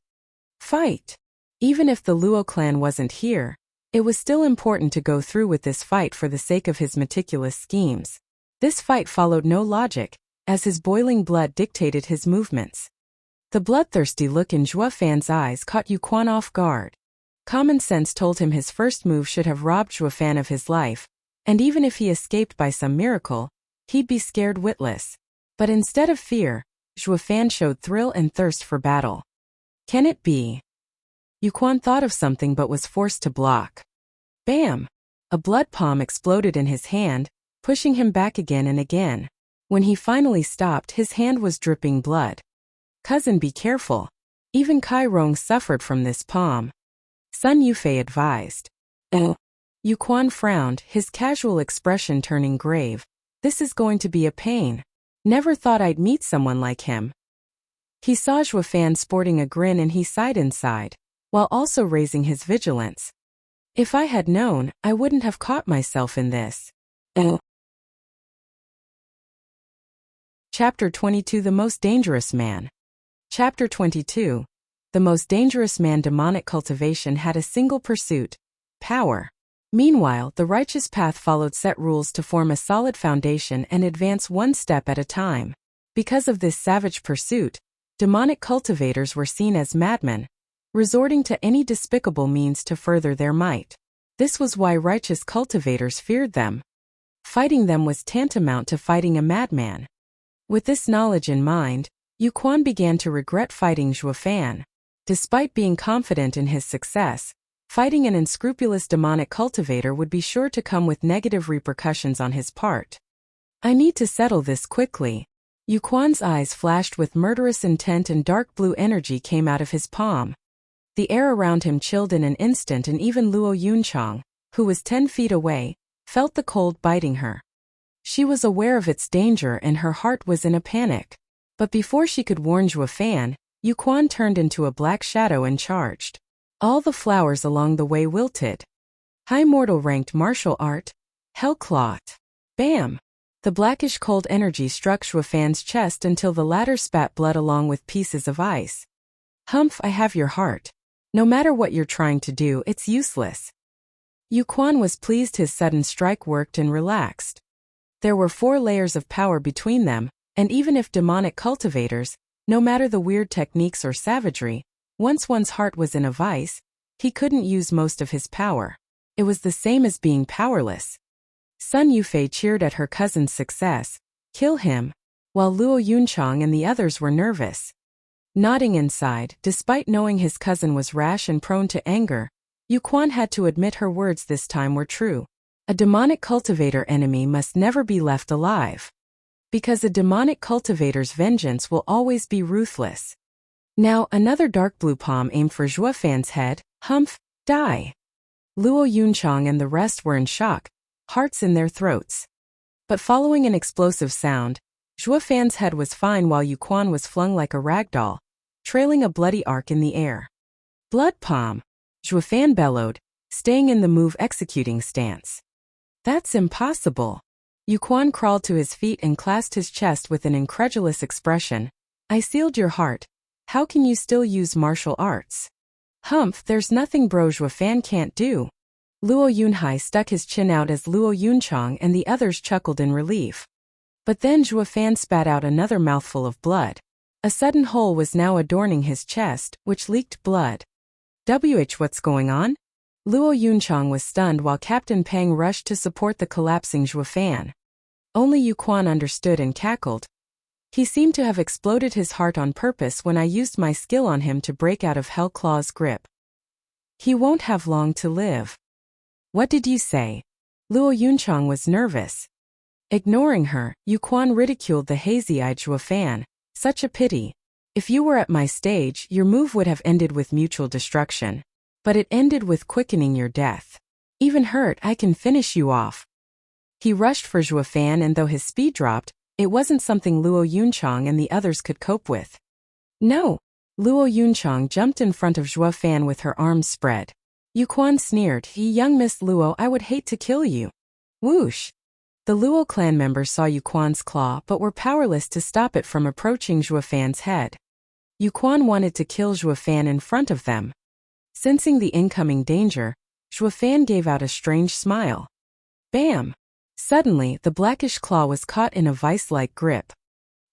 Fight! Even if the Luo clan wasn't here, it was still important to go through with this fight for the sake of his meticulous schemes. This fight followed no logic, as his boiling blood dictated his movements. The bloodthirsty look in Zhuo Fan's eyes caught Yu Quan off guard. Common sense told him his first move should have robbed Zhuo Fan of his life, and even if he escaped by some miracle, he'd be scared witless. But instead of fear, Zhuo Fan showed thrill and thirst for battle. Can it be? Yu Quan thought of something but was forced to block. Bam! A blood palm exploded in his hand, pushing him back again and again. When he finally stopped, his hand was dripping blood. Cousin, be careful. Even Kai Rong suffered from this palm. Sun Yufei advised. Yu Quan frowned, his casual expression turning grave. This is going to be a pain. Never thought I'd meet someone like him. He saw Zhuo Fan sporting a grin and he sighed inside, while also raising his vigilance. If I had known, I wouldn't have caught myself in this. Chapter 22 The Most Dangerous Man. Chapter 22. The Most Dangerous Man. Demonic cultivation had a single pursuit: power. Meanwhile, the righteous path followed set rules to form a solid foundation and advance one step at a time. Because of this savage pursuit, demonic cultivators were seen as madmen, resorting to any despicable means to further their might. This was why righteous cultivators feared them. Fighting them was tantamount to fighting a madman. With this knowledge in mind, Yu Quan began to regret fighting Zhuo Fan. Despite being confident in his success, fighting an unscrupulous demonic cultivator would be sure to come with negative repercussions on his part. I need to settle this quickly. Yu Quan's eyes flashed with murderous intent and dark blue energy came out of his palm. The air around him chilled in an instant and even Luo Yunchang, who was 10 feet away, felt the cold biting her. She was aware of its danger and her heart was in a panic. But before she could warn Zhuo Fan, Yu Quan turned into a black shadow and charged. All the flowers along the way wilted. High mortal ranked martial art. Hellclaw. Bam! The blackish cold energy struck Zhuo Fan's chest until the latter spat blood along with pieces of ice. Humph, I have your heart. No matter what you're trying to do, it's useless. Yu Quan was pleased his sudden strike worked and relaxed. There were 4 layers of power between them, and even if demonic cultivators, no matter the weird techniques or savagery, once one's heart was in a vice, he couldn't use most of his power. It was the same as being powerless. Sun Yufei cheered at her cousin's success. Kill him, while Luo Yunchang and the others were nervous. Nodding inside, despite knowing his cousin was rash and prone to anger, Yu Quan had to admit her words this time were true. A demonic cultivator enemy must never be left alive. Because a demonic cultivator's vengeance will always be ruthless. Now another dark blue palm aimed for Zhuo Fan's head. Humph, die. Luo Yunchang and the rest were in shock, hearts in their throats. But following an explosive sound, Zhuo Fan's head was fine while Yu Quan was flung like a ragdoll, trailing a bloody arc in the air. Blood palm, Zhuo Fan bellowed, staying in the move executing stance. That's impossible. Yu Quan crawled to his feet and clasped his chest with an incredulous expression. I sealed your heart. How can you still use martial arts? Humph, there's nothing bro Zhuo Fan can't do. Luo Yunhai stuck his chin out as Luo Yunchang and the others chuckled in relief. But then Zhuo Fan spat out another mouthful of blood. A sudden hole was now adorning his chest, which leaked blood. What's going on? Luo Yunchang was stunned while Captain Peng rushed to support the collapsing Zhuo Fan. Only Yu Quan understood and cackled. He seemed to have exploded his heart on purpose when I used my skill on him to break out of Hellclaw's grip. He won't have long to live. What did you say? Luo Yunchang was nervous. Ignoring her, Yu Quan ridiculed the hazy-eyed Zhuo Fan. Such a pity. If you were at my stage, your move would have ended with mutual destruction. But it ended with quickening your death. Even hurt, I can finish you off. He rushed for Zhuo Fan, and though his speed dropped, it wasn't something Luo Yunchang and the others could cope with. No! Luo Yunchang jumped in front of Zhuo Fan with her arms spread. Yu Quan sneered, Young Miss Luo, I would hate to kill you. Whoosh! The Luo clan members saw Yu Quan's claw but were powerless to stop it from approaching Zhuo Fan's head. Yu Quan wanted to kill Zhuo Fan in front of them. Sensing the incoming danger, Zhuo Fan gave out a strange smile. Bam! Suddenly, the blackish claw was caught in a vice-like grip.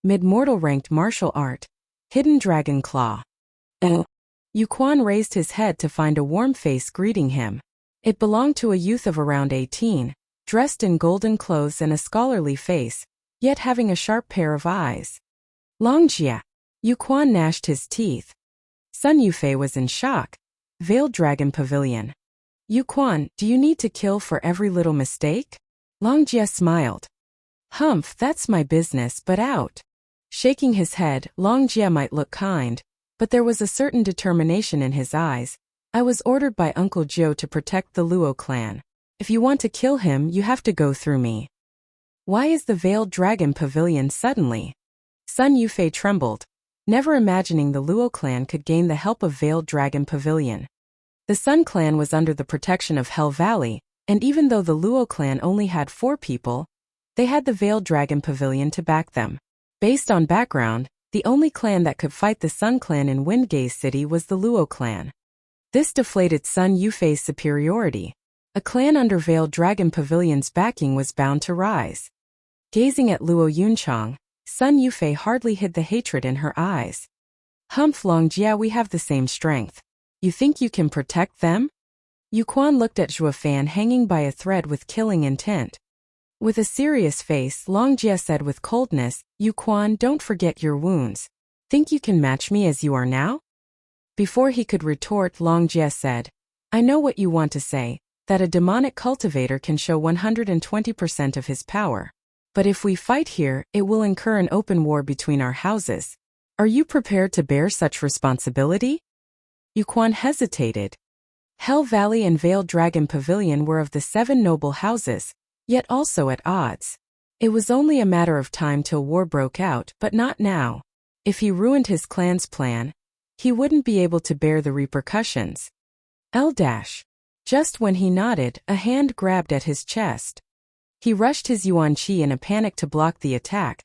Mid-mortal ranked martial art. Hidden Dragon Claw. Yu Quan raised his head to find a warm face greeting him. It belonged to a youth of around 18, dressed in golden clothes and a scholarly face, yet having a sharp pair of eyes. Longjia. Yu Quan gnashed his teeth. Sun Yufei was in shock. Veiled Dragon Pavilion. Yu Quan, do you need to kill for every little mistake? Longjia smiled. Humph, that's my business, but out. Shaking his head, Longjia might look kind, but there was a certain determination in his eyes. I was ordered by Uncle Jiu to protect the Luo clan. If you want to kill him, you have to go through me. Why is the Veiled Dragon Pavilion suddenly? Sun Yufei trembled, never imagining the Luo clan could gain the help of Veiled Dragon Pavilion. The Sun clan was under the protection of Hell Valley, and even though the Luo clan only had 4 people, they had the Veiled Dragon Pavilion to back them. Based on background, the only clan that could fight the Sun clan in Windgaze City was the Luo clan. This deflated Sun Yufei's superiority. A clan under Veiled Dragon Pavilion's backing was bound to rise. Gazing at Luo Yunchang, Sun Yufei hardly hid the hatred in her eyes. Humph, Longjia, we have the same strength. You think you can protect them? Yu Quan looked at Zhuo Fan hanging by a thread with killing intent. With a serious face, Longjia said with coldness, Yu Quan, don't forget your wounds. Think you can match me as you are now? Before he could retort, Longjia said, I know what you want to say, that a demonic cultivator can show 120% of his power. But if we fight here, it will incur an open war between our houses. Are you prepared to bear such responsibility? Yu Quan hesitated. Hell Valley and Veiled Dragon Pavilion were of the 7 noble houses, yet also at odds. It was only a matter of time till war broke out, but not now. If he ruined his clan's plan, he wouldn't be able to bear the repercussions. Just when he nodded, a hand grabbed at his chest. He rushed his Yuan Qi in a panic to block the attack,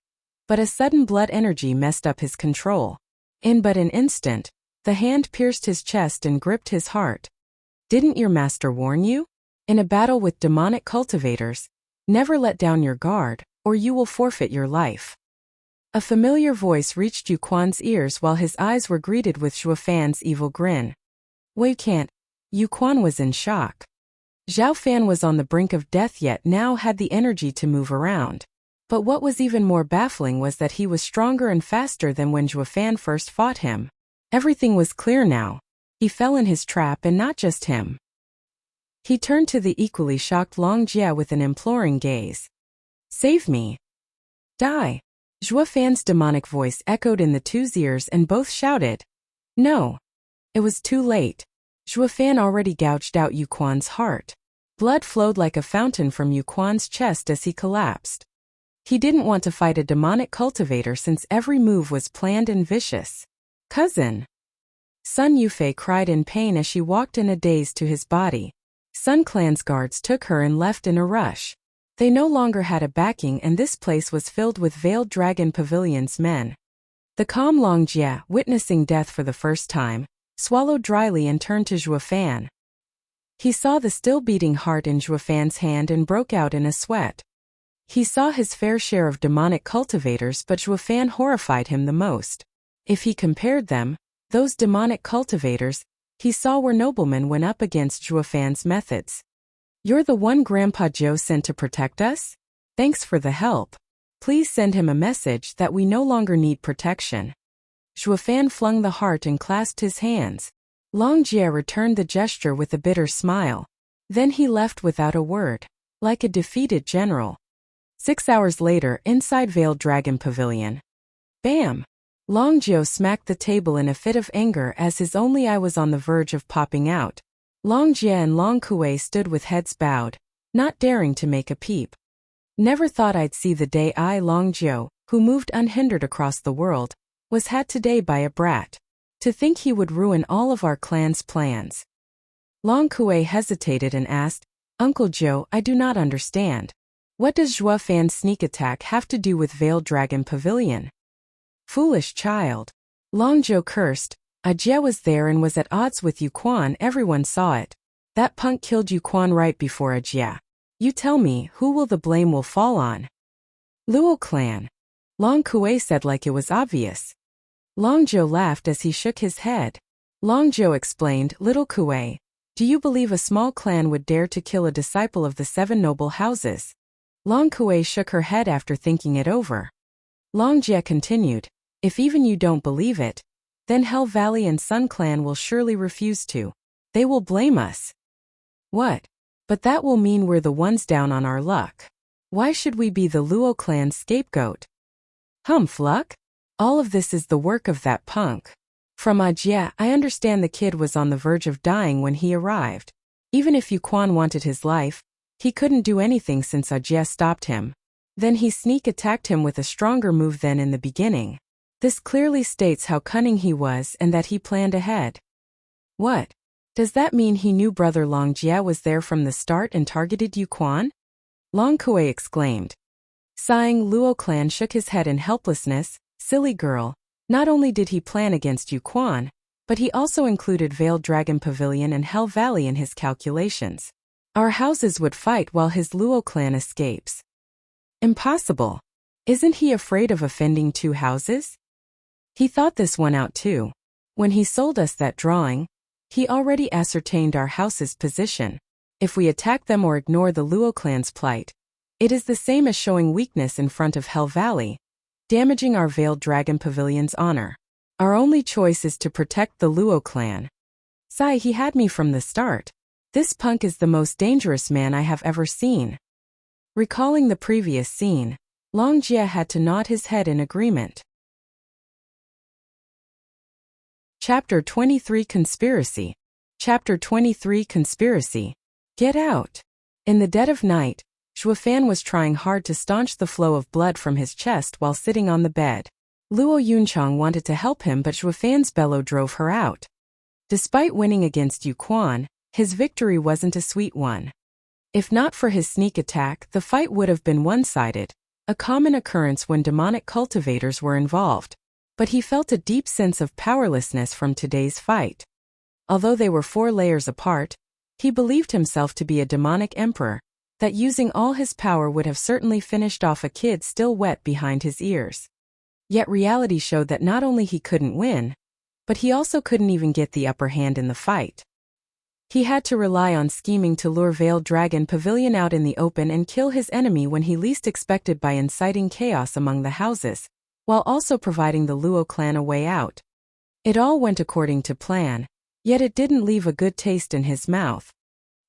but a sudden blood energy messed up his control. In but an instant, the hand pierced his chest and gripped his heart. Didn't your master warn you? In a battle with demonic cultivators, never let down your guard, or you will forfeit your life. A familiar voice reached Yu Quan's ears while his eyes were greeted with Zhuo Fan's evil grin. Wait, can't. Yu Quan was in shock. Zhao Fan was on the brink of death yet now had the energy to move around. But what was even more baffling was that he was stronger and faster than when Zhuo Fan first fought him. Everything was clear now. He fell in his trap, and not just him. He turned to the equally shocked Longjia with an imploring gaze. Save me. Die. Zhuo Fan's demonic voice echoed in the two's ears and both shouted. No. It was too late. Zhuo Fan already gouged out Yu Quan's heart. Blood flowed like a fountain from Yu Quan's chest as he collapsed. He didn't want to fight a demonic cultivator since every move was planned and vicious. Cousin. Sun Yufei cried in pain as she walked in a daze to his body. Sun Clan's guards took her and left in a rush. They no longer had a backing, and this place was filled with Veiled Dragon Pavilion's men. The calm Longjia, witnessing death for the first time, swallowed dryly and turned to Zhuo Fan. He saw the still beating heart in Zhuo Fan's hand and broke out in a sweat. He saw his fair share of demonic cultivators, but Zhuo Fan horrified him the most. If he compared them, those demonic cultivators he saw were noblemen when up against Zhuo Fan's methods. You're the one Grandpa Joe sent to protect us? Thanks for the help. Please send him a message that we no longer need protection. Zhuo Fan flung the heart and clasped his hands. Longjia returned the gesture with a bitter smile. Then he left without a word, like a defeated general. 6 hours later, inside Veiled Dragon Pavilion. Bam! Longjia smacked the table in a fit of anger as his only eye was on the verge of popping out. Longjia and Long Kuei stood with heads bowed, not daring to make a peep. Never thought I'd see the day I, Long Jiu, who moved unhindered across the world, was had today by a brat. To think he would ruin all of our clan's plans. Long Kuei hesitated and asked, Uncle Jiu, I do not understand. What does Zhua Fan's sneak attack have to do with Veiled Dragon Pavilion? Foolish child. Long Jiu cursed. Jie was there and was at odds with Yu Quan. Everyone saw it. That punk killed Yu Quan right before Jie. You tell me, who will the blame will fall on? Luo clan. Long Kuei said like it was obvious. Long Jiu laughed as he shook his head. Long Jiu explained, Little Kuei, do you believe a small clan would dare to kill a disciple of the 7 noble houses? Long Kuei shook her head after thinking it over. Long Jie continued, if even you don't believe it, then Hell Valley and Sun Clan will surely refuse to. They will blame us. What? But that will mean we're the ones down on our luck. Why should we be the Luo clan's scapegoat? Humph luck? All of this is the work of that punk. From Jie, I understand the kid was on the verge of dying when he arrived. Even if Yu Quan wanted his life, he couldn't do anything since Jie stopped him. Then he sneak attacked him with a stronger move than in the beginning. This clearly states how cunning he was and that he planned ahead. What? Does that mean he knew brother Long Jie was there from the start and targeted Yu Quan? Long Kuei exclaimed. Sighing, Luo clan shook his head in helplessness. Silly girl, not only did he plan against Yu Quan, but he also included Veiled Dragon Pavilion and Hell Valley in his calculations. Our houses would fight while his Luo clan escapes. Impossible. Isn't he afraid of offending 2 houses? He thought this one out too. When he sold us that drawing, he already ascertained our house's position. If we attack them or ignore the Luo clan's plight, it is the same as showing weakness in front of Hell Valley, damaging our Veiled Dragon Pavilion's honor. Our only choice is to protect the Luo clan. Sai, he had me from the start. This punk is the most dangerous man I have ever seen. Recalling the previous scene, Long Jie had to nod his head in agreement. Chapter 23 Conspiracy. Chapter 23 Conspiracy. Get out. In the dead of night, Zhua Fan was trying hard to staunch the flow of blood from his chest while sitting on the bed. Luo Yunchang wanted to help him, but Zhua Fan's bellow drove her out. Despite winning against Yu Quan, his victory wasn't a sweet one. If not for his sneak attack, the fight would have been one-sided, a common occurrence when demonic cultivators were involved. But he felt a deep sense of powerlessness from today's fight. Although they were 4 layers apart, he believed himself to be a demonic emperor, that using all his power would have certainly finished off a kid still wet behind his ears. Yet reality showed that not only he couldn't win, but he also couldn't even get the upper hand in the fight. He had to rely on scheming to lure Veiled Dragon Pavilion out in the open and kill his enemy when he least expected by inciting chaos among the houses, while also providing the Luo clan a way out. It all went according to plan, yet it didn't leave a good taste in his mouth.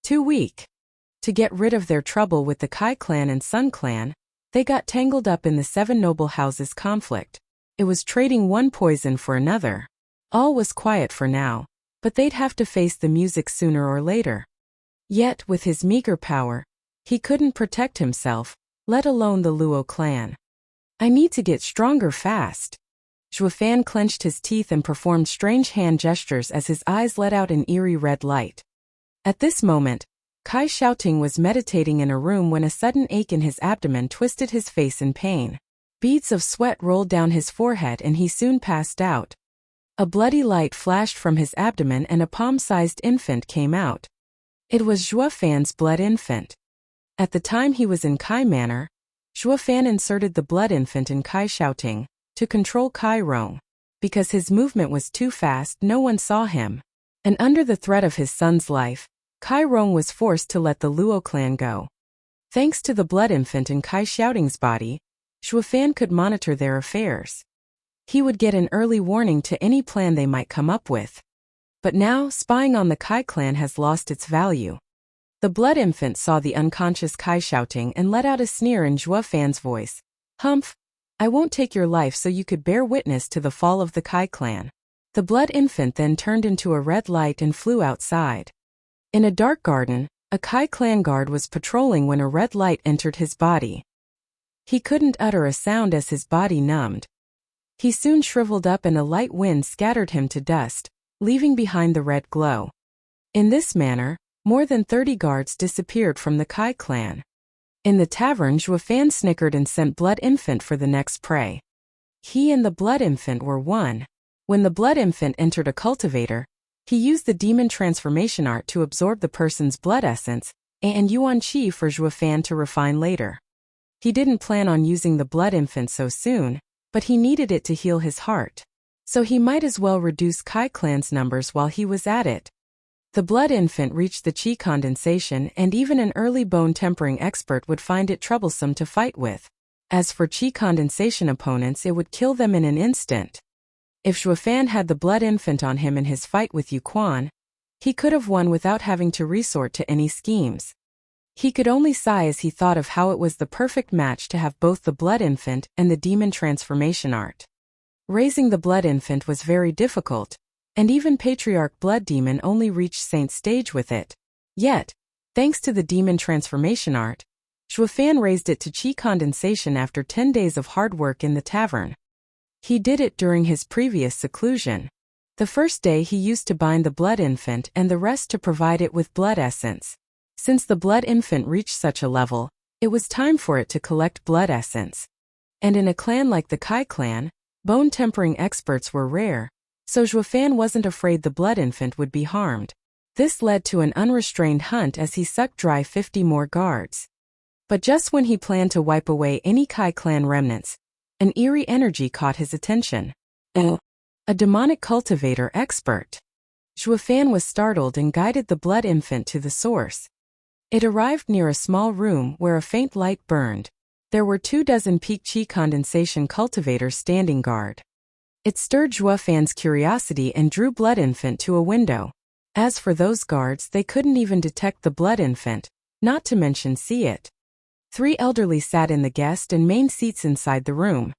Too weak. To get rid of their trouble with the Kai clan and Sun clan, they got tangled up in the 7 noble houses conflict. It was trading one poison for another. All was quiet for now, but they'd have to face the music sooner or later. Yet, with his meager power, he couldn't protect himself, let alone the Luo clan. I need to get stronger fast. Zhua Fan clenched his teeth and performed strange hand gestures as his eyes let out an eerie red light. At this moment, Kai Xiaoting was meditating in a room when a sudden ache in his abdomen twisted his face in pain. Beads of sweat rolled down his forehead and he soon passed out. A bloody light flashed from his abdomen and a palm-sized infant came out. It was Zhua Fan's blood infant. At the time he was in Kai Manor, Zhua Fan inserted the blood infant in Kai Xiaoting to control Kai Rong. Because his movement was too fast, no one saw him. And under the threat of his son's life, Kai Rong was forced to let the Luo clan go. Thanks to the blood infant in Kai Xiaoting's body, Zhua Fan could monitor their affairs. He would get an early warning to any plan they might come up with. But now, spying on the Kai clan has lost its value. The blood infant saw the unconscious Kai Xiaoting and let out a sneer in Zhua Fan's voice. Humph! I won't take your life so you could bear witness to the fall of the Kai clan. The blood infant then turned into a red light and flew outside. In a dark garden, a Kai clan guard was patrolling when a red light entered his body. He couldn't utter a sound as his body numbed. He soon shriveled up and a light wind scattered him to dust, leaving behind the red glow. In this manner, more than 30 guards disappeared from the Kai clan. In the tavern, Zhuofan snickered and sent Blood Infant for the next prey. He and the Blood Infant were one. When the Blood Infant entered a cultivator, he used the demon transformation art to absorb the person's blood essence, and Yuan Qi for Zhuofan to refine later. He didn't plan on using the Blood Infant so soon, but he needed it to heal his heart. So he might as well reduce Kai clan's numbers while he was at it. The Blood Infant reached the Qi condensation, and even an early bone tempering expert would find it troublesome to fight with. As for Qi condensation opponents, it would kill them in an instant. If Zhuofan had the Blood Infant on him in his fight with Yuquan, he could have won without having to resort to any schemes. He could only sigh as he thought of how it was the perfect match to have both the Blood Infant and the demon transformation art. Raising the Blood Infant was very difficult, and even Patriarch Blood Demon only reached Saint stage with it. Yet, thanks to the demon transformation art, Zhuofan raised it to Qi condensation after 10 days of hard work in the tavern. He did it during his previous seclusion. The first day he used to bind the Blood Infant and the rest to provide it with blood essence. Since the Blood Infant reached such a level, it was time for it to collect blood essence. And in a clan like the Kai clan, bone tempering experts were rare, so Zhuofan wasn't afraid the Blood Infant would be harmed. This led to an unrestrained hunt as he sucked dry 50 more guards. But just when he planned to wipe away any Kai clan remnants, an eerie energy caught his attention. A demonic cultivator expert. Zhuofan was startled and guided the Blood Infant to the source. It arrived near a small room where a faint light burned. There were 24 peak Qi condensation cultivators standing guard. It stirred Zhuofan's curiosity and drew Blood Infant to a window. As for those guards, they couldn't even detect the Blood Infant, not to mention see it. 3 elderly sat in the guest and main seats inside the room.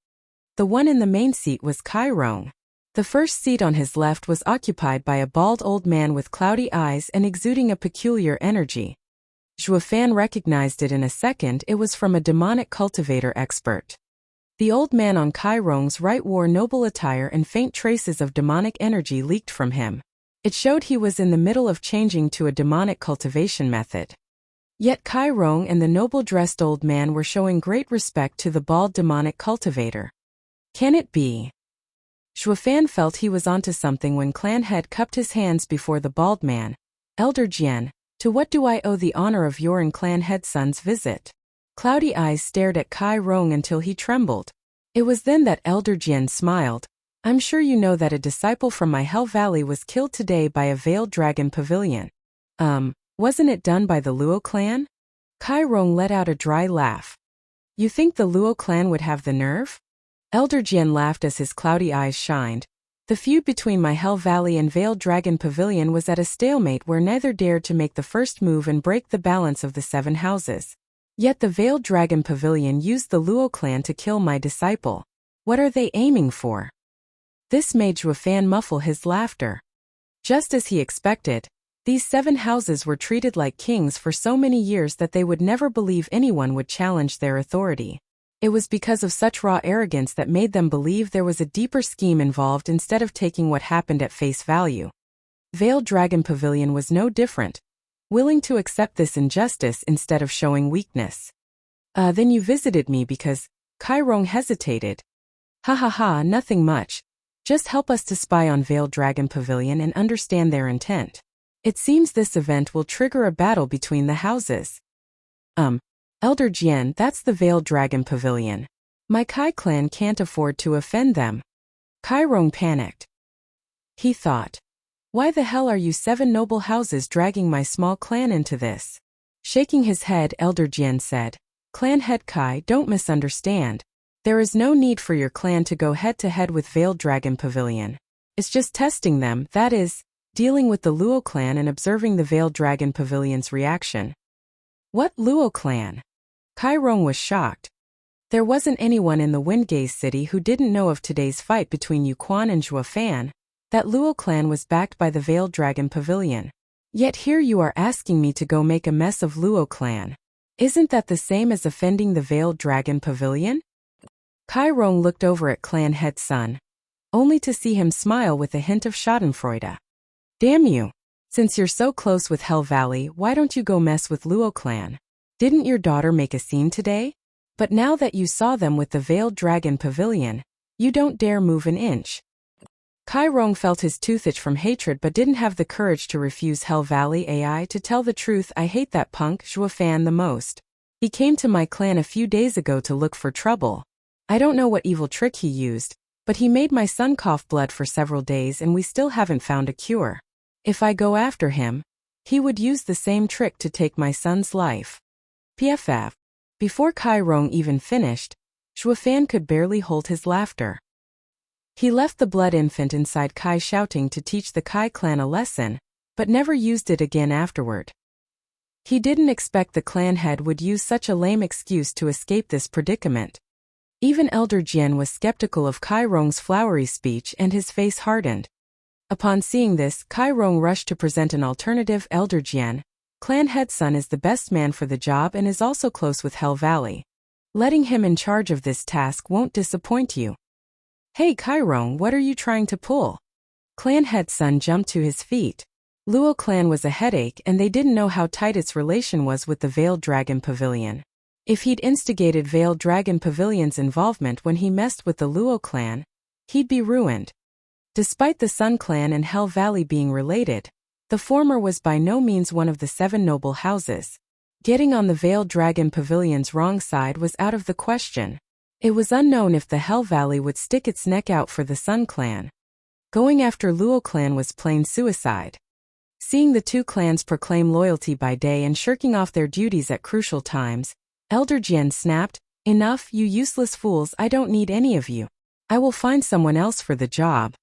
The one in the main seat was Kai Rong. The first seat on his left was occupied by a bald old man with cloudy eyes and exuding a peculiar energy. Zhuofan recognized it in a second. It was from a demonic cultivator expert. The old man on Kai Rong's right wore noble attire and faint traces of demonic energy leaked from him. It showed he was in the middle of changing to a demonic cultivation method. Yet Kai Rong and the noble-dressed old man were showing great respect to the bald demonic cultivator. Can it be? Zhuofan felt he was onto something when clan head cupped his hands before the bald man. Elder Jian, to what do I owe the honor of your and clan head son's visit? Cloudy eyes stared at Kai Rong until he trembled. It was then that Elder Jian smiled. I'm sure you know that a disciple from my Hell Valley was killed today by a veiled dragon pavilion. Wasn't it done by the Luo clan? Kai Rong let out a dry laugh. You think the Luo clan would have the nerve? Elder Jian laughed as his cloudy eyes shined. The feud between my Hell Valley and Veiled Dragon Pavilion was at a stalemate where neither dared to make the first move and break the balance of the 7 houses. Yet the Veiled Dragon Pavilion used the Luo clan to kill my disciple. What are they aiming for? This made Zhuofan muffle his laughter. Just as he expected, these 7 houses were treated like kings for so many years that they would never believe anyone would challenge their authority. It was because of such raw arrogance that made them believe there was a deeper scheme involved instead of taking what happened at face value. Veiled Dragon Pavilion was no different, willing to accept this injustice instead of showing weakness. Then you visited me because, Kai Rong hesitated. Ha ha ha, nothing much. Just help us to spy on Veiled Dragon Pavilion and understand their intent. It seems this event will trigger a battle between the houses. Elder Jian, that's the Veiled Dragon Pavilion. My Kai clan can't afford to offend them. Kai Rong panicked. He thought, why the hell are you 7 noble houses dragging my small clan into this? Shaking his head, Elder Jian said, Clan head Kai, don't misunderstand. There is no need for your clan to go head-to-head with Veiled Dragon Pavilion. It's just testing them, that is, dealing with the Luo clan and observing the Veiled Dragon Pavilion's reaction. What Luo clan? Kai Rong was shocked. There wasn't anyone in the Windgaze city who didn't know of today's fight between Yuquan and Zhuofan. That Luo clan was backed by the Veiled Dragon Pavilion. Yet here you are asking me to go make a mess of Luo clan. Isn't that the same as offending the Veiled Dragon Pavilion? Kai Rong looked over at clan head Sun, only to see him smile with a hint of schadenfreude. Damn you! Since you're so close with Hell Valley, why don't you go mess with Luo clan? Didn't your daughter make a scene today? But now that you saw them with the Veiled Dragon Pavilion, you don't dare move an inch. Kai Rong felt his tooth itch from hatred but didn't have the courage to refuse Hell Valley AI. To tell the truth, I hate that punk Zhuofan the most. He came to my clan a few days ago to look for trouble. I don't know what evil trick he used, but he made my son cough blood for several days and we still haven't found a cure. If I go after him, he would use the same trick to take my son's life. PFF. Before Kai Rong even finished, Zhuofan could barely hold his laughter. He left the blood infant inside Kai shouting to teach the Kai clan a lesson, but never used it again afterward. He didn't expect the clan head would use such a lame excuse to escape this predicament. Even Elder Jian was skeptical of Kai Rong's flowery speech and his face hardened. Upon seeing this, Kai Rong rushed to present an alternative. Elder Jian, clan head Sun is the best man for the job and is also close with Hell Valley. Letting him in charge of this task won't disappoint you. Hey Kai Rong, what are you trying to pull? Clan head Sun jumped to his feet. Luo clan was a headache and they didn't know how tight its relation was with the Veiled Dragon Pavilion. If he'd instigated Veiled Dragon Pavilion's involvement when he messed with the Luo clan, he'd be ruined. Despite the Sun clan and Hell Valley being related, the former was by no means one of the 7 noble houses. Getting on the Veiled Dragon Pavilion's wrong side was out of the question. It was unknown if the Hell Valley would stick its neck out for the Sun clan. Going after Luo clan was plain suicide. Seeing the 2 clans proclaim loyalty by day and shirking off their duties at crucial times, Elder Jian snapped, "Enough, you useless fools, I don't need any of you. I will find someone else for the job."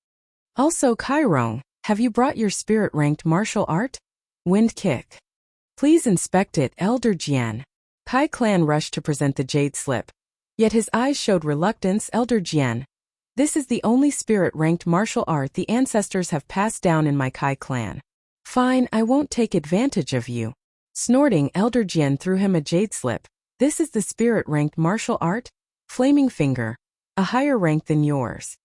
Also Kai Rong, have you brought your spirit-ranked martial art? Wind kick. Please inspect it, Elder Jian. Kai clan rushed to present the jade slip. Yet his eyes showed reluctance. Elder Jian, this is the only spirit-ranked martial art the ancestors have passed down in my Kai clan. Fine, I won't take advantage of you. Snorting, Elder Jian threw him a jade slip. This is the spirit-ranked martial art? Flaming Finger. A higher rank than yours.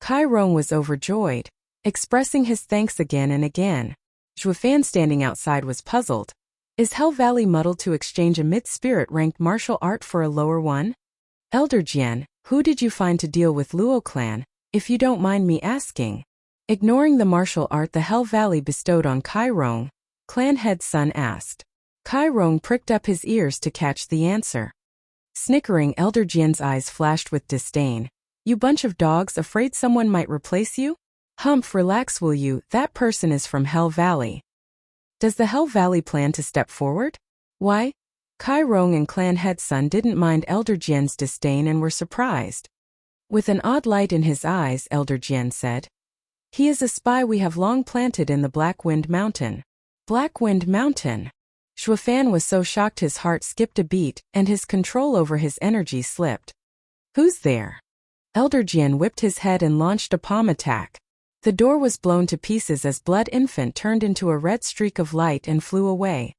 Kai Rong was overjoyed, expressing his thanks again and again. Zhuofan standing outside was puzzled. Is Hell Valley muddled to exchange a mid-spirit-ranked martial art for a lower one? Elder Jian, who did you find to deal with Luo clan, if you don't mind me asking? Ignoring the martial art the Hell Valley bestowed on Kai Rong, clan head Sun asked. Kai Rong pricked up his ears to catch the answer. Snickering, Elder Jian's eyes flashed with disdain. You bunch of dogs, afraid someone might replace you? Humph, relax will you, that person is from Hell Valley. Does the Hell Valley plan to step forward? Why? Kai Rong and clan head Sun didn't mind Elder Jian's disdain and were surprised. With an odd light in his eyes, Elder Jian said, "He is a spy we have long planted in the Black Wind Mountain." Black Wind Mountain? Zhuofan was so shocked his heart skipped a beat and his control over his energy slipped. Who's there? Elder Jian whipped his head and launched a palm attack. The door was blown to pieces as Blood Infant turned into a red streak of light and flew away.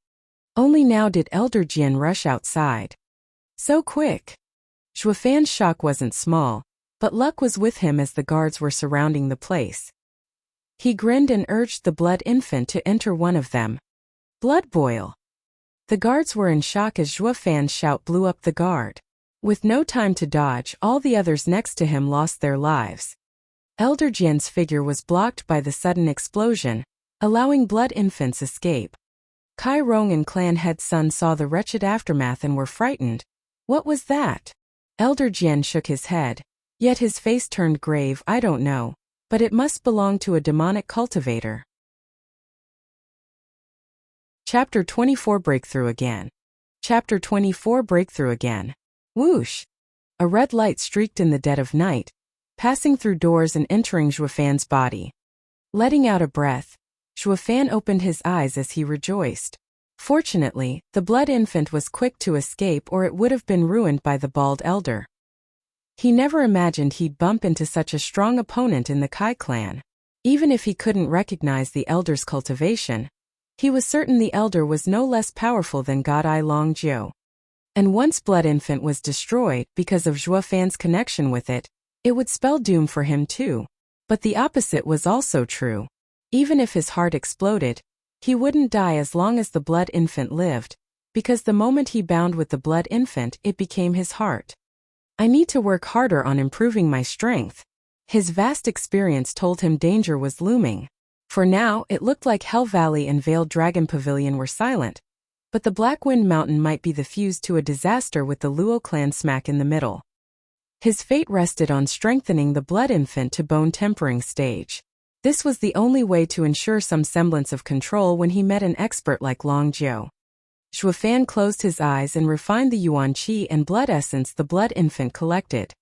Only now did Elder Jian rush outside. So quick. Zhuofan's shock wasn't small, but luck was with him as the guards were surrounding the place. He grinned and urged the Blood Infant to enter one of them. Blood boil. The guards were in shock as Zhuofan's shout blew up the guard. With no time to dodge, all the others next to him lost their lives. Elder Jian's figure was blocked by the sudden explosion, allowing Blood Infant's escape. Kai Rong and clan head Sun saw the wretched aftermath and were frightened. What was that? Elder Jian shook his head, yet his face turned grave. I don't know, but it must belong to a demonic cultivator. Chapter 24 Breakthrough Again. Chapter 24 Breakthrough Again. Whoosh! A red light streaked in the dead of night, passing through doors and entering Zhuofan's body. Letting out a breath, Zhuofan opened his eyes as he rejoiced. Fortunately, the Blood Infant was quick to escape or it would have been ruined by the bald elder. He never imagined he'd bump into such a strong opponent in the Kai clan. Even if he couldn't recognize the elder's cultivation, he was certain the elder was no less powerful than God I Long Jiu. And once Blood Infant was destroyed because of Zhuo Fan's connection with it, it would spell doom for him too. But the opposite was also true. Even if his heart exploded, he wouldn't die as long as the Blood Infant lived, because the moment he bound with the Blood Infant, it became his heart. I need to work harder on improving my strength. His vast experience told him danger was looming. For now, it looked like Hell Valley and Veiled Dragon Pavilion were silent, but the Black Wind Mountain might be the fuse to a disaster with the Luo clan smack in the middle. His fate rested on strengthening the Blood Infant to bone-tempering stage. This was the only way to ensure some semblance of control when he met an expert like Long Jiu. Zhuo Fan closed his eyes and refined the Yuan Qi and blood essence the Blood Infant collected.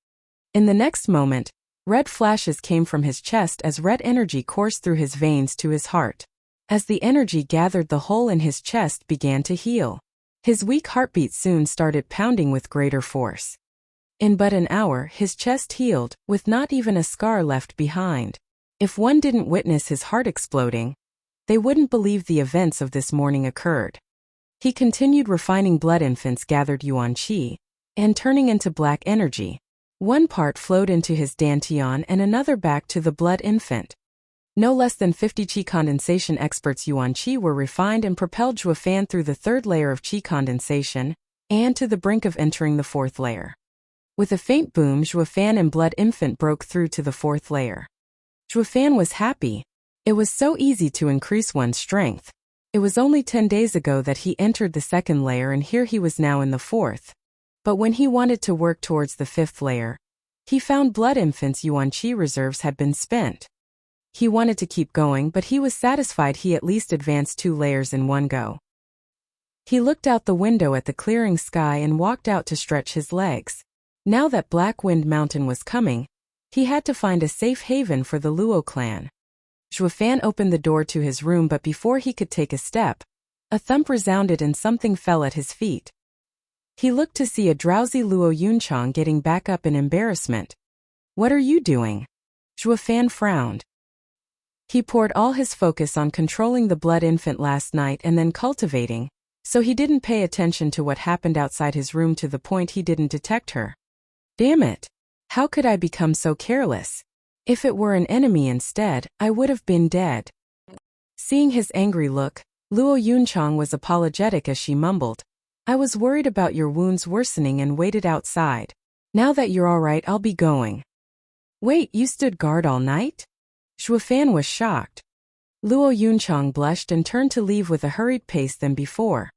In the next moment, red flashes came from his chest as red energy coursed through his veins to his heart. As the energy gathered, the hole in his chest began to heal. His weak heartbeat soon started pounding with greater force. In but an hour, his chest healed, with not even a scar left behind. If one didn't witness his heart exploding, they wouldn't believe the events of this morning occurred. He continued refining Blood Infant's gathered Yuan Qi and turning into black energy. One part flowed into his Dantian and another back to the Blood Infant. No less than 50 Qi condensation experts' Yuan Qi were refined and propelled Zhuo Fan through the third layer of Qi condensation and to the brink of entering the fourth layer. With a faint boom, Zhuo Fan and Blood Infant broke through to the fourth layer. Zhuo Fan was happy. It was so easy to increase one's strength. It was only 10 days ago that he entered the second layer and here he was now in the fourth. But when he wanted to work towards the fifth layer, he found Blood Infant's Yuan Qi reserves had been spent. He wanted to keep going, but he was satisfied he at least advanced 2 layers in one go. He looked out the window at the clearing sky and walked out to stretch his legs. Now that Black Wind Mountain was coming, he had to find a safe haven for the Luo clan. Zhuo Fan opened the door to his room, but before he could take a step, a thump resounded and something fell at his feet. He looked to see a drowsy Luo Yunchang getting back up in embarrassment. "What are you doing?" Zhuo Fan frowned. He poured all his focus on controlling the Blood Infant last night and then cultivating, so he didn't pay attention to what happened outside his room to the point he didn't detect her. Damn it! How could I become so careless? If it were an enemy instead, I would have been dead. Seeing his angry look, Luo Yunchang was apologetic as she mumbled, "I was worried about your wounds worsening and waited outside. Now that you're alright, I'll be going." "Wait, you stood guard all night?" Zhuo Fan was shocked. Luo Yunchang blushed and turned to leave with a hurried pace than before.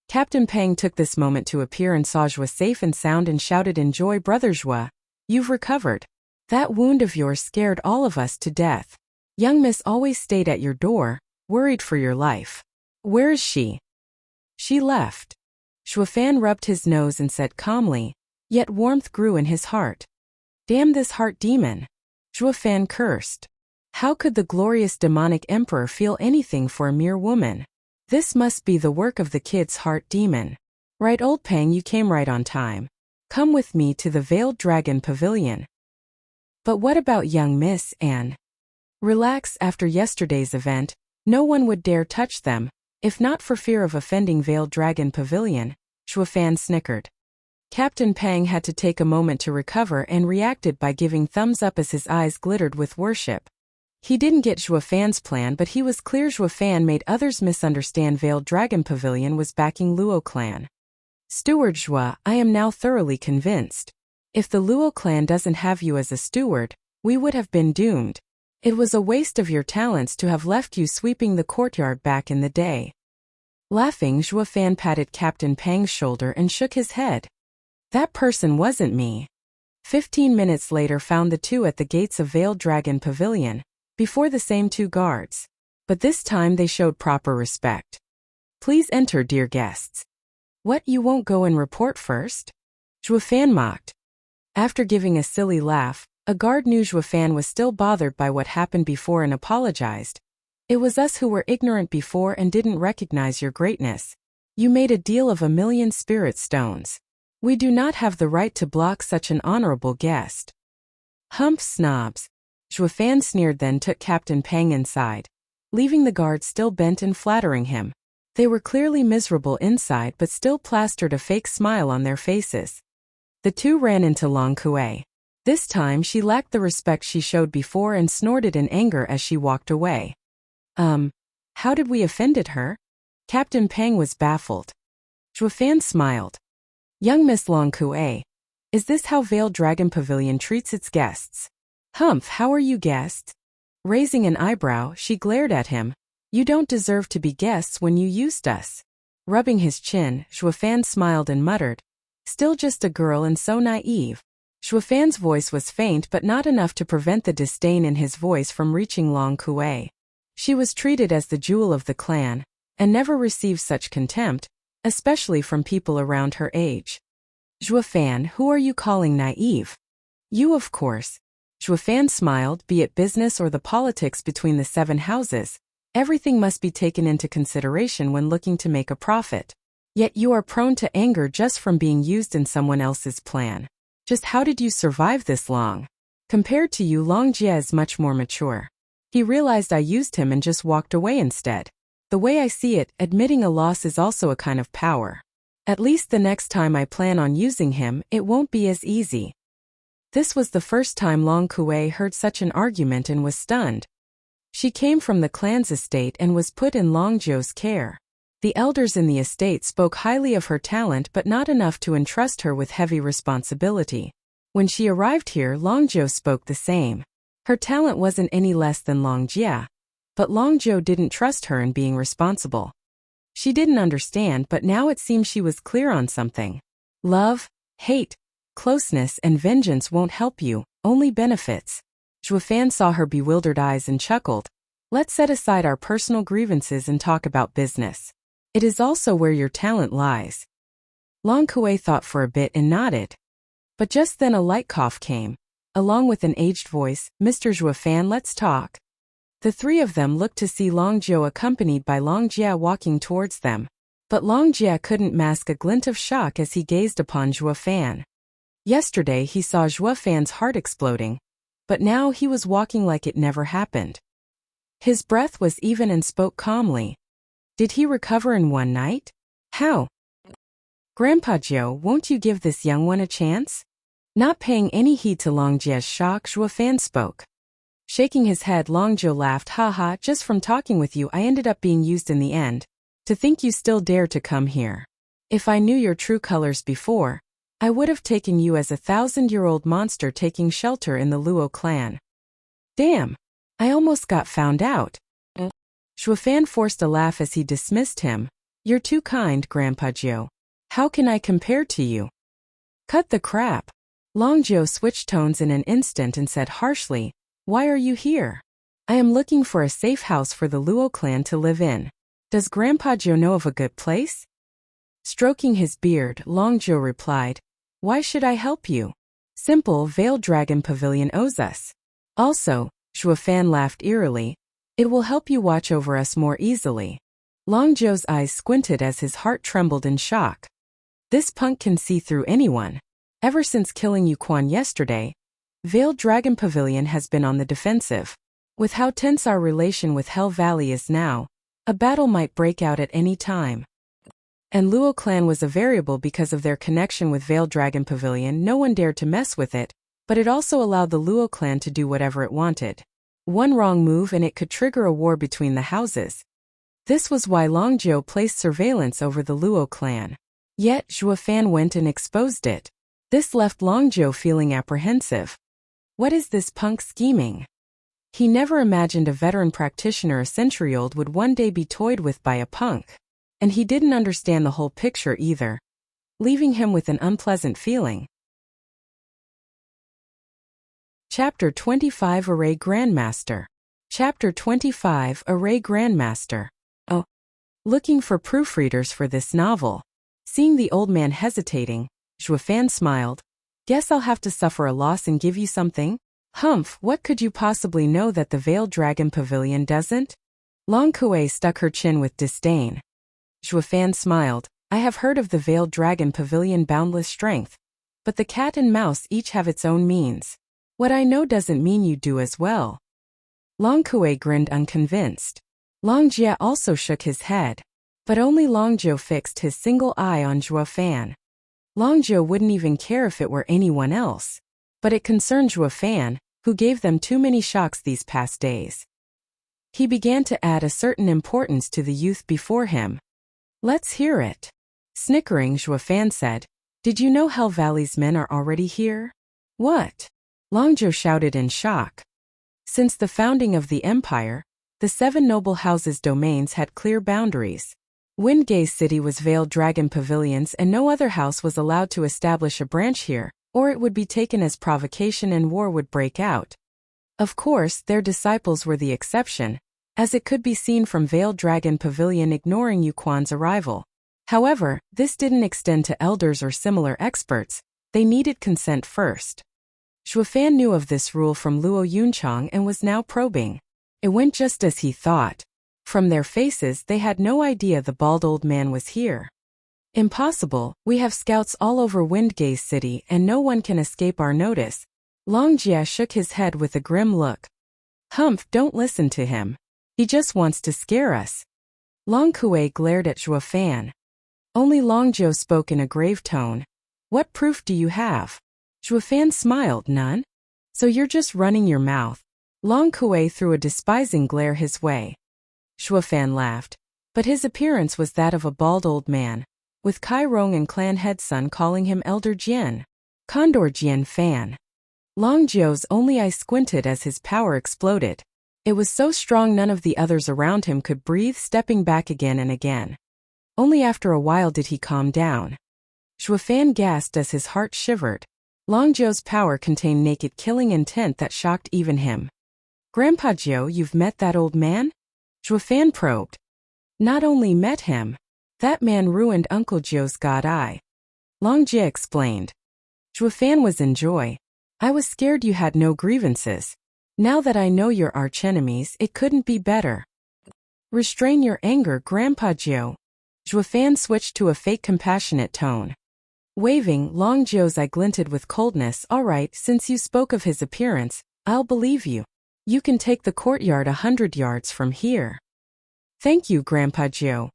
Captain Peng took this moment to appear and saw Zhuo safe and sound and shouted in joy, "Brother Zhuo, you've recovered. That wound of yours scared all of us to death. Young Miss always stayed at your door, worried for your life. Where is she?" "She left." Zhuo Fan rubbed his nose and said calmly, yet warmth grew in his heart. "Damn this heart demon." Zhuo Fan cursed. How could the glorious demonic emperor feel anything for a mere woman? This must be the work of the kid's heart demon. "Right, old Peng, you came right on time. Come with me to the Veiled Dragon Pavilion." "But what about young Miss Anne?" "Relax, after yesterday's event, no one would dare touch them, if not for fear of offending Veiled Dragon Pavilion," Zhuo Fan snickered. Captain Peng had to take a moment to recover and reacted by giving thumbs up as his eyes glittered with worship. He didn't get Zhuo Fan's plan, but he was clear Zhuo Fan made others misunderstand Veiled Dragon Pavilion was backing Luo clan. "Steward Zhuo, I am now thoroughly convinced. If the Luo clan doesn't have you as a steward, we would have been doomed. It was a waste of your talents to have left you sweeping the courtyard back in the day." Laughing, Zhuo Fan patted Captain Peng's shoulder and shook his head. "That person wasn't me." 15 minutes later found the two at the gates of Veiled Dragon Pavilion, before the same 2 guards. But this time they showed proper respect. "Please enter, dear guests." "What, you won't go and report first?" Zhuo Fan mocked. After giving a silly laugh, a guard knew Zhuo Fan was still bothered by what happened before and apologized. "It was us who were ignorant before and didn't recognize your greatness. You made a deal of 1,000,000 spirit stones. We do not have the right to block such an honorable guest." "Hump snobs." Zhuo Fan sneered, then took Captain Peng inside, leaving the guard still bent and flattering him. They were clearly miserable inside but still plastered a fake smile on their faces. The two ran into Long Kuei. This time she lacked the respect she showed before and snorted in anger as she walked away. How did we offended her? Captain Pang was baffled. Zhuofan smiled. Young Miss Long Kuei, is this how Veiled Dragon Pavilion treats its guests? Humph, how are you guests? Raising an eyebrow, she glared at him. You don't deserve to be guests when you used us. Rubbing his chin, Zhuofan smiled and muttered, still just a girl and so naive. Zhuofan's voice was faint but not enough to prevent the disdain in his voice from reaching Long Kuei. She was treated as the jewel of the clan, and never received such contempt, especially from people around her age. Zhuofan, who are you calling naive? You, of course. Zhuofan smiled. Be it business or the politics between the 7 houses, everything must be taken into consideration when looking to make a profit. Yet you are prone to anger just from being used in someone else's plan. Just how did you survive this long? Compared to you, Long Jie is much more mature. He realized I used him and just walked away instead. The way I see it, admitting a loss is also a kind of power. At least the next time I plan on using him, it won't be as easy. This was the first time Long Kuei heard such an argument and was stunned. She came from the clan's estate and was put in Long Jiu's care. The elders in the estate spoke highly of her talent but not enough to entrust her with heavy responsibility. When she arrived here, Long Jiu spoke the same. Her talent wasn't any less than Long Jie. But Long Jiu didn't trust her in being responsible. She didn't understand, but now it seemed she was clear on something. Love, hate, closeness and vengeance won't help you, only benefits. Zhuofan saw her bewildered eyes and chuckled. Let's set aside our personal grievances and talk about business. It is also where your talent lies. Long Kuei thought for a bit and nodded. But just then a light cough came. Along with an aged voice, Mr. Zhuofan, let's talk. The 3 of them looked to see Long Jiu accompanied by Long Jie walking towards them. But Long Jie couldn't mask a glint of shock as he gazed upon Zhuofan. Yesterday he saw Zhuofan's heart exploding, but now he was walking like it never happened. His breath was even and spoke calmly. Did he recover in one night? How? Grandpa Jiu, won't you give this young one a chance? Not paying any heed to Long Jie's shock, Zhuofan spoke. Shaking his head, Long Jiu laughed. Haha, just from talking with you I ended up being used in the end. To think you still dare to come here. If I knew your true colors before, I would have taken you as a 1,000-year-old monster taking shelter in the Luo clan. Damn, I almost got found out. Zhuofan forced a laugh as he dismissed him. You're too kind, Grandpa Jiu. How can I compare to you? Cut the crap. Long Jiu switched tones in an instant and said harshly, why are you here? I am looking for a safe house for the Luo clan to live in. Does Grandpa Jiu know of a good place? Stroking his beard, Long Jiu replied, why should I help you? Simple, Veiled Dragon Pavilion owes us. Also, Zhuofan laughed eerily, it will help you watch over us more easily. Long Jiu's eyes squinted as his heart trembled in shock. This punk can see through anyone. Ever since killing Yu Quan yesterday, Veiled Dragon Pavilion has been on the defensive. With how tense our relation with Hell Valley is now, a battle might break out at any time. And Luo clan was a variable because of their connection with Veiled Dragon Pavilion. No one dared to mess with it, but it also allowed the Luo clan to do whatever it wanted. One wrong move and it could trigger a war between the houses. This was why Long Jiu placed surveillance over the Luo clan. Yet Zhuofan went and exposed it. This left Long Jiu feeling apprehensive. What is this punk scheming? He never imagined a veteran practitioner a century-old would one day be toyed with by a punk. And he didn't understand the whole picture either, leaving him with an unpleasant feeling. Chapter 25 Array Grandmaster. Chapter 25 Array Grandmaster. Oh, looking for proofreaders for this novel. Seeing the old man hesitating, Zhuofan smiled. Guess I'll have to suffer a loss and give you something? Humph, what could you possibly know that the Veiled Dragon Pavilion doesn't? Long Kuei stuck her chin with disdain. Zhuofan smiled. I have heard of the Veiled Dragon Pavilion boundless strength. But the cat and mouse each have its own means. What I know doesn't mean you do as well. Long Kuei grinned unconvinced. Long Jie also shook his head. But only Longzhou fixed his single eye on Zhuo Fan. Longzhou wouldn't even care if it were anyone else. But it concerned Zhuo Fan, who gave them too many shocks these past days. He began to add a certain importance to the youth before him. Let's hear it. Snickering, Zhuo Fan said, Did you know Hell Valley's men are already here? What? Longzhou shouted in shock. Since the founding of the empire, the 7 noble houses' domains had clear boundaries. Windgaze City was Veiled Dragon Pavilions and no other house was allowed to establish a branch here, or it would be taken as provocation and war would break out. Of course, their disciples were the exception, as it could be seen from Veiled Dragon Pavilion ignoring Yu Quan's arrival. However, this didn't extend to elders or similar experts. They needed consent first. Zhuo Fan knew of this rule from Luo Yunchang and was now probing. It went just as he thought. From their faces they had no idea the bald old man was here. Impossible, we have scouts all over Windgaze City and no one can escape our notice. Long Jia shook his head with a grim look. Humph, don't listen to him. He just wants to scare us. Long Kuei glared at Zhuo Fan. Only Long Zhou spoke in a grave tone. What proof do you have? Zhuo Fan smiled. None? So you're just running your mouth. Long Kuei threw a despising glare his way. Zhuo Fan laughed, but his appearance was that of a bald old man, with Kai Rong and clan head son calling him Elder Jian. Condor Jian Fan. Long Zhou's only eye squinted as his power exploded. It was so strong none of the others around him could breathe, stepping back again and again. Only after a while did he calm down. Zhuo Fan gasped as his heart shivered. Long Zhou's power contained naked killing intent that shocked even him. Grandpa Zhou, you've met that old man? Zhuo Fan probed. Not only met him. That man ruined Uncle Zhou's god eye. Long Jia explained. Zhuo Fan was in joy. I was scared you had no grievances. Now that I know you're archenemies, it couldn't be better. Restrain your anger, Grandpa Zhou. Zhuo Fan switched to a fake compassionate tone. Waving, Long Zhou's eye glinted with coldness. All right, since you spoke of his appearance, I'll believe you. You can take the courtyard 100 yards from here. Thank you, Grandpa Zhou.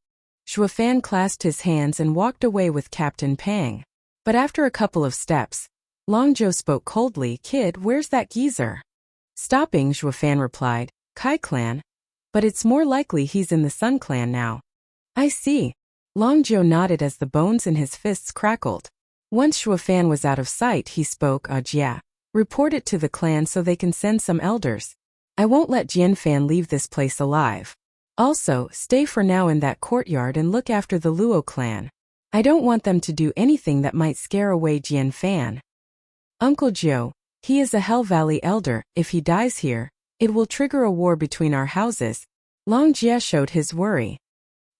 Zhuo Fan clasped his hands and walked away with Captain Pang. But after a couple of steps, Long Zhou spoke coldly. Kid, where's that geezer? Stopping, Zhuo Fan replied, Kai Clan. But it's more likely he's in the Sun Clan now. I see. Long Zhou nodded as the bones in his fists crackled. Once Zhuo Fan was out of sight, he spoke. Jia. Report it to the clan so they can send some elders. I won't let Jian Fan leave this place alive. Also, stay for now in that courtyard and look after the Luo clan. I don't want them to do anything that might scare away Jian Fan. Uncle Zhou, he is a Hell Valley elder. If he dies here, it will trigger a war between our houses. Long Jia showed his worry.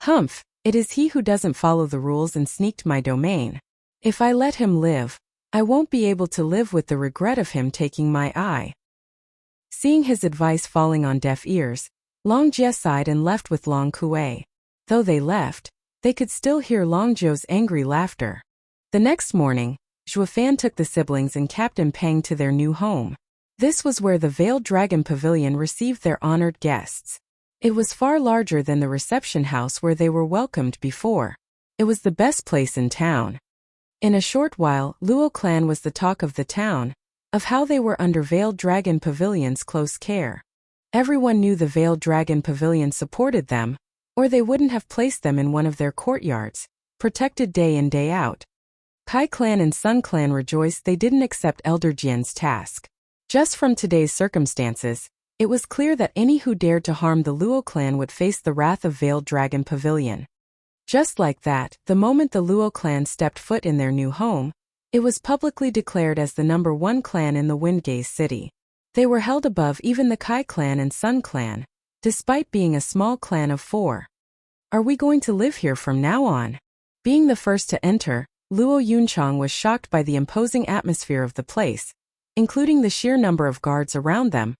Humph, it is he who doesn't follow the rules and sneaked my domain. If I let him live, I won't be able to live with the regret of him taking my eye. Seeing his advice falling on deaf ears, Long Jia sighed and left with Long Kuei. Though they left, they could still hear Long Zhou's angry laughter. The next morning, Zhuo Fan took the siblings and Captain Pang to their new home. This was where the Veiled Dragon Pavilion received their honored guests. It was far larger than the reception house where they were welcomed before. It was the best place in town. In a short while, Luo clan was the talk of the town, of how they were under Veiled Dragon Pavilion's close care. Everyone knew the Veiled Dragon Pavilion supported them, or they wouldn't have placed them in one of their courtyards, protected day in day out. Kai clan and Sun clan rejoiced they didn't accept Elder Jian's task. Just from today's circumstances, it was clear that any who dared to harm the Luo clan would face the wrath of Veiled Dragon Pavilion. Just like that, the moment the Luo clan stepped foot in their new home, it was publicly declared as the #1 clan in the Windgaze City. They were held above even the Kai clan and Sun clan, despite being a small clan of 4. Are we going to live here from now on? Being the first to enter, Luo Yunchang was shocked by the imposing atmosphere of the place, including the sheer number of guards around them,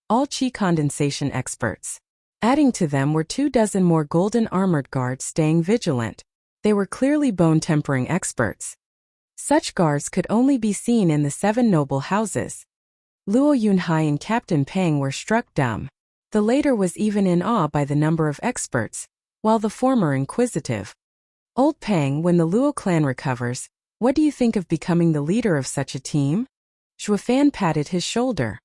all qi condensation experts. Adding to them were 24 more golden armored guards staying vigilant. They were clearly bone-tempering experts. Such guards could only be seen in the 7 noble houses. Luo Yunhai and Captain Pang were struck dumb. The latter was even in awe by the number of experts, while the former inquisitive. Old Pang, when the Luo clan recovers, what do you think of becoming the leader of such a team? Zhuofan patted his shoulder.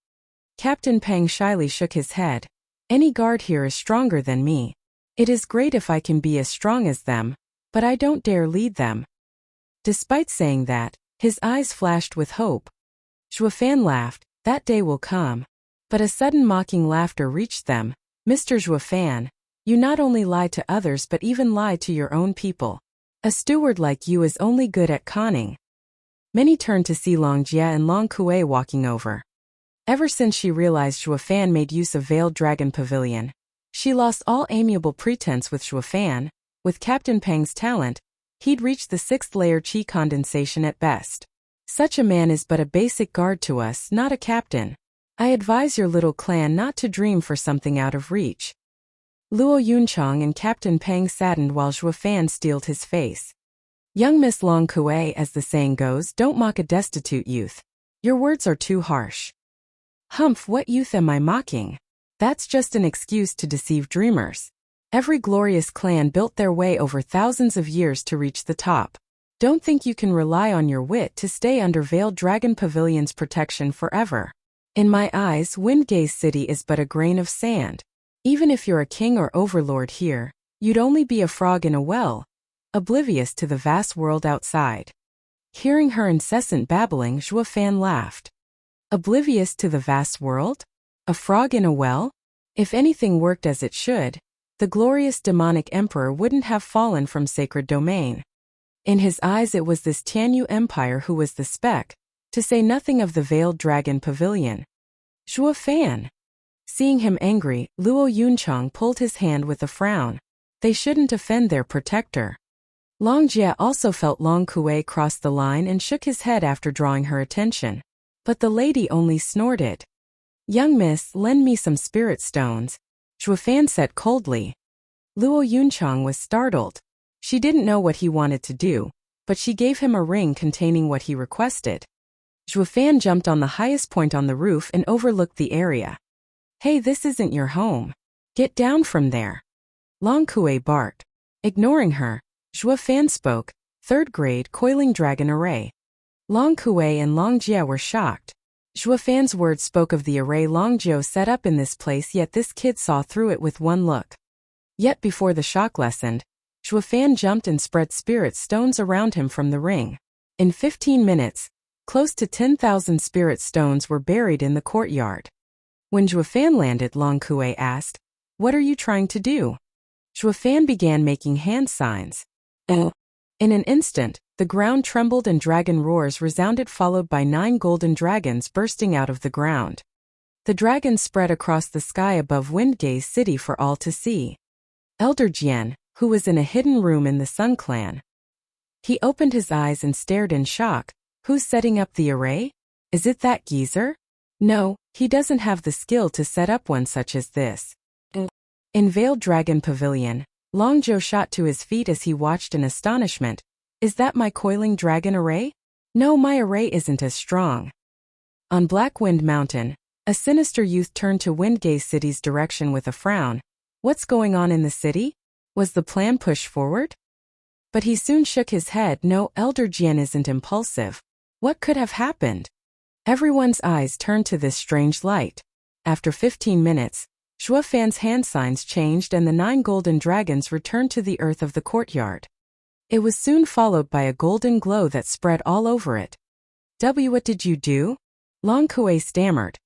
Captain Pang shyly shook his head. Any guard here is stronger than me. It is great if I can be as strong as them, but I don't dare lead them. Despite saying that, his eyes flashed with hope. Zhuofan laughed. That day will come. But a sudden mocking laughter reached them. Mr. Zhuofan, you not only lie to others but even lie to your own people. A steward like you is only good at conning. Many turned to see Long Jia and Long Kuei walking over. Ever since she realized Zhuofan made use of Veiled Dragon Pavilion, she lost all amiable pretense with Zhuofan. With Captain Pang's talent, he'd reached the 6th layer qi condensation at best. Such a man is but a basic guard to us, not a captain. I advise your little clan not to dream for something out of reach. Luo Yunchang and Captain Pang saddened while Zhuofan steeled his face. Young Miss Long Kuei, as the saying goes, don't mock a destitute youth. Your words are too harsh. Humph, what youth am I mocking? That's just an excuse to deceive dreamers. Every glorious clan built their way over thousands of years to reach the top. Don't think you can rely on your wit to stay under Veiled Dragon Pavilion's protection forever. In my eyes, Windgaze City is but a grain of sand. Even if you're a king or overlord here, you'd only be a frog in a well, oblivious to the vast world outside. Hearing her incessant babbling, Zhuofan laughed. Oblivious to the vast world? A frog in a well? If anything worked as it should, the glorious demonic emperor wouldn't have fallen from sacred domain. In his eyes it was this Tianyu Empire who was the speck, to say nothing of the Veiled Dragon Pavilion. Zhuofan! Seeing him angry, Luo Yunchang pulled his hand with a frown. They shouldn't offend their protector. Long Jia also felt Long Kuei cross the line and shook his head after drawing her attention. But the lady only snorted. Young miss, lend me some spirit stones, Zhuofan said coldly. Luo Yunchang was startled. She didn't know what he wanted to do, but she gave him a ring containing what he requested. Zhuofan jumped on the highest point on the roof and overlooked the area. Hey, this isn't your home. Get down from there. Long Kuei barked. Ignoring her, Zhuofan spoke, 3rd grade coiling dragon array. Long Kuei and Long Jia were shocked. Zhuofan's words spoke of the array Long Jiao set up in this place, yet this kid saw through it with one look. Yet before the shock lessened, Zhuofan jumped and spread spirit stones around him from the ring. In 15 minutes, close to 10,000 spirit stones were buried in the courtyard. When Zhuofan landed, Long Kuei asked, "What are you trying to do?" Zhuofan began making hand signs. In an instant, the ground trembled and dragon roars resounded, followed by 9 golden dragons bursting out of the ground. The dragons spread across the sky above Windgaze City for all to see. Elder Jian, who was in a hidden room in the Sun Clan. He opened his eyes and stared in shock. Who's setting up the array? Is it that geezer? No, he doesn't have the skill to set up one such as this. In Veiled Dragon Pavilion, Long Zhou shot to his feet as he watched in astonishment. Is that my coiling dragon array? No, my array isn't as strong. On Black Wind Mountain, a sinister youth turned to Windgaze City's direction with a frown. What's going on in the city? Was the plan pushed forward? But he soon shook his head. No, Elder Jian isn't impulsive. What could have happened? Everyone's eyes turned to this strange light. After 15 minutes, Zhuofan's hand signs changed and the 9 golden dragons returned to the earth of the courtyard. It was soon followed by a golden glow that spread all over it. What did you do? Long Kuei stammered.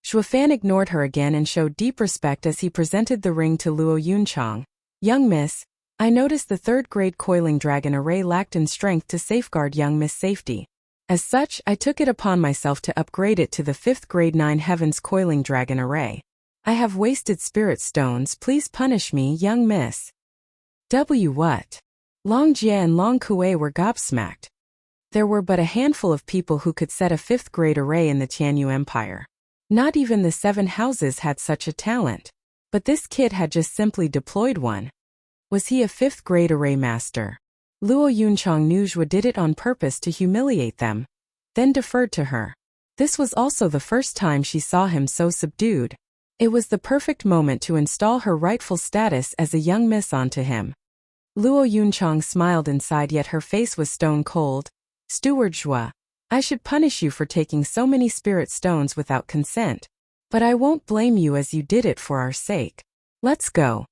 Zhuofan ignored her again and showed deep respect as he presented the ring to Luo Yunchang. Young miss, I noticed the 3rd grade coiling dragon array lacked in strength to safeguard young miss' safety. As such, I took it upon myself to upgrade it to the 5th grade 9 heavens coiling dragon array. I have wasted spirit stones, please punish me, young miss. What? Long Jia and Long Kuei were gobsmacked. There were but a handful of people who could set a 5th grade array in the Tianyu Empire. Not even the 7 houses had such a talent. But this kid had just simply deployed one. Was he a 5th grade array master? Luo Yunchang knew Zhua did it on purpose to humiliate them, then deferred to her. This was also the first time she saw him so subdued. It was the perfect moment to install her rightful status as a young miss onto him. Luo Yunchang smiled inside, yet her face was stone cold. Steward Zhua, I should punish you for taking so many spirit stones without consent. But I won't blame you, as you did it for our sake. Let's go.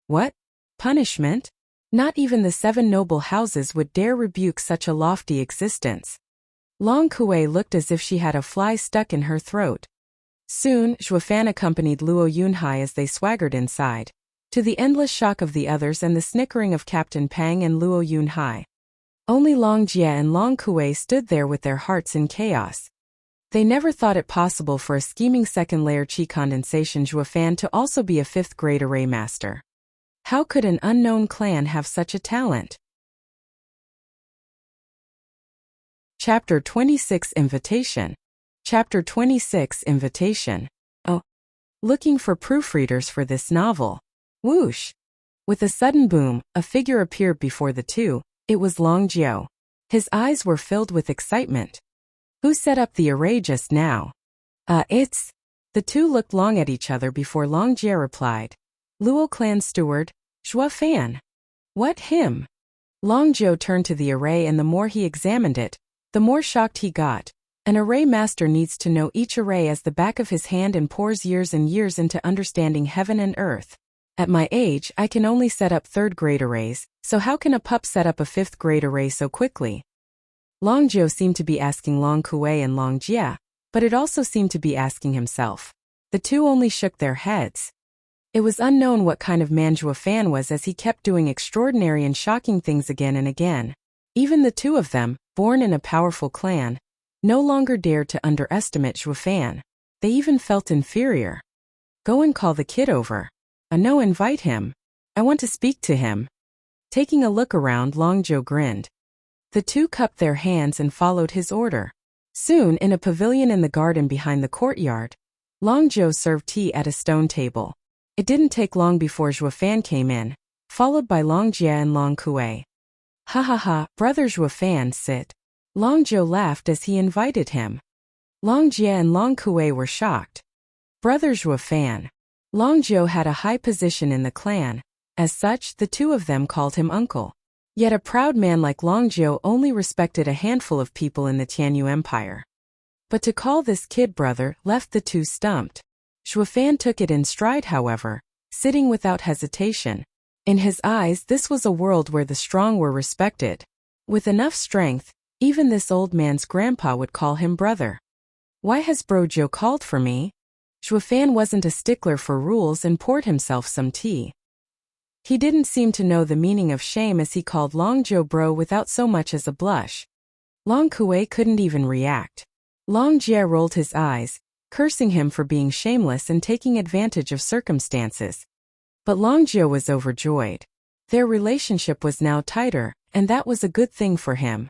What? Punishment? Not even the 7 noble houses would dare rebuke such a lofty existence. Long Kuei looked as if she had a fly stuck in her throat. Soon, Zhuofan accompanied Luo Yunhai as they swaggered inside, to the endless shock of the others and the snickering of Captain Pang and Luo Yunhai. Only Long Jie and Long Kuei stood there with their hearts in chaos. They never thought it possible for a scheming second-layer qi condensation Zhuofan to also be a 5th-grade array master. How could an unknown clan have such a talent? Chapter 26 Invitation. Chapter 26 Invitation. Oh. Looking for proofreaders for this novel. Whoosh! With a sudden boom, a figure appeared before the two. It was Long Jiao. His eyes were filled with excitement. Who set up the array just now? It's... The two looked long at each other before Long Jiao replied. Luo Clan Steward, Zhuofan. What, him? Long Jiao turned to the array, and the more he examined it, the more shocked he got. An array master needs to know each array as the back of his hand and pours years and years into understanding heaven and earth. At my age, I can only set up 3rd-grade arrays, so how can a pup set up a 5th-grade array so quickly? Long Jiao seemed to be asking Long Kuei and Long Jie, but it also seemed to be asking himself. The two only shook their heads. It was unknown what kind of man Zhuofan was, as he kept doing extraordinary and shocking things again and again. Even the two of them, born in a powerful clan, no longer dared to underestimate Zhuofan. They even felt inferior. Go and call the kid over. No, invite him. I want to speak to him. Taking a look around, Long Jiao grinned. The two cupped their hands and followed his order. Soon, in a pavilion in the garden behind the courtyard, Long Jiao served tea at a stone table. It didn't take long before Zhuofan came in, followed by Long Jie and Long Kuei. Ha ha ha, brother Zhuofan, sit. Long Jiao laughed as he invited him. Long Jie and Long Kuei were shocked. Brother Zhuofan. Long Jiao had a high position in the clan. As such, the two of them called him uncle. Yet a proud man like Long Jiao only respected a handful of people in the Tianyu Empire. But to call this kid brother left the two stumped. Zhuofan took it in stride, however, sitting without hesitation. In his eyes, this was a world where the strong were respected. With enough strength, even this old man's grandpa would call him brother. Why has Bro Jiao called for me? Zhuofan wasn't a stickler for rules and poured himself some tea. He didn't seem to know the meaning of shame as he called Long Jiao bro without so much as a blush. Long Kuei couldn't even react. Long Jie rolled his eyes, cursing him for being shameless and taking advantage of circumstances. But Long Jiao was overjoyed. Their relationship was now tighter, and that was a good thing for him.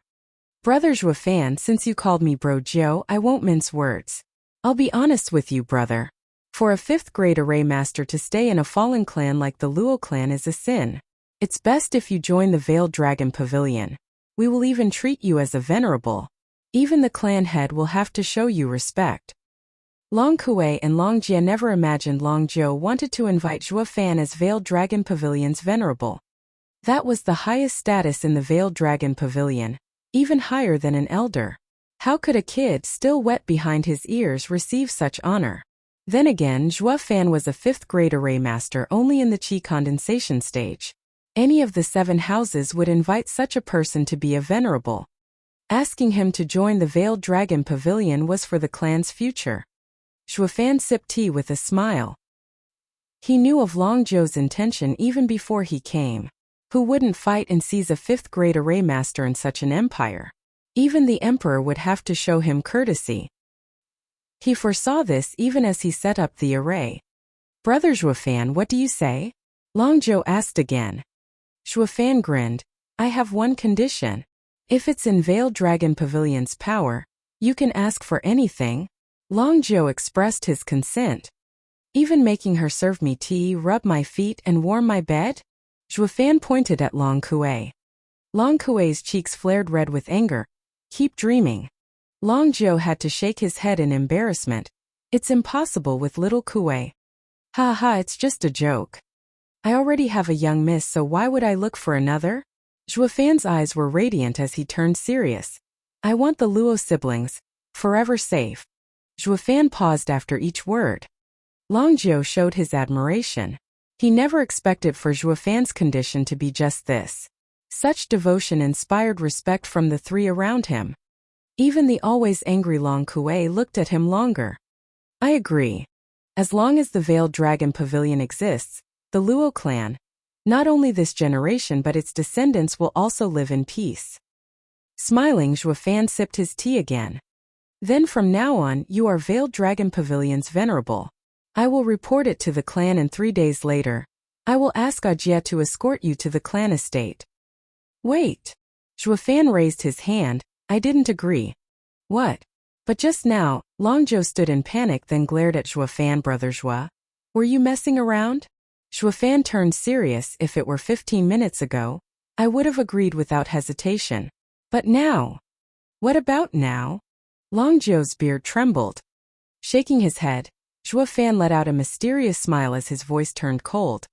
Brother Zhuofan, since you called me Bro Jiao, I won't mince words. I'll be honest with you, brother. For a 5th-grade array master to stay in a fallen clan like the Luo clan is a sin. It's best if you join the Veiled Dragon Pavilion. We will even treat you as a venerable. Even the clan head will have to show you respect. Long Kuei and Long Jie never imagined Long Jiao wanted to invite Zhuofan as Veiled Dragon Pavilion's venerable. That was the highest status in the Veiled Dragon Pavilion, even higher than an elder. How could a kid still wet behind his ears receive such honor? Then again, Zhuofan was a 5th-grade array master only in the qi condensation stage. Any of the 7 houses would invite such a person to be a venerable. Asking him to join the Veiled Dragon Pavilion was for the clan's future. Zhuofan sipped tea with a smile. He knew of Long Jiao's intention even before he came. Who wouldn't fight and seize a 5th-grade array master in such an empire? Even the emperor would have to show him courtesy. He foresaw this even as he set up the array. Brother Zhuofan, what do you say? Long Jiao asked again. Zhuofan grinned. I have one condition. If it's in Veiled Dragon Pavilion's power, you can ask for anything. Long Jiao expressed his consent. Even making her serve me tea, rub my feet, and warm my bed? Zhuofan pointed at Long Kuei. Long Kuei's cheeks flared red with anger. Keep dreaming. Long Jiao had to shake his head in embarrassment. It's impossible with little Kuei. Ha ha, it's just a joke. I already have a young miss, so why would I look for another? Zhuofan's eyes were radiant as he turned serious. I want the Luo siblings, forever safe. Zhuofan paused after each word. Longjiu showed his admiration. He never expected for Zhuofan's condition to be just this. Such devotion inspired respect from the three around him. Even the always angry Long Kuei looked at him longer. I agree. As long as the Veiled Dragon Pavilion exists, the Luo clan, not only this generation but its descendants, will also live in peace. Smiling, Zhuofan sipped his tea again. Then from now on, you are Veiled Dragon Pavilion's venerable. I will report it to the clan, and 3 days later, I will ask Ajie to escort you to the clan estate. Wait. Zhuofan raised his hand. I didn't agree. What? But just now, Longjiu stood in panic, then glared at Zhuofan. Brother Zhua, were you messing around? Zhuofan turned serious. If it were 15 minutes ago, I would have agreed without hesitation. But now? What about now? Longjiu's beard trembled. Shaking his head, Zhuofan let out a mysterious smile as his voice turned cold.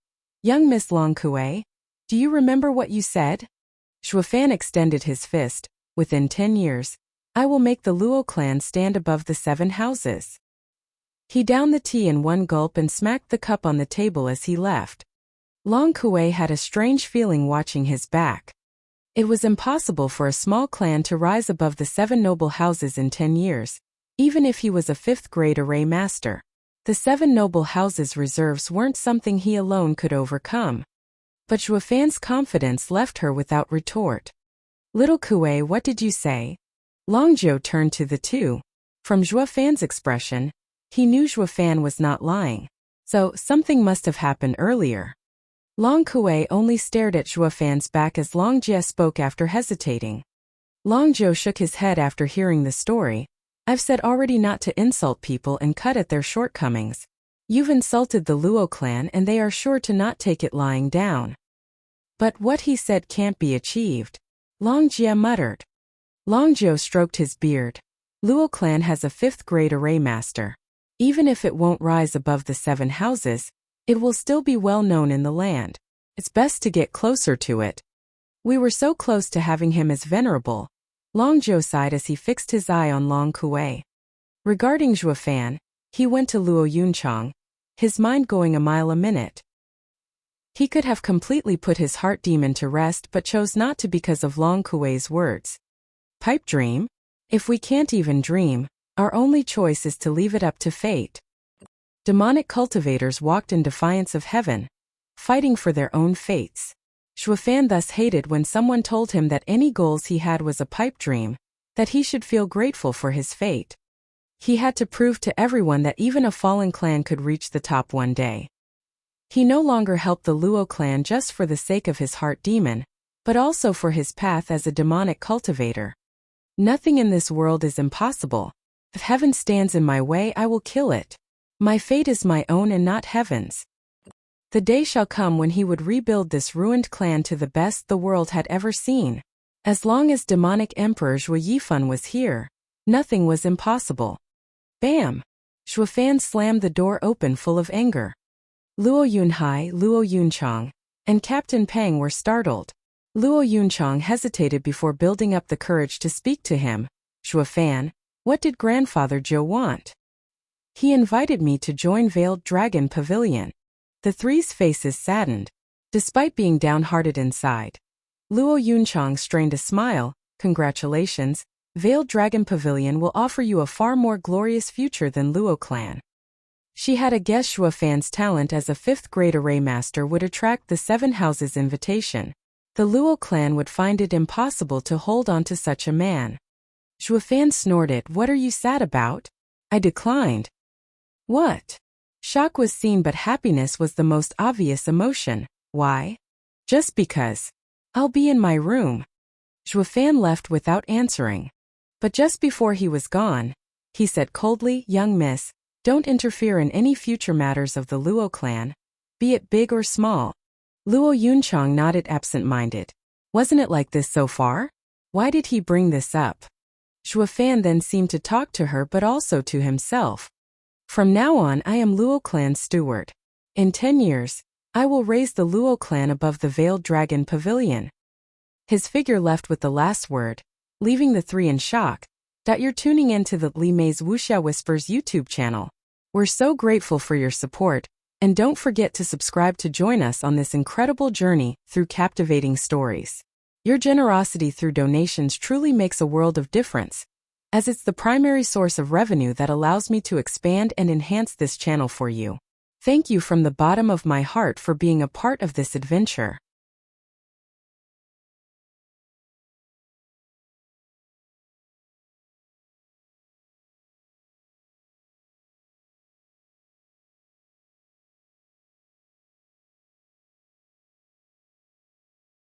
Young Miss Long Kuei, do you remember what you said? Zhuofan extended his fist. Within 10 years, I will make the Luo clan stand above the 7 houses. He downed the tea in one gulp and smacked the cup on the table as he left. Long Kuei had a strange feeling watching his back. It was impossible for a small clan to rise above the 7 noble houses in 10 years, even if he was a 5th-grade array master. The 7 noble houses' reserves weren't something he alone could overcome. But Zhuofan's confidence left her without retort. Little Kuei, what did you say? Longjiu turned to the two. From Zhuofan's expression, he knew Zhuofan was not lying. So, something must have happened earlier. Long Kuei only stared at Zhuofan's back as Longjie spoke after hesitating. Longjiu shook his head after hearing the story. I've said already not to insult people and cut at their shortcomings. You've insulted the Luo clan and they are sure to not take it lying down. But what he said can't be achieved. Longjie muttered. Longjiu stroked his beard. Luo clan has a 5th-grade array master. Even if it won't rise above the 7 houses, it will still be well known in the land. It's best to get closer to it. We were so close to having him as venerable. Longjiu sighed as he fixed his eye on Long Kuei. Regarding Zhuofan, he went to Luo Yunchang, his mind going a mile a minute. He could have completely put his heart demon to rest but chose not to because of Long Kuei's words. Pipe dream? If we can't even dream, our only choice is to leave it up to fate. Demonic cultivators walked in defiance of heaven, fighting for their own fates. Zhuofan thus hated when someone told him that any goals he had was a pipe dream, that he should feel grateful for his fate. He had to prove to everyone that even a fallen clan could reach the top one day. He no longer helped the Luo clan just for the sake of his heart demon, but also for his path as a demonic cultivator. Nothing in this world is impossible. If heaven stands in my way, I will kill it. My fate is my own and not heaven's. The day shall come when he would rebuild this ruined clan to the best the world had ever seen. As long as demonic Emperor Zhuo Yifan was here, nothing was impossible. Bam! Zhuofan slammed the door open full of anger. Luo Yunhai, Luo Yunchang, and Captain Peng were startled. Luo Yunchang hesitated before building up the courage to speak to him. Zhuofan, what did Grandfather Zhou want? He invited me to join Veiled Dragon Pavilion. The three's faces saddened, despite being downhearted inside. Luo Yunchang strained a smile. Congratulations, Veiled Dragon Pavilion will offer you a far more glorious future than Luo clan. She had a guess Zhuofan's talent as a 5th-grade array master would attract the 7 houses' invitation. The Luo clan would find it impossible to hold on to such a man. Zhuofan snorted. What are you sad about? I declined. What? Shock was seen, but happiness was the most obvious emotion. Why? Just because. I'll be in my room. Zhuofan left without answering. But just before he was gone, he said coldly, Young miss, don't interfere in any future matters of the Luo clan, be it big or small. Luo Yunchang nodded absent-minded. Wasn't it like this so far? Why did he bring this up? Zhuofan then seemed to talk to her but also to himself. From now on I am Luo clan's steward. In 10 years, I will raise the Luo clan above the Veiled Dragon Pavilion. His figure left with the last word, leaving the three in shock. You're tuning in to the Li Mei's Wuxia Whispers YouTube channel. We're so grateful for your support, and don't forget to subscribe to join us on this incredible journey through captivating stories. Your generosity through donations truly makes a world of difference, as it's the primary source of revenue that allows me to expand and enhance this channel for you. Thank you from the bottom of my heart for being a part of this adventure.